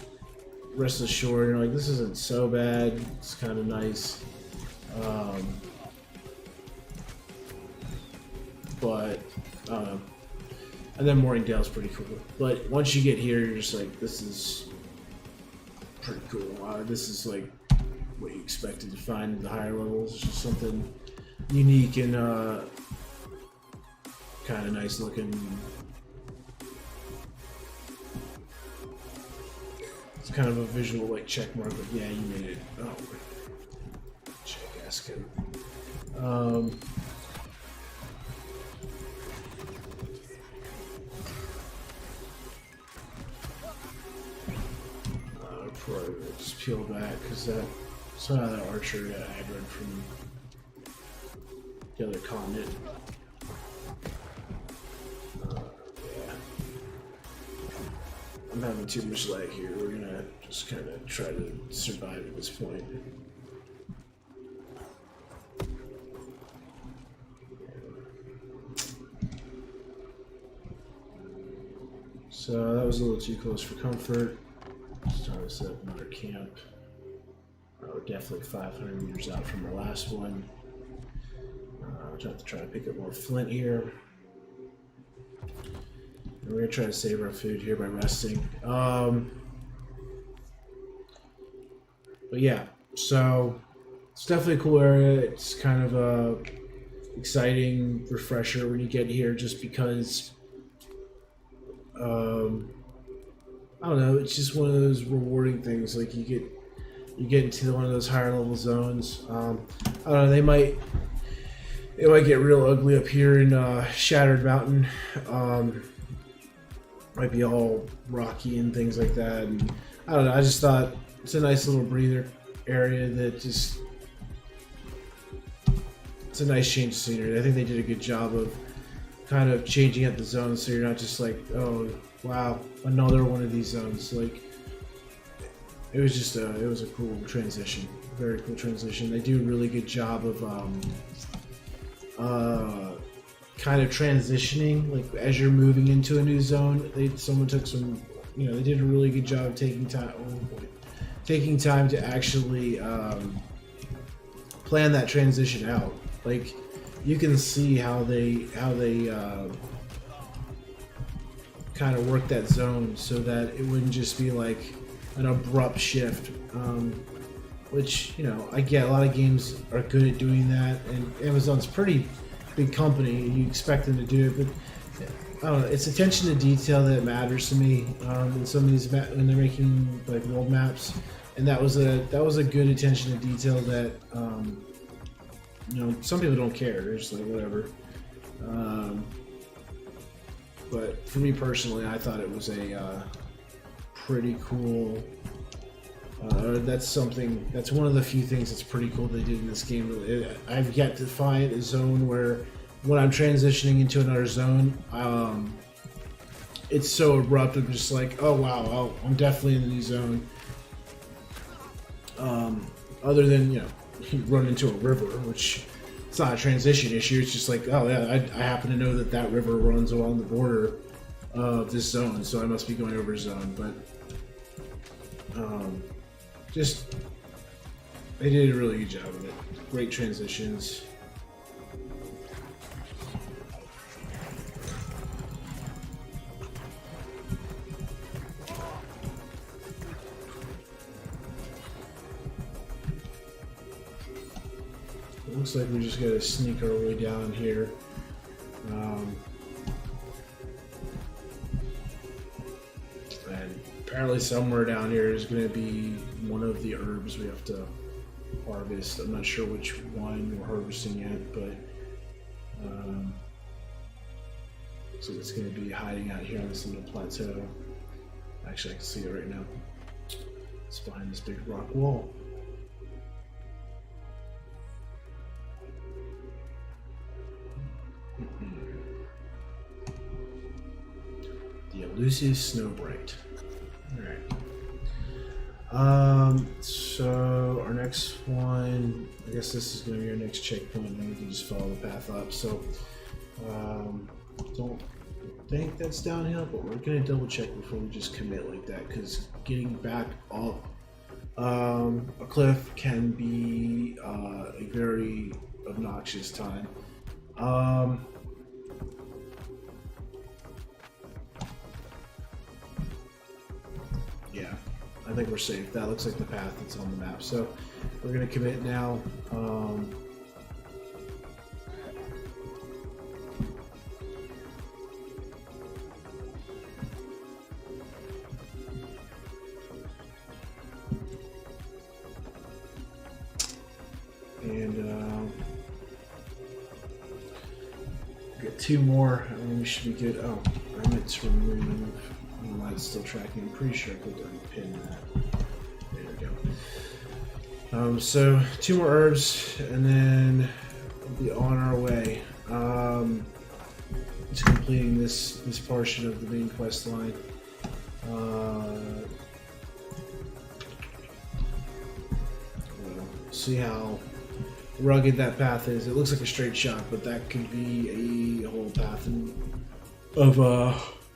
rest of the shore. And you're like, this isn't so bad. It's kind of nice. But and then Morningdale's pretty cool. But once you get here, you're just like, this is pretty cool. This is like what you expected to find in the higher levels. It's just something unique and kind of nice looking. It's kind of a visual like check mark, but yeah, you made it. Oh, check asking. Probably just peel back because somehow that archer got aggroed from the other continent. Yeah. I'm having too much lag here. We're gonna just kind of try to survive at this point. So that was a little too close for comfort. Just trying to set up another camp. We're definitely 500 meters out from our last one. I'll have to try to pick up more flint here. And we're gonna try to save our food here by resting. But yeah, so it's definitely a cool area. It's kind of a exciting refresher when you get here, just because. I don't know. It's just one of those rewarding things. Like you get into one of those higher level zones. I don't know. They might get real ugly up here in Shattered Mountain. Might be all rocky and things like that. And I don't know. I just thought it's a nice little breather area that just. It's a nice change of scenery. I think they did a good job of kind of changing up the zones so you're not just like, oh wow, another one of these zones. Like it was just it was a cool transition, very cool transition. They do a really good job of kind of transitioning, like as you're moving into a new zone. Someone took some, you know, they did a really good job of taking time to actually plan that transition out. Like you can see how they kind of work that zone so that it wouldn't just be like an abrupt shift, which, you know, I get a lot of games are good at doing that, and Amazon's a pretty big company. You expect them to do it, but I don't know, it's attention to detail that matters to me in some of these when they're making like world maps, and that was a good attention to detail that you know, some people don't care. They're just like, whatever. But for me personally, I thought it was a pretty cool. That's one of the few things that's pretty cool they did in this game. I've yet to find a zone where, when I'm transitioning into another zone, it's so abrupt. I'm just like, oh wow, I'm definitely in the new zone. Other than, you know, you run into a river, which it's not a transition issue. It's just like, oh yeah, I happen to know that river runs along the border of this zone, so I must be going over a zone. But just they did a really good job of it. Great transitions. Looks like we just gotta sneak our way down here. And apparently somewhere down here is gonna be one of the herbs we have to harvest. I'm not sure which one we're harvesting yet, but looks like it's gonna be hiding out here on this little plateau. Actually, I can see it right now. It's behind this big rock wall. The elusive Snowbright. Alright. So our next one, I guess this is going to be our next checkpoint, and then we can just follow the path up. So, don't think that's downhill, but we're gonna double check before we just commit like that, because getting back up a cliff can be a very obnoxious time. Yeah, I think we're safe. That looks like the path that's on the map. So we're gonna commit now. And get 2 more, and we should be good. Oh, I meant to remove. I don't know why it's still tracking. I'm pretty sure I could pin that. There we go. So 2 more herbs, and then we'll be on our way to completing this portion of the main quest line. We'll see how rugged that path is. It looks like a straight shot, but that could be a whole path of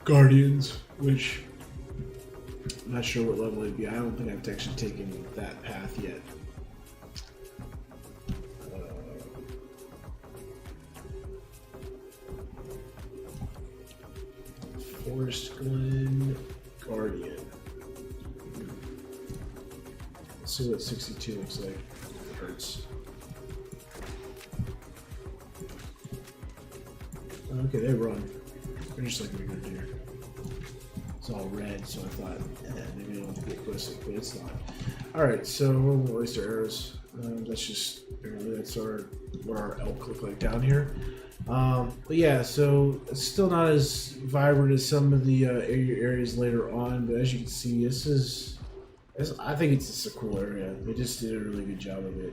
guardians, which I'm not sure what level it'd be. I don't think I've actually taken that path yet. Forest Glen Guardian. Let's see what 62 looks like. It hurts. Okay, they run. They're just like regular deer. It's all red, so I thought, maybe they don't get pussy, but it's not. Alright, so we'll oyster arrows. That's just, apparently that's what our elk look like down here. But yeah, so it's still not as vibrant as some of the areas later on, but as you can see, I think it's just a cool area. They just did a really good job of it.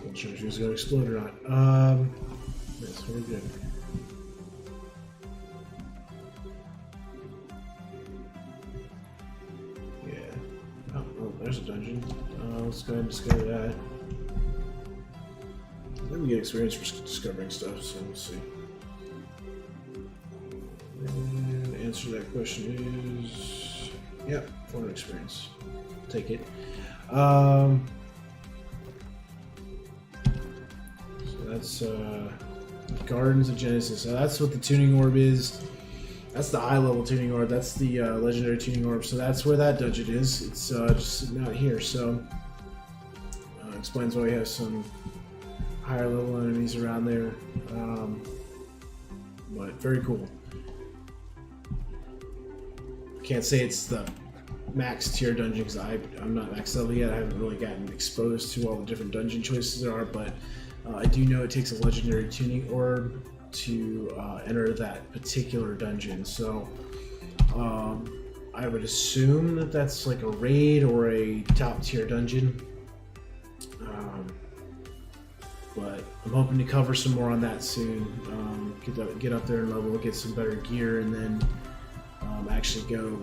Not sure if she was going to explode or not. That's very good. Yeah. Oh, there's a dungeon. Let's go ahead and discover that. Then we get experience for discovering stuff, so we'll see. And the answer to that question is, yep, 400 experience. Take it. That's Gardens of Genesis. So that's what the tuning orb is. That's the high level tuning orb. That's the legendary tuning orb. So that's where that dungeon is. It's just sitting out here. So explains why we have some higher level enemies around there. But very cool. Can't say it's the max tier dungeon because I'm not max level yet. I haven't really gotten exposed to all the different dungeon choices there are, but I do know it takes a legendary tuning orb to enter that particular dungeon. So I would assume that that's like a raid or a top tier dungeon. But I'm hoping to cover some more on that soon. Get up there and level, get some better gear, and then actually go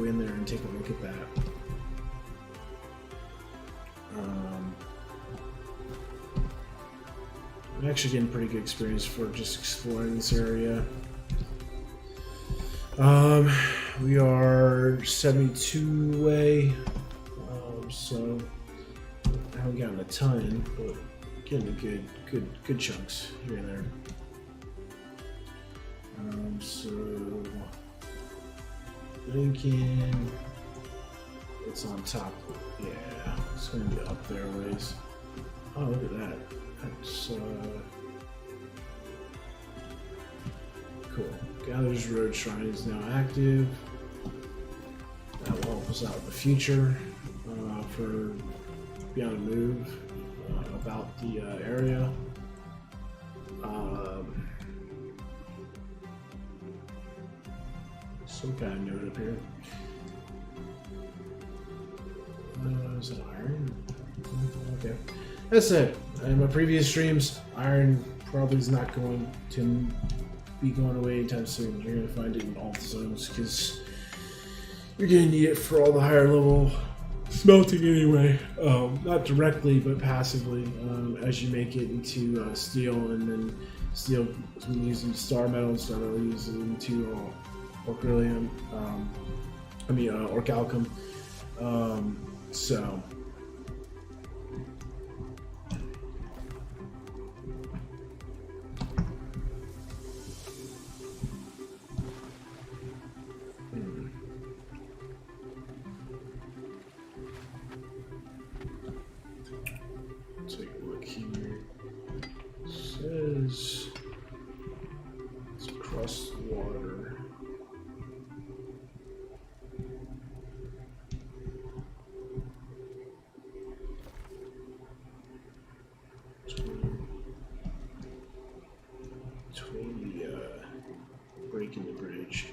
in there and take a look at that. I'm actually getting pretty good experience for just exploring this area. We are 72 away, so I haven't gotten a ton, but getting good chunks here and there. So Lincoln, it's on top. Yeah, it's gonna be up there a ways. Oh, look at that. That's cool. Gather's Road Shrine is now active. That will help us out in the future for be on the move about the area. Some kind of note up here. Is it iron? Okay. That's it. In my previous streams, iron probably is not going to be going away anytime soon. You're going to find it in all the zones because you're going to need it for all the higher level smelting anyway. Not directly, but passively as you make it into steel, and then steel using star metal, and star metal using into orcalcum. Orcalcum. So. Take a look here. It says it's across the water. Between the breaking the bridge.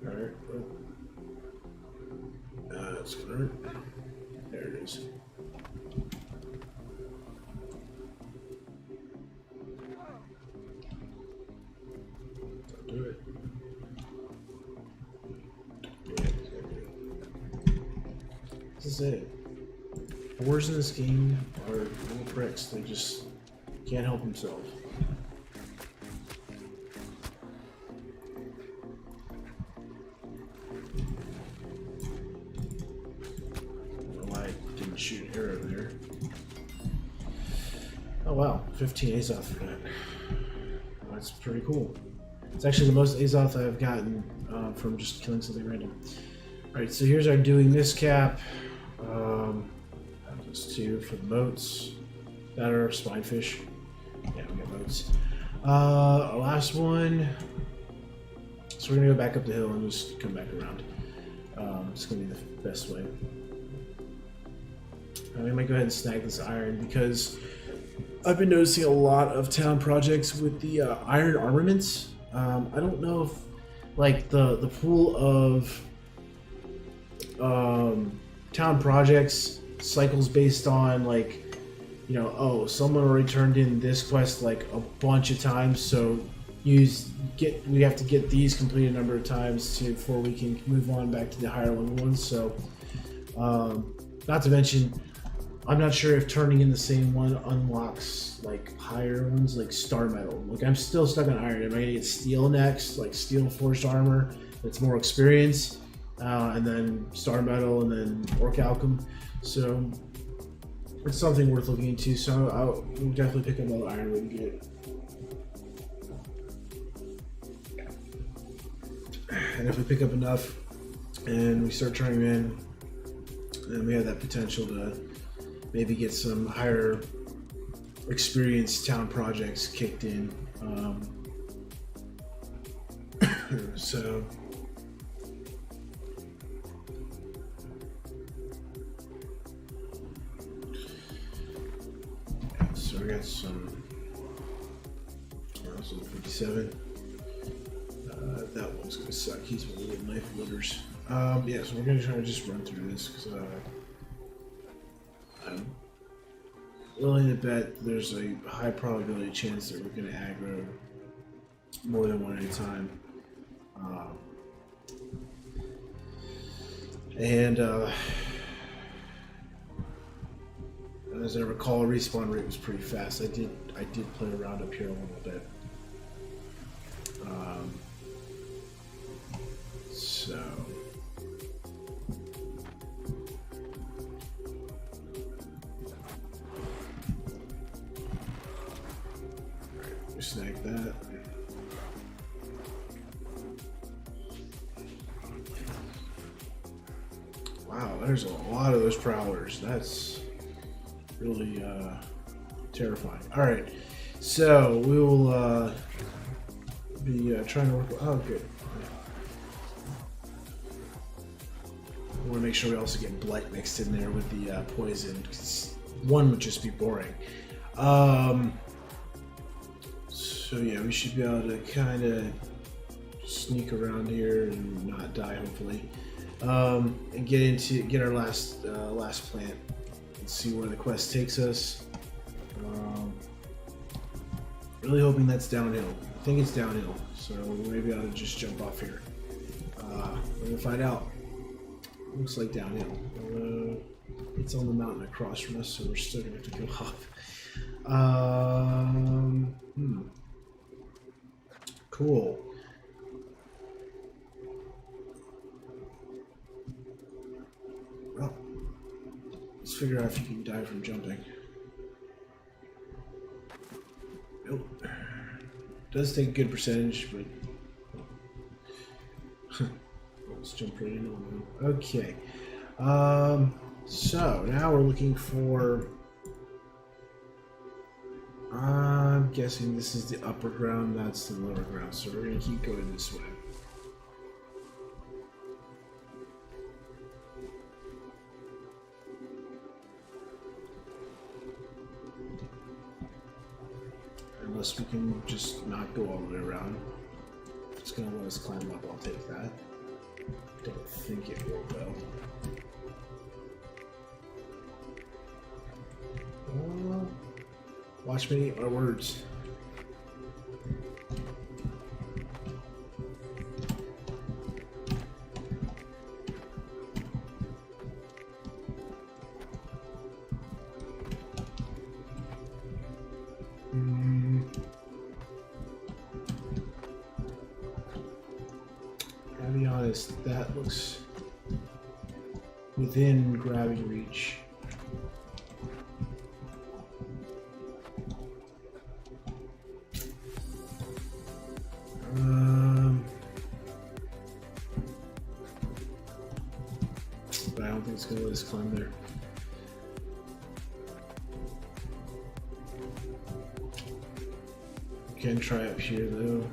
All right. That's gonna hurt. There it is. Don't do it. Yeah, this is it. Boars in this game are little pricks. They just can't help themselves. Shoot an arrow there. Oh wow, 15 Azoth for that. That's pretty cool. It's actually the most Azoth I've gotten from just killing something random. Alright, so here's our doing this cap. Those two for the boats. That are spinefish. Yeah, we got boats. Our last one. So we're gonna go back up the hill and just come back around. It's gonna be the best way. I might go ahead and snag this iron because I've been noticing a lot of town projects with the iron armaments. I don't know if like the pool of town projects cycles based on like, you know, oh, someone already turned in this quest like a bunch of times, so we have to get these completed a number of times before we can move on back to the higher level ones. So not to mention, I'm not sure if turning in the same one unlocks like higher ones like star metal. Like I'm still stuck on iron. Am I gonna get steel next, like steel forged armor that's more experience, and then star metal, and then orcalcum? So it's something worth looking into. So we'll definitely pick up all the iron we can get. And if we pick up enough and we start turning them in, then we have that potential to maybe get some higher experienced town projects kicked in. So we got some 57. That one's gonna suck. He's one of the little knife loaders. Yeah, so we're gonna try to just run through this because I'm willing to bet there's a high probability chance that we're going to aggro more than one at a time. As I recall, respawn rate was pretty fast. I did play around up here a little bit. So. Snag that. Wow, there's a lot of those prowlers. That's really terrifying. All right, so we will be trying to work. Oh, good. I want to make sure we also get Blight mixed in there with the poison, because one would just be boring. So yeah, we should be able to kind of sneak around here and not die, hopefully, and get our last plant and see where the quest takes us. Really hoping that's downhill. I think it's downhill, so maybe I ought to just jump off here. We're gonna find out. Looks like downhill. It's on the mountain across from us, so we're still gonna have to go up. Cool. Well, let's figure out if you can die from jumping. Nope. Does take a good percentage, but let's jump right into one. Okay. So now we're looking for. I'm guessing this is the upper ground, that's the lower ground, so we're going to keep going this way. Unless we can just not go all the way around. If it's going to let us climb up, I'll take that. Don't think it will, though. Watch me eat my words. Gotta be honest, that looks within grabbing reach. But I don't think it's gonna let us climb there. We can try up here though.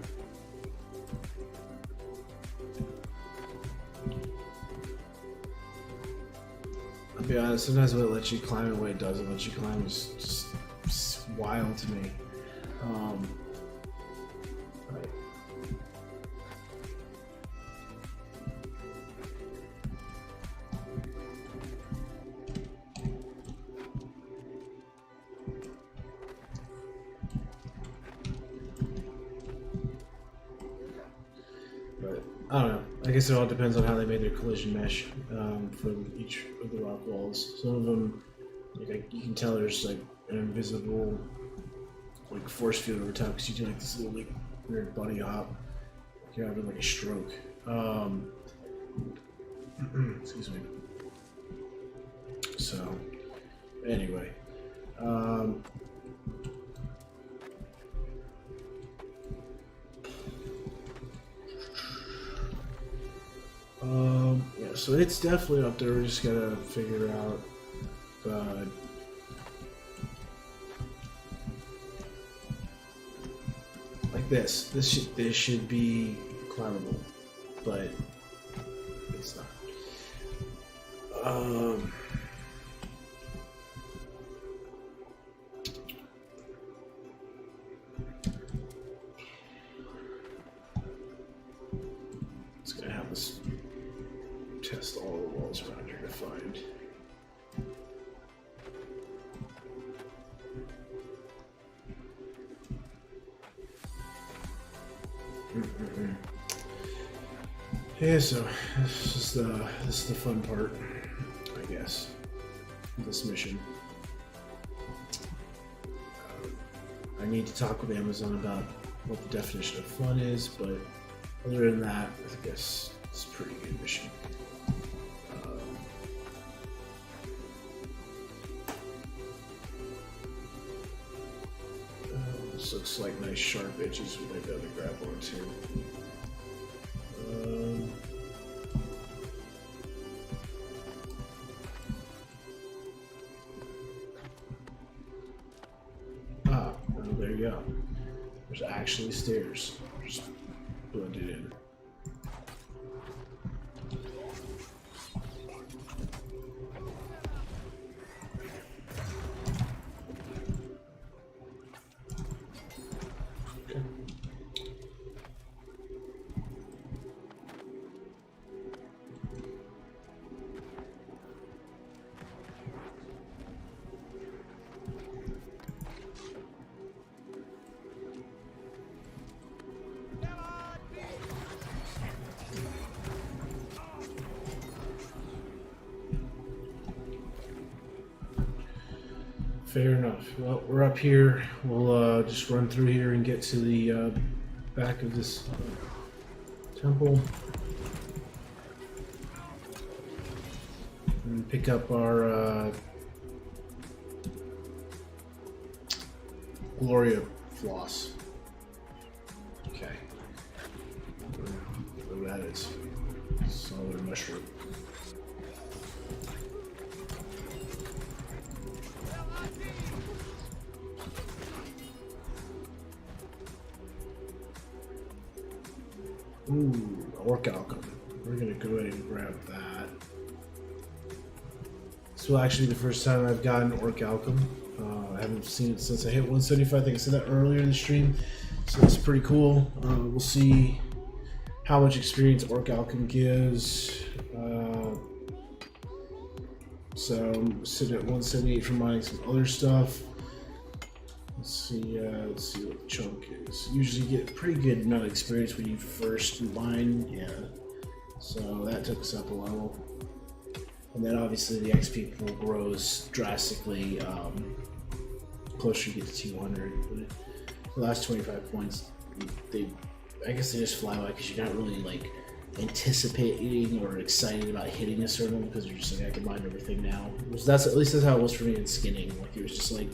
I'll be honest, sometimes when it lets you climb and when it doesn't let you climb is just wild to me. Right. But I don't know. I guess it all depends on how they made their collision mesh for each of the rock walls. Some of them, like you can tell there's like an invisible like force field over top because you do like this little like weird bunny hop. You're having like a stroke. Excuse me. So anyway. Yeah, so it's definitely up there. We just gotta figure it out. But like this should be climbable, but it's not. It's gonna have us test all the walls around here to find. Yeah, so this is the fun part, I guess, of this mission. I need to talk with Amazon about what the definition of fun is, but other than that, I guess it's a pretty good mission. This looks like nice sharp edges we might be able to grab onto. Well, there you go. There's actually stairs. Just blend it in. fair enough. Well, we're up here. We'll just run through here and get to the back of this temple. And pick up our Gloria floss. Okay. What that is. Solid mushroom. Ooh, orc alchemy. We're gonna go ahead and grab that. This will actually be the first time I've gotten orc alchemy. I haven't seen it since I hit 175. I think I said that earlier in the stream. So it's pretty cool. We'll see how much experience orc alchemy gives. So I'm sitting at 178 for mining some other stuff. Let's see what the chunk is. Usually you get a pretty good amount of experience when you first mine, yeah. So that took us up a level. And then obviously the XP pool grows drastically closer you get to 200. But the last 25 points, I guess they just fly by because you're not really like anticipating or excited about hitting a certain one because you're just like, I can mine everything now. That's at least that's how it was for me in skinning. Like it was just like,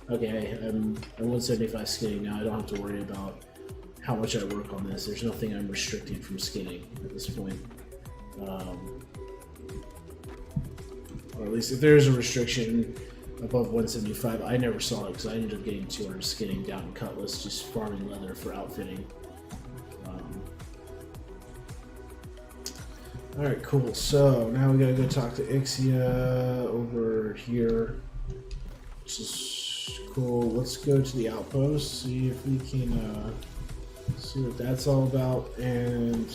okay, I'm 175 skinning now. I don't have to worry about how much I work on this. There's nothing I'm restricted from skinning at this point. Or at least if there's a restriction above 175, I never saw it because I ended up getting 200 skinning down in Cutlass, just farming leather for outfitting. Alright, cool. So now we gotta go talk to Ixia over here. This is cool. Let's go to the outpost, see if we can see what that's all about, and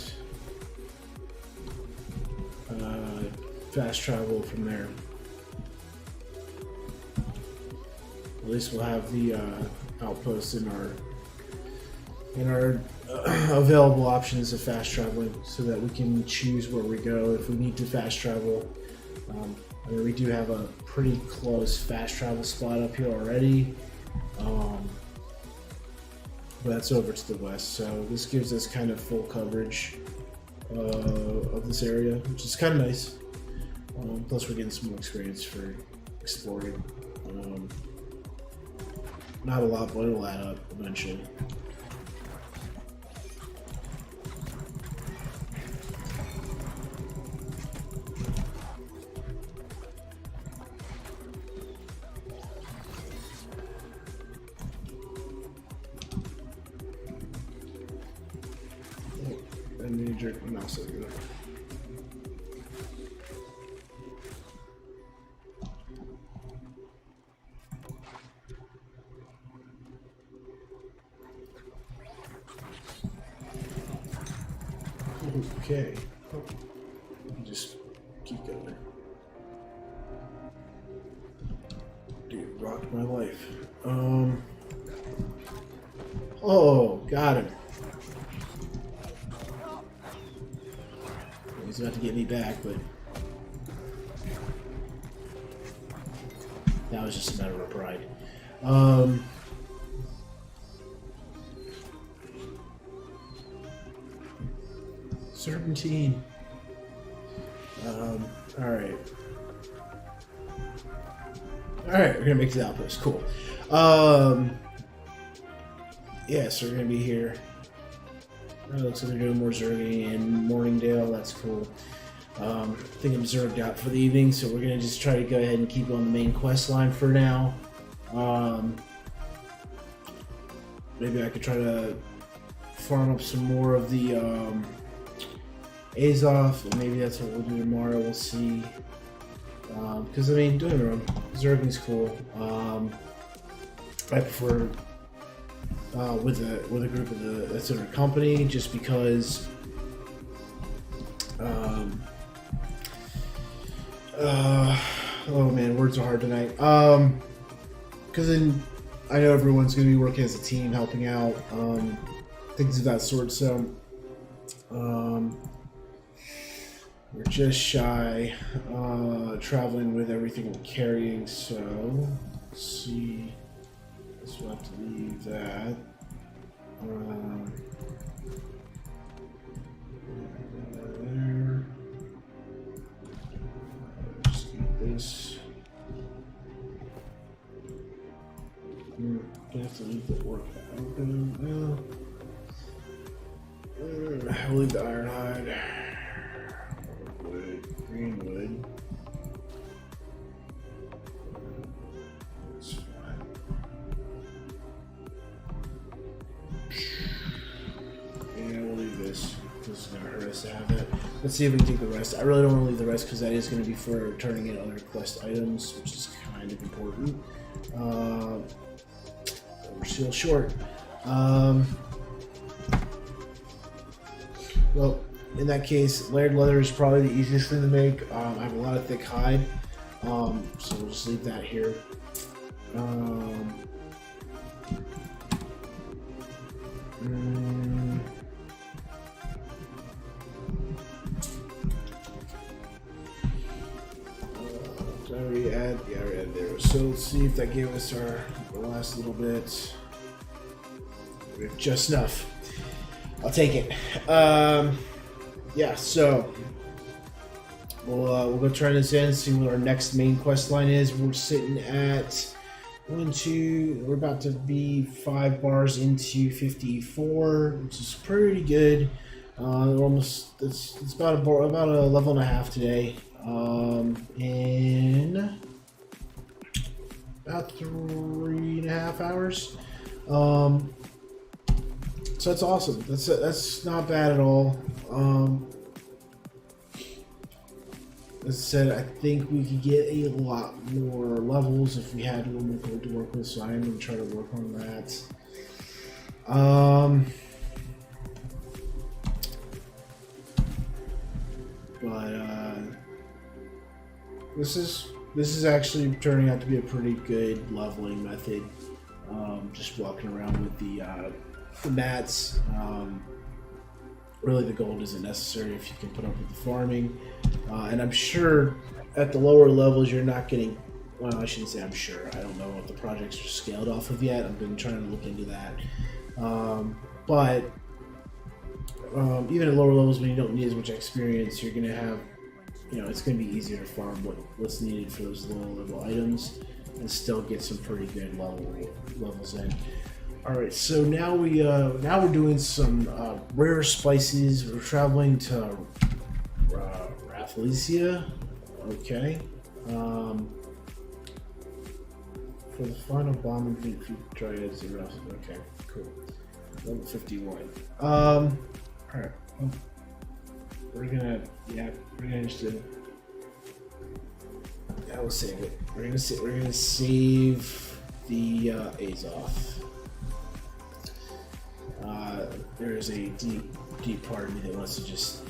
fast travel from there. At least we'll have the outpost in our available options of fast traveling, so that we can choose where we go if we need to fast travel. I mean, we do have a pretty close fast travel spot up here already, but that's over to the west, so this gives us kind of full coverage of this area, which is kind of nice. Plus we're getting some more experience for exploring. Not a lot, but it'll add up eventually. I need to jerk my mouse over there. Okay. Oh. Just keep going. Dude, rocked my life. Oh, got him. He's about to get me back, but that was just a matter of pride. Serpentine. Alright. Alright, we're gonna make the outpost. Cool. Yeah, so we're gonna be here. It looks like they're doing more zerging in Morningdale. That's cool. I think I'm zerged out for the evening, so we're gonna just try to go ahead and keep on the main quest line for now. Maybe I could try to farm up some more of the Azoth, and maybe that's what we'll do tomorrow. We'll see. Because I mean, doing it wrong, zerging's cool. I prefer with a group of that's in our company, just because oh man, words are hard tonight. Because then I know everyone's going to be working as a team, helping out, things of that sort. So we're just shy traveling with everything we're carrying. So Let's see. Let's have to leave that. There. Just get this. Gonna have to leave the work open now. We'll leave the iron hide. Wood, green wood. That's fine. Yeah, we'll leave this. This is gonna hurt us to have that. Let's see if we can take the rest. I really don't want to leave the rest because that is going to be for turning in other quest items, which is kind of important. We're still short. Well, in that case, layered leather is probably the easiest thing to make. I have a lot of thick hide, so we'll just leave that here. Did I already add? Yeah, I already added there. So let's see if that gave us our last little bit. We have just enough. I'll take it. Yeah, so we'll go try this in and see what our next main quest line is. We're sitting at we're about to be 5 bars into 54, which is pretty good. It's about a level and a half today. In about 3.5 hours. So that's awesome. That's not bad at all. As I said, I think we could get a lot more levels if we had one more code to work with, so I am going to try to work on that. This is actually turning out to be a pretty good leveling method. Just walking around with the mats. Really, the gold isn't necessary if you can put up with the farming. And I'm sure at the lower levels you're not getting. Well, I shouldn't say I'm sure. I don't know what the projects are scaled off of yet. I've been trying to look into that. But even at lower levels, when you don't need as much experience, you're going to have, it's going to be easier to farm what's needed for those lower level items and still get some pretty good levels in. All right, so now we're doing some rare spices. We're traveling to Rathlesia. Okay. For the final bomb and feet triads. Okay, cool. Level 51. All right. We're gonna just we'll save it. We're gonna save the Azoth. There is a deep part of me that wants to just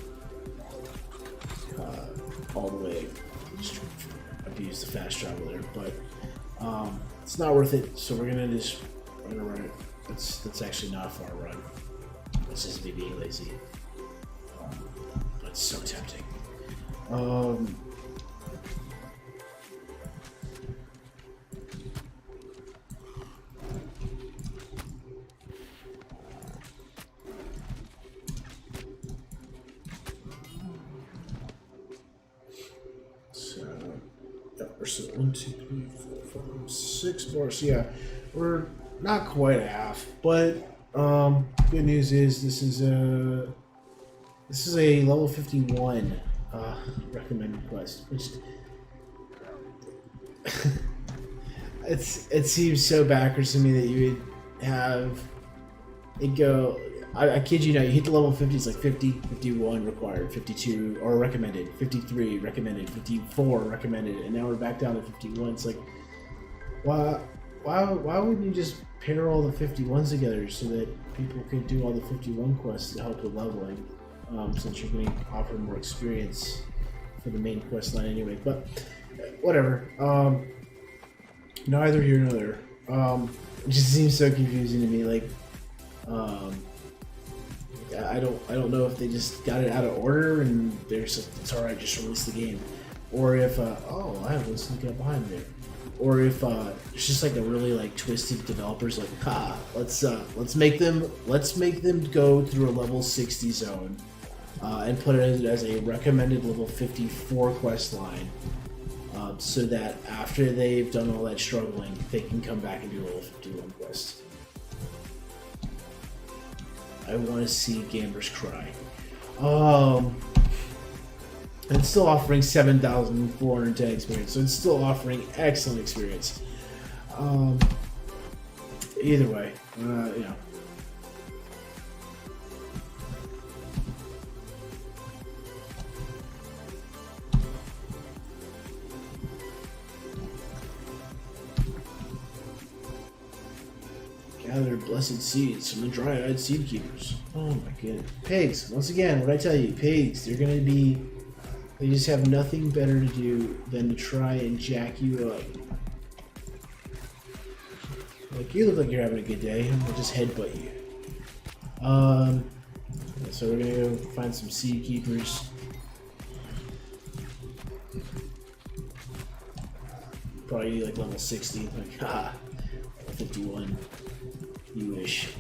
all the way just abuse the fast travel there, but it's not worth it. So we're gonna run it. That's actually not a far run. It's just me being lazy. But it's so tempting. So 1, 2, 3, 4, 5, 6 bars. Yeah, we're not quite at half, but good news is this is a level 51 recommended quest, which it seems so backwards to me that you would have it go. I kid you not, you hit the level 50, it's like 50, 51 required, 52 or recommended, 53 recommended, 54 recommended, and now we're back down to 51. It's like, why wouldn't you just pair all the 51s together so that people could do all the 51 quests to help with leveling, since you're going to offer more experience for the main quest line anyway. But whatever. Neither here nor there. It just seems so confusing to me. Like, I don't know if they just got it out of order and they're just, it's alright, just release the game, or if I have one sneaking up behind there, or if it's just like a really like twisted developers like, let's make them go through a level 60 zone, and put it as a recommended level 54 quest line, so that after they've done all that struggling, they can come back and do a level 51 quest. I want to see gamers cry. It's still offering 7,410 experience, so it's still offering excellent experience. Either way, you know. Gather blessed seeds from the dry-eyed seed keepers. Oh my goodness. Pigs, once again, what I tell you, pigs, they're gonna be... They just have nothing better to do than to try and jack you up. Like, you look like you're having a good day, I'll just headbutt you. So we're gonna go find some seed keepers. Probably like level 60, like, level 51. You wish.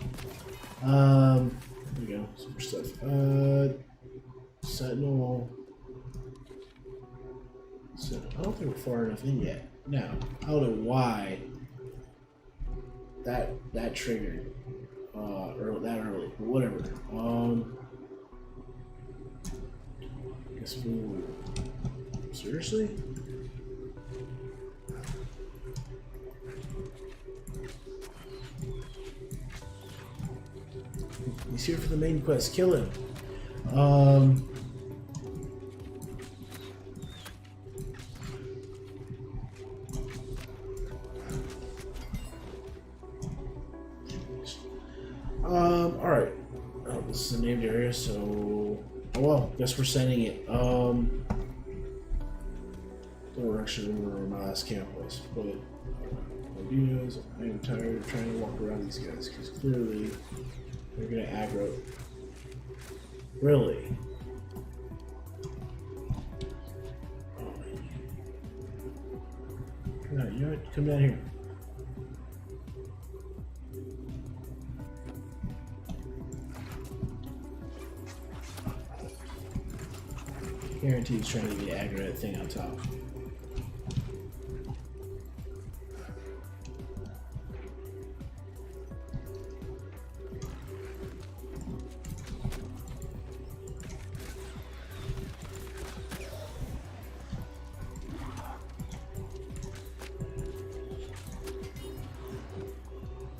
There we go, some more stuff. Sentinel. So I don't think we're far enough in yet. No, I don't know why that triggered or that early, but whatever. Guess we'll seriously. He's here for the main quest. Kill him. Alright. Oh, this is a named area, so... Oh well, guess we're sending it. Don't actually remember where my last camp was, but... ideas, I am tired of trying to walk around these guys, because clearly they're gonna aggro. Really? Oh, man. You know what? Come down here. Guarantee he's trying to get aggro that thing on top.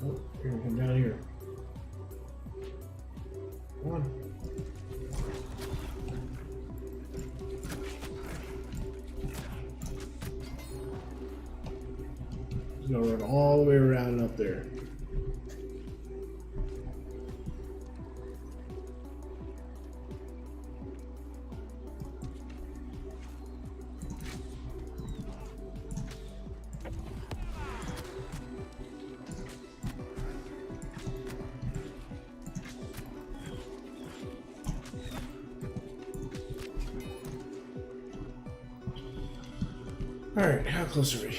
Oh, here, come down here. Come on. He's gonna run all the way around and up there. Alright, how close are we?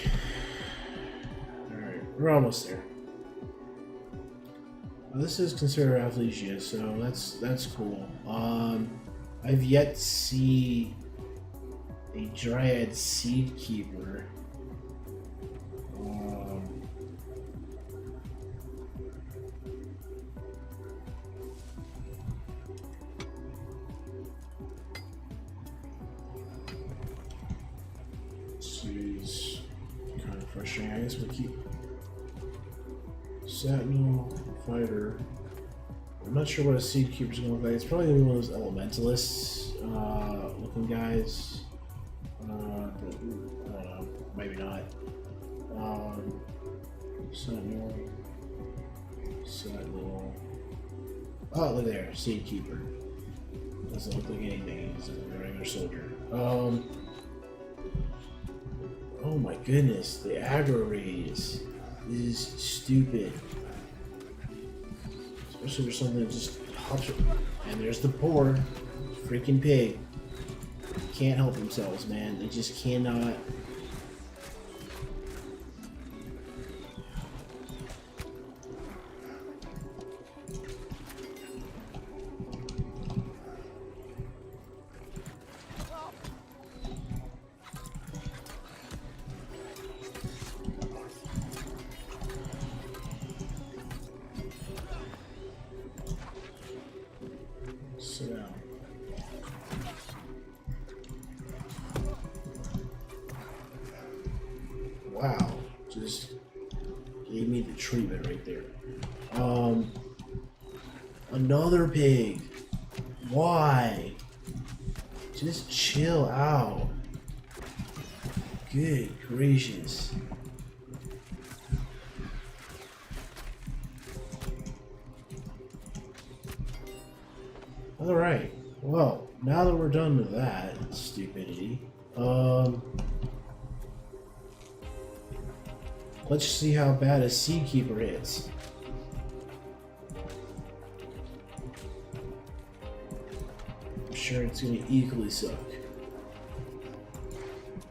Alright, we're almost there. Well, this is considered Athlesia, so that's cool. I've yet to see a Dryad Seed Keeper. Jeez, kind of frustrating. I guess we'll keep Sentinel Fighter. I'm not sure what a Seed Keeper is going to look like. It's probably going to be one of those Elementalists looking guys. But, I don't know. Maybe not. Sentinel. Oh, look there. Seed Keeper. Doesn't look like anything. He's a regular soldier. Oh my goodness, the aggro raise is stupid. Especially for something that just hops. And there's the poor freaking pig. Can't help themselves, man. They just cannot. Wow, just gave me the treatment right there. Another pig. Why? Just chill out. Good gracious. Alright, well, now that we're done with that stupidity, let's see how bad a Seedkeeper hits. I'm sure it's gonna equally suck.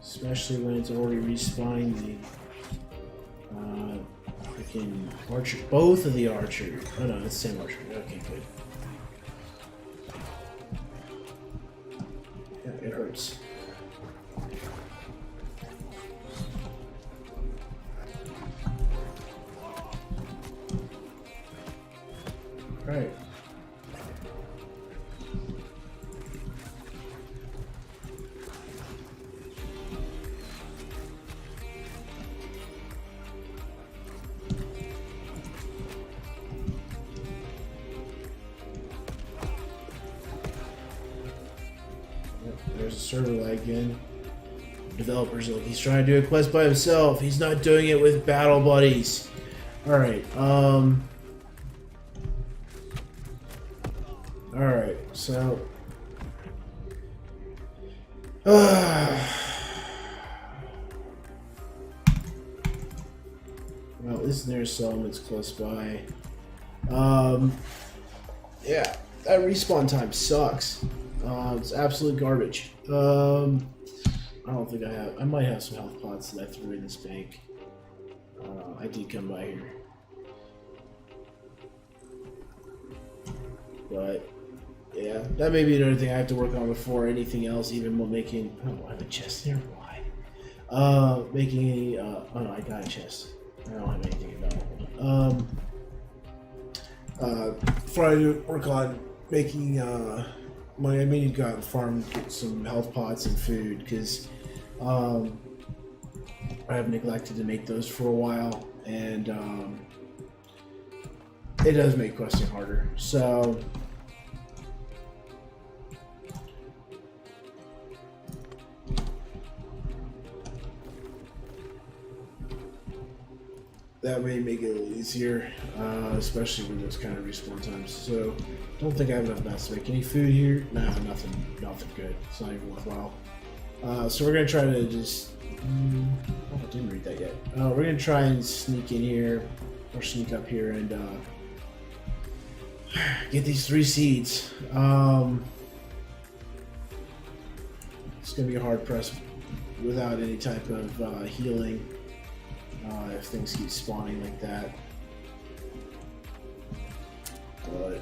Especially when it's already respawning the freaking archer. Both of the archers. Oh no, it's the same archer. Okay, good. Yeah, it hurts. Alright. There's a server lag again. Developers look, he's trying to do a quest by himself. He's not doing it with battle buddies. Alright, alright, so well, this nearest settlement's close by. Yeah, that respawn time sucks. It's absolute garbage. I don't think I have. I might have some health pots that I threw in this bank. I did come by here, but yeah, that may be another thing I have to work on before anything else. Even while making. Oh, I have a chest there. Why? Making any. Oh no, I got a chest. I don't have anything available. Before I work on making I may need to go out and farm, get some health pots and food, because I have neglected to make those for a while, and it does make questing harder. So that may make it a little easier, especially with those kind of respawn times. So, don't think I have enough mats to make any food here. Nah, nothing good. It's not even worthwhile. So we're gonna try to just. Oh, I didn't read that yet. We're gonna try and sneak in here, or sneak up here, and get these 3 seeds. It's gonna be a hard press without any type of healing. If things keep spawning like that. But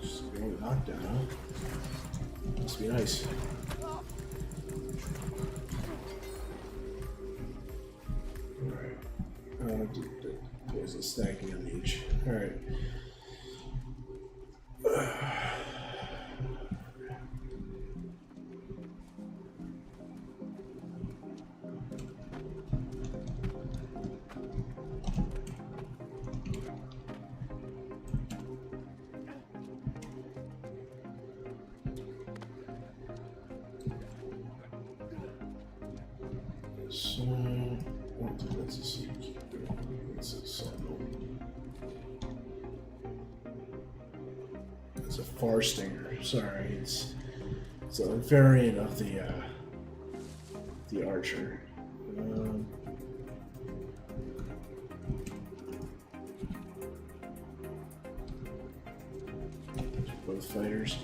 just a little knockdown, huh? Must be nice. There's a stacking on each. Alright. So, I don't think that's a Seedkeeper. It's a Sentinel. It's a Farstinger. Sorry, it's a variant of the Archer. Both fighters.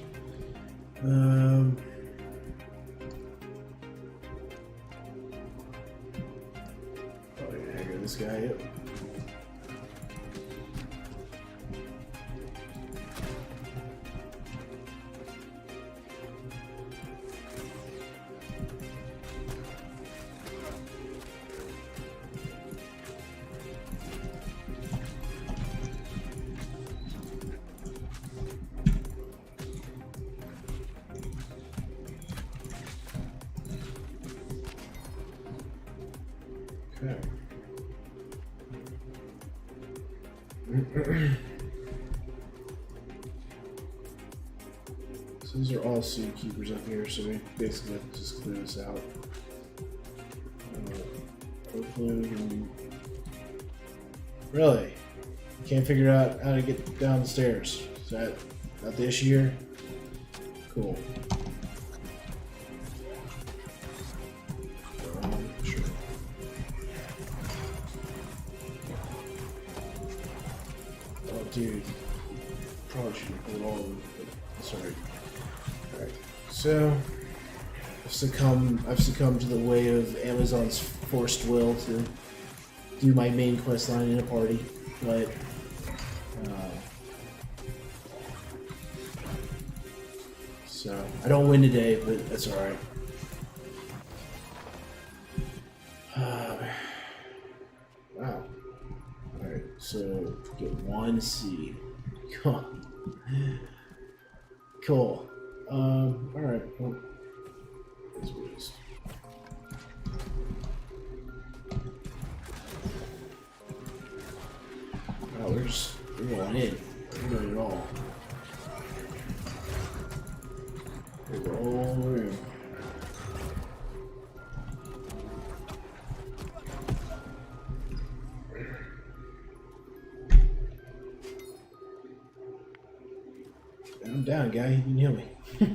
This guy up. So these are all seed keepers up here, so we basically have to just clear this out. Hopefully we can... Really? Can't figure out how to get down the stairs. Is that not the issue here? Cool. Sure. Oh, dude. Probably should have pulled all of them, but that's alright. Alright. So, I've succumbed to the way of Amazon's forced will to do my main quest line in a party, but so I don't win today, but that's alright. Wow. Alright, so get one seed. Cool. Cool. Alright, well, that's what it is. Wow, we're going in. We're doing it all. We're all in. I'm down, guy. You can heal me. Yeah,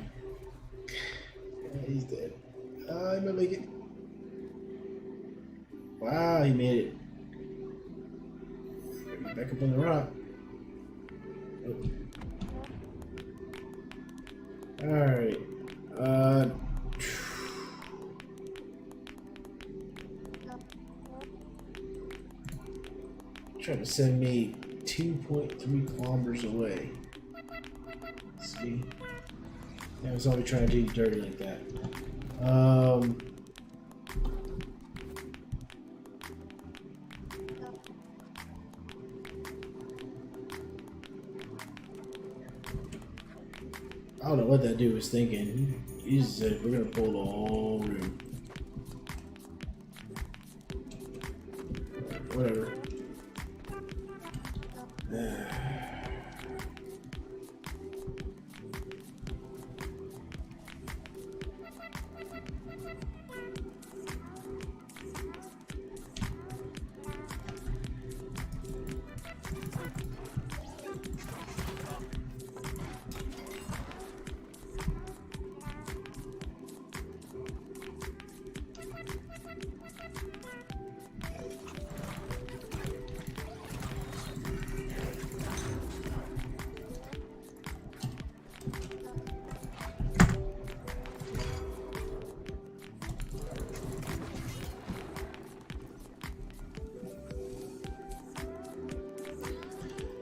he's dead. He might make it. Wow, he made it. Back up on the rock. Oh. Alright. Trying to send me 2.3 kilometers away. Let's see. Yeah, was always trying to do you dirty like that. I don't know what that dude was thinking. He just said, we're gonna pull the whole room. Whatever.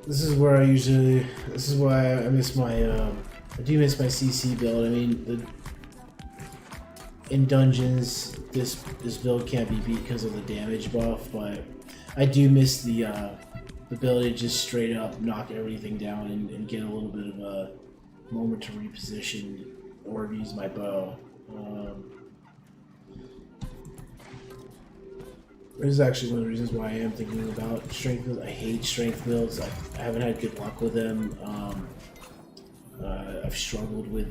This is why I miss my, I do miss my CC build. I mean, in dungeons, this build can't be beat because of the damage buff, but I do miss the ability to just straight up knock everything down and get a little bit of a moment to reposition or use my bow. This is actually one of the reasons why I am thinking about strength builds. I hate strength builds. I haven't had good luck with them. I've struggled with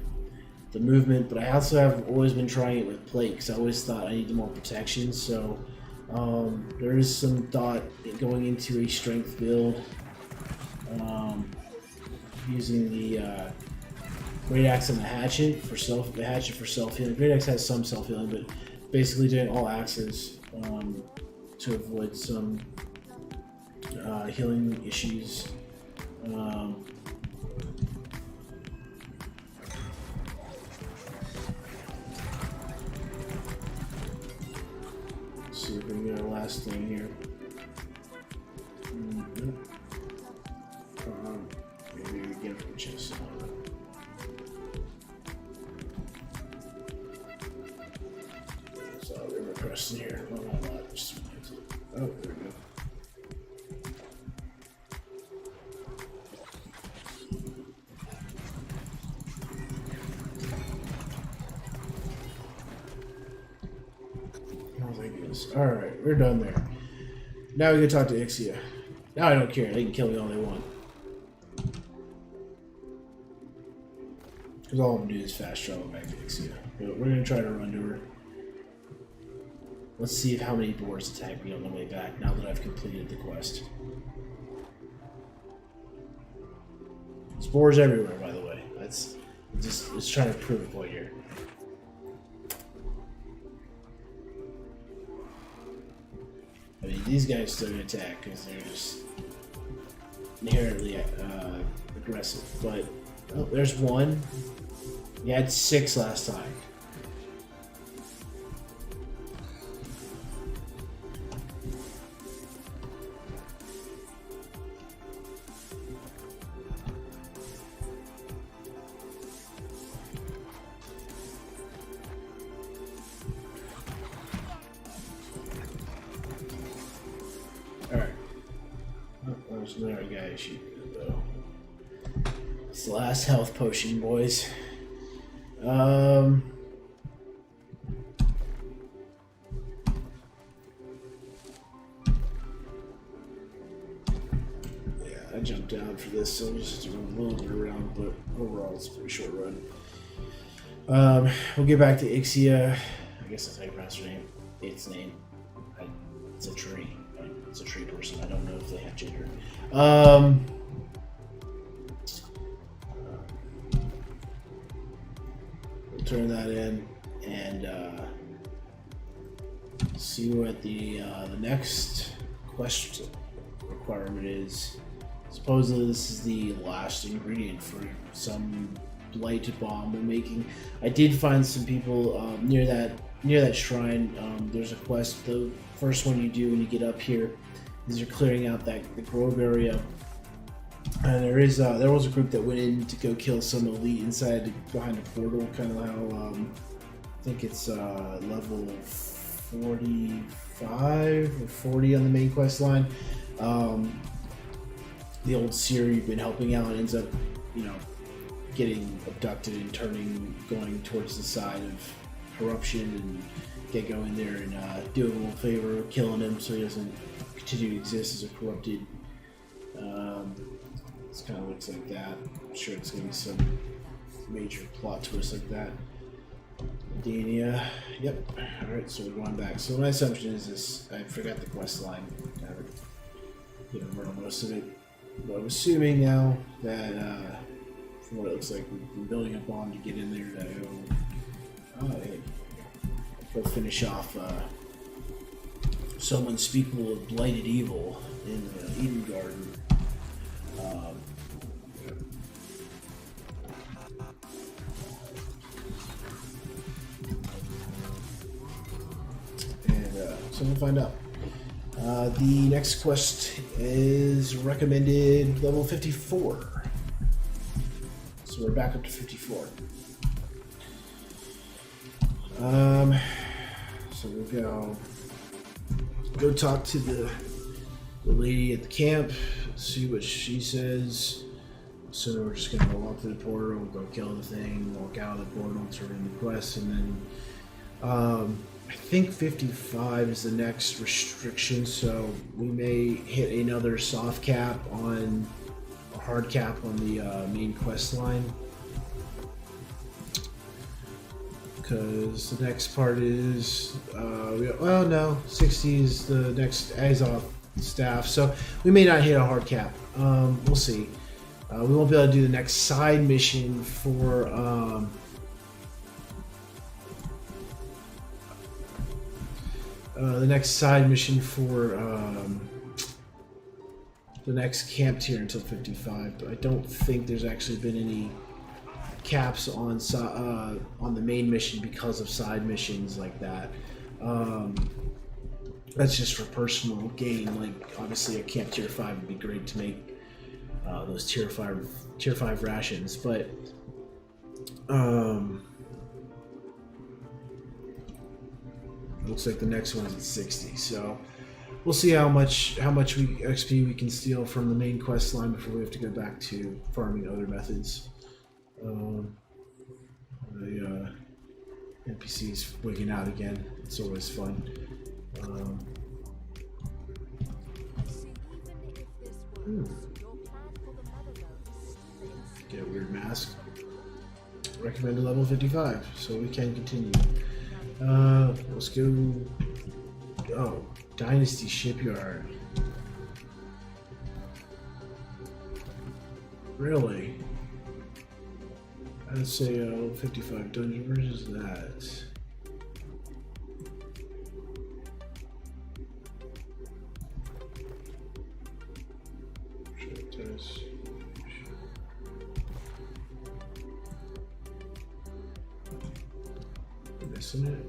the movement, but I also have always been trying it with plate because I always thought I needed more protection. So there is some thought going into a strength build using the great axe and the hatchet for self. The hatchet for self healing. Great axe has some self healing, but basically doing all axes. To avoid some healing issues. Let's see if we can get our last thing here. Maybe we get a chest. So we're pressing here. Oh, not just. Oh, there we go. Oh my goodness. Portals. Alright, we're done there. Now we can talk to Ixia. Now I don't care. They can kill me all they want. Because all I'm going to do is fast travel back to Ixia. But we're going to try to run to her. Let's see how many boars attack me on the way back now that I've completed the quest. There's boars everywhere, by the way. That's just trying to prove a point here. I mean, these guys still gonna attack because they're just inherently aggressive. But oh, there's one. You had 6 last time. Alright. Oh, there's another guy shooting though. It's the last health potion, boys. Yeah, I jumped down for this, so we'll just run a little bit around, but overall it's a pretty short run. We'll get back to Ixia. I guess that's how you pronounce her name. Its name. It's a tree. It's a tree person. I don't know if they have gender. We'll turn that in and see what the next quest requirement is. Supposedly this is the last ingredient for some blight bomb we're making. I did find some people near that shrine. There's a quest. The first one you do when you get up here is you're clearing out the grove area, and there was a group that went in to go kill some elite inside behind a portal, kind of how I think it's level 45 or 40 on the main quest line. The old seer you've been helping out ends up, getting abducted and going towards the side of corruption, and get going there and do him a little favor, killing him so he doesn't continue to exist as a corrupted. This kind of looks like that. I'm sure it's going to be some major plot twist like that. Dania. Yep. Alright, so we're going back. So my assumption is this. I forgot the quest line. I haven't run most of it. But I'm assuming now that, from what it looks like, we've been building a bomb to get in there to go finish off some unspeakable of blighted evil in the Eden Garden. So we'll find out. The next quest is recommended level 54. So we're back up to 54. So we'll go talk to the lady at the camp, see what she says. So we're just gonna walk through the portal, go kill the thing, walk out of the portal, turn in the quest, and then I think 55 is the next restriction, so we may hit another soft cap on a hard cap on the main quest line, because the next part is 60 is the next Azoth staff, so we may not hit a hard cap. We'll see. We won't be able to do the next side mission for the next camp tier until 55, but I don't think there's actually been any caps on the main mission because of side missions like that. That's just for personal gain. Like, obviously a camp tier 5 would be great to make those tier 5 rations, but looks like the next one is at 60, so we'll see how much XP we can steal from the main quest line before we have to go back to farming other methods. The NPC's wigging out again. It's always fun. Um, Get a weird mask. Recommended level 55, so we can continue. Let's go. Oh, Dynasty Shipyard. Really? I'd say 55 dungeon. Where is that? Missing it.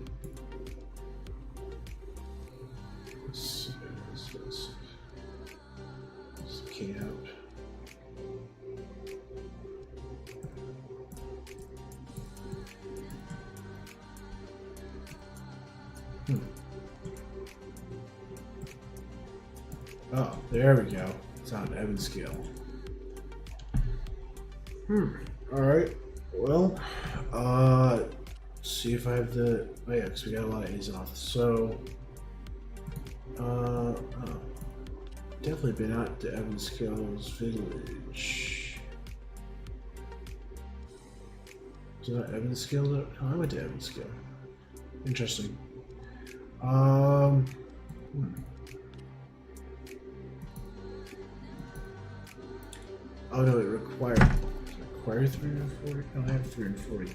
Let's camp. Oh, there we go. It's on Evanscale. Alright. Well, see if I have the. Oh, yeah, because we got a lot of A's off. So, oh, definitely been out to Evanscale's village. Is that Evanscale? Oh, I went to Evanscale. Interesting. Oh no, it required 340. No, I have 340.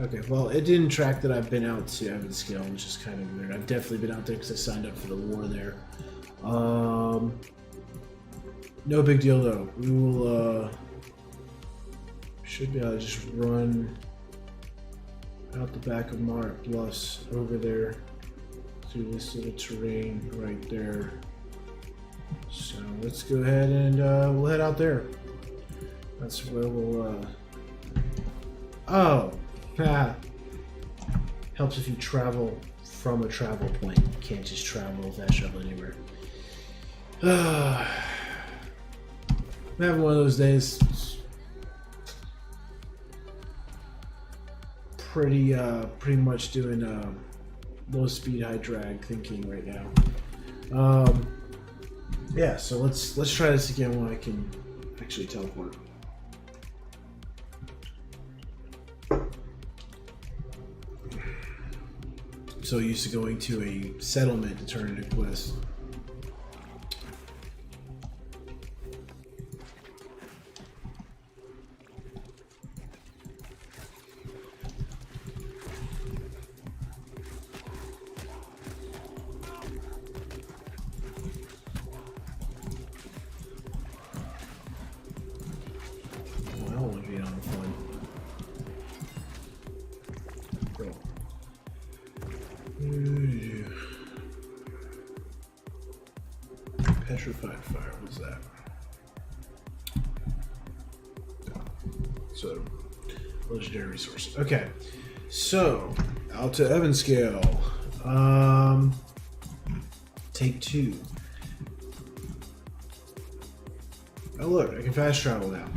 Okay, well, it didn't track that I've been out to Evanscale, which is kind of weird. I've definitely been out there because I signed up for the war there. No big deal though. We will should be able to just run out the back of Monarch Bluffs over there through this little terrain right there. So let's go ahead and we'll head out there. That's where we'll oh, helps if you travel from a travel point. You can't just travel without travel anywhere. I'm having one of those days. Pretty much doing low speed, high drag thinking right now. Yeah, so let's try this again when I can actually teleport. I'm so used to going to a settlement to turn into quest. Petrified fire, what's that? So, legendary resource. Okay, so out to Evanscale. Take 2. Oh look, I can fast travel now.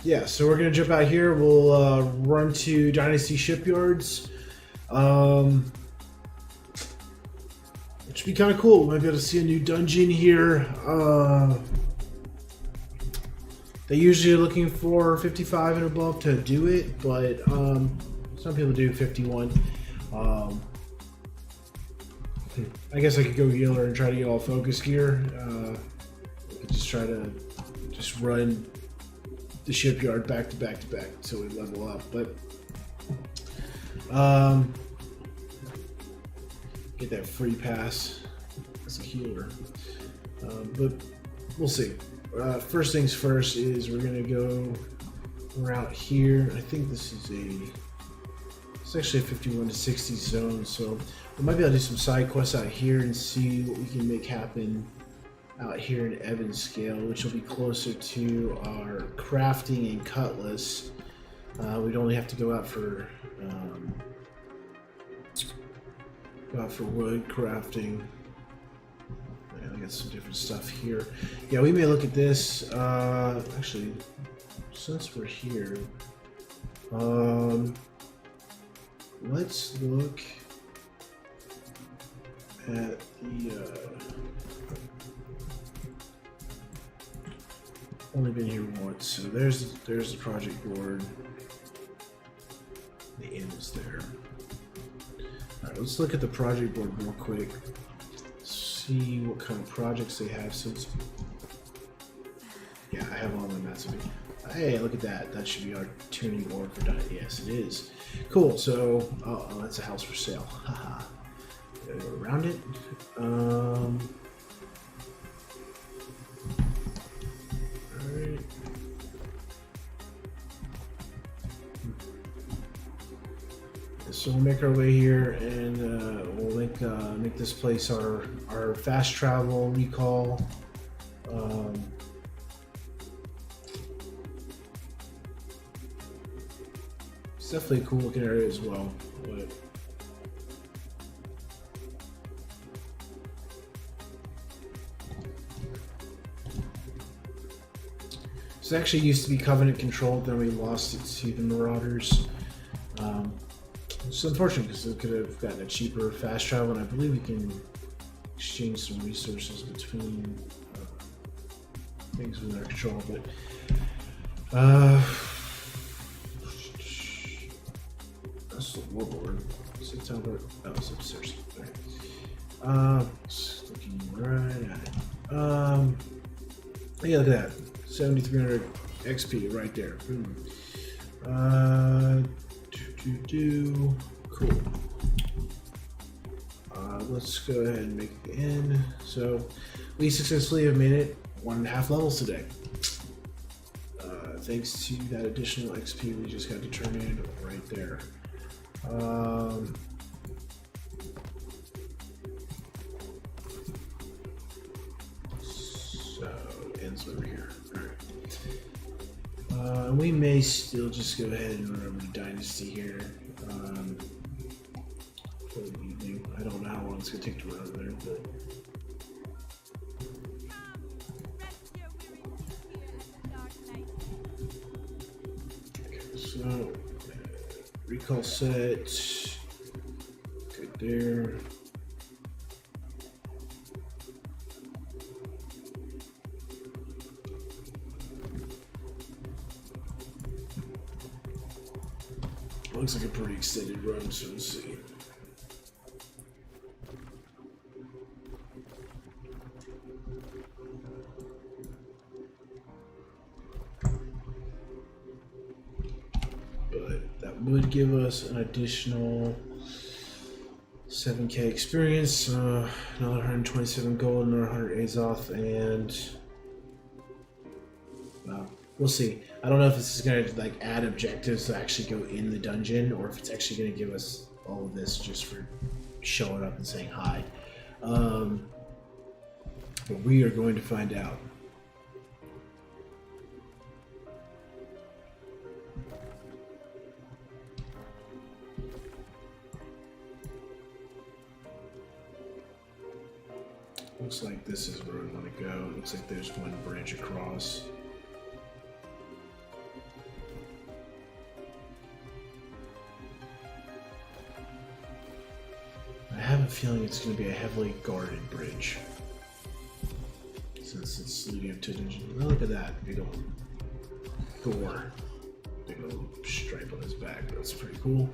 Yeah, so we're gonna jump out here. We'll run to Dynasty Shipyards. Which would be kind of cool. We might be able to see a new dungeon here. They usually are looking for 55 and above to do it, but some people do 51. I guess I could go healer and try to get all focus gear. I could just try to run the shipyard back to back to back until we level up. But get that free pass as a healer. But we'll see. First things first is we're gonna go. We're out here. I think this is it's actually a 51 to 60 zone, so we might be able to do some side quests out here and see what we can make happen out here in Evanscale, which will be closer to our crafting and cutlass. We'd only have to go out for wood crafting. Yeah, I got some different stuff here. Yeah, we may look at this. Actually, since we're here, let's look at the only been here once, so there's the project board. The end is there. All right, let's look at the project board real quick. See what kind of projects they have. Since yeah, I have all my maps. Hey, look at that. That should be our tuning board for done. Yes, it is. Cool. So, oh, that's a house for sale. Haha. Gotta go around it. Alright. So we'll make our way here, and we'll make this place our fast travel recall. It's definitely a cool looking area as well. But this actually used to be Covenant controlled, then we lost it to the Marauders. It's unfortunate because we could have gotten a cheaper fast travel, and I believe we can exchange some resources between things within our control. But that's the warlord. September. Oh, it's upstairs. Alright. Looking right at it. Yeah, look at that. 7,300 XP right there. Cool. Let's go ahead and make the end. So we successfully have made it 1.5 levels today. Thanks to that additional XP we just got to turn in right there. So ends over here. Alright. We may still just go ahead and run over to Dynasty here for the evening. I don't know how long it's going to take to run over there, but okay, so recall set, good there. Looks like a pretty extended run, so we'll see. But that would give us an additional 7k experience, another 127 gold, another 100 Azoth, and we'll see. I don't know if this is going to like add objectives to actually go in the dungeon, or if it's actually going to give us all of this just for showing up and saying hi. But we are going to find out. Looks like this is where we want to go. Looks like there's one branch across. I have a feeling it's going to be a heavily guarded bridge, since it's leading up to a dungeon. Oh, look at that big old door, big old stripe on his back. That's pretty cool.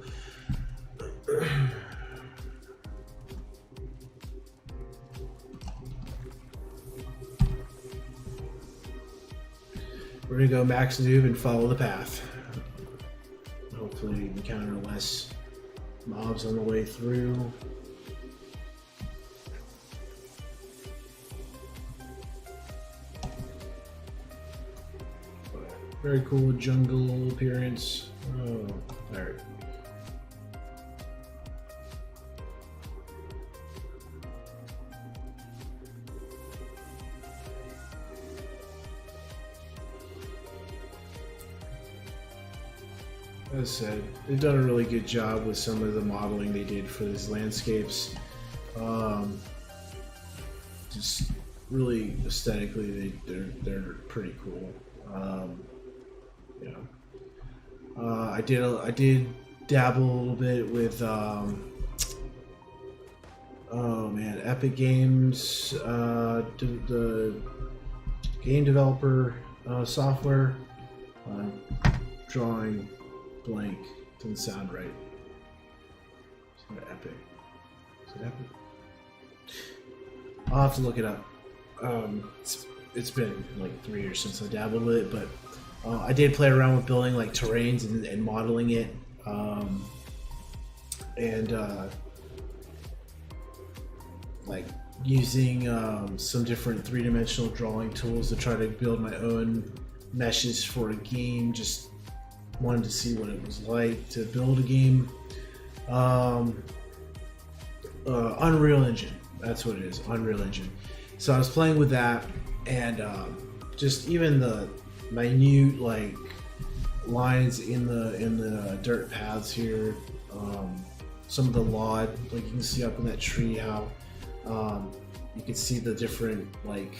We're going to go max noob and follow the path. Hopefully encounter less mobs on the way through. Very cool jungle appearance. Oh, alright. As I said, they've done a really good job with some of the modeling they did for these landscapes. Just really aesthetically, they're pretty cool. I did dabble a little bit with Oh man, Epic Games, the game developer software. Drawing blank. Doesn't sound right. It's not Epic. Is it Epic? I'll have to look it up. It's been like 3 years since I dabbled with it, but I did play around with building like terrains and modeling it, and like using some different three-dimensional drawing tools to try to build my own meshes for a game. Just wanted to see what it was like to build a game. Unreal Engine, that's what it is, Unreal Engine. So I was playing with that, and just even the minute like lines in the dirt paths here, some of the LOD, like you can see up in that tree how you can see the different like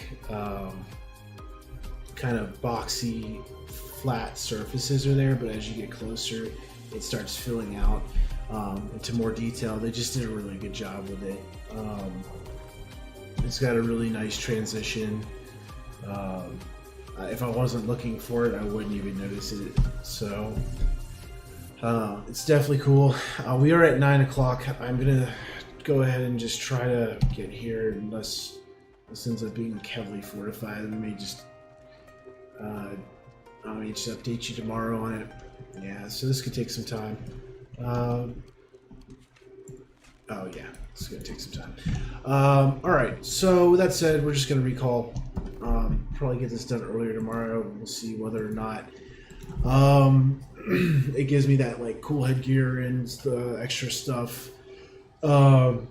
kind of boxy flat surfaces are there, but as you get closer it starts filling out into more detail. They just did a really good job with it. It's got a really nice transition. If I wasn't looking for it, I wouldn't even notice it. So it's definitely cool. We are at 9 o'clock. I'm gonna go ahead and just try to get here, unless this ends up being heavily fortified. We may just update you tomorrow on it. Yeah, so this could take some time. Oh yeah, it's gonna take some time. All right, so with that said, we're just gonna recall. Probably get this done earlier tomorrow. We'll see whether or not it gives me that like cool headgear and the extra stuff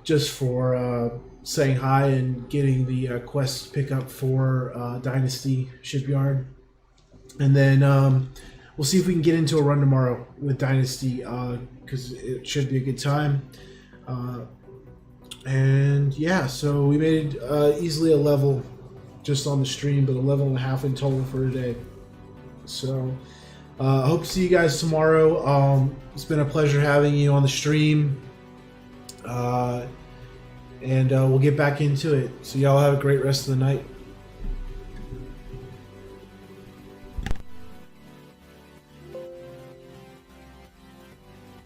just for saying hi and getting the quest pickup for Dynasty Shipyard. And then we'll see if we can get into a run tomorrow with Dynasty, because it should be a good time. And yeah, so we made easily a level just on the stream, but a level and a half in total for today. So I hope to see you guys tomorrow. It's been a pleasure having you on the stream. And we'll get back into it. So y'all have a great rest of the night.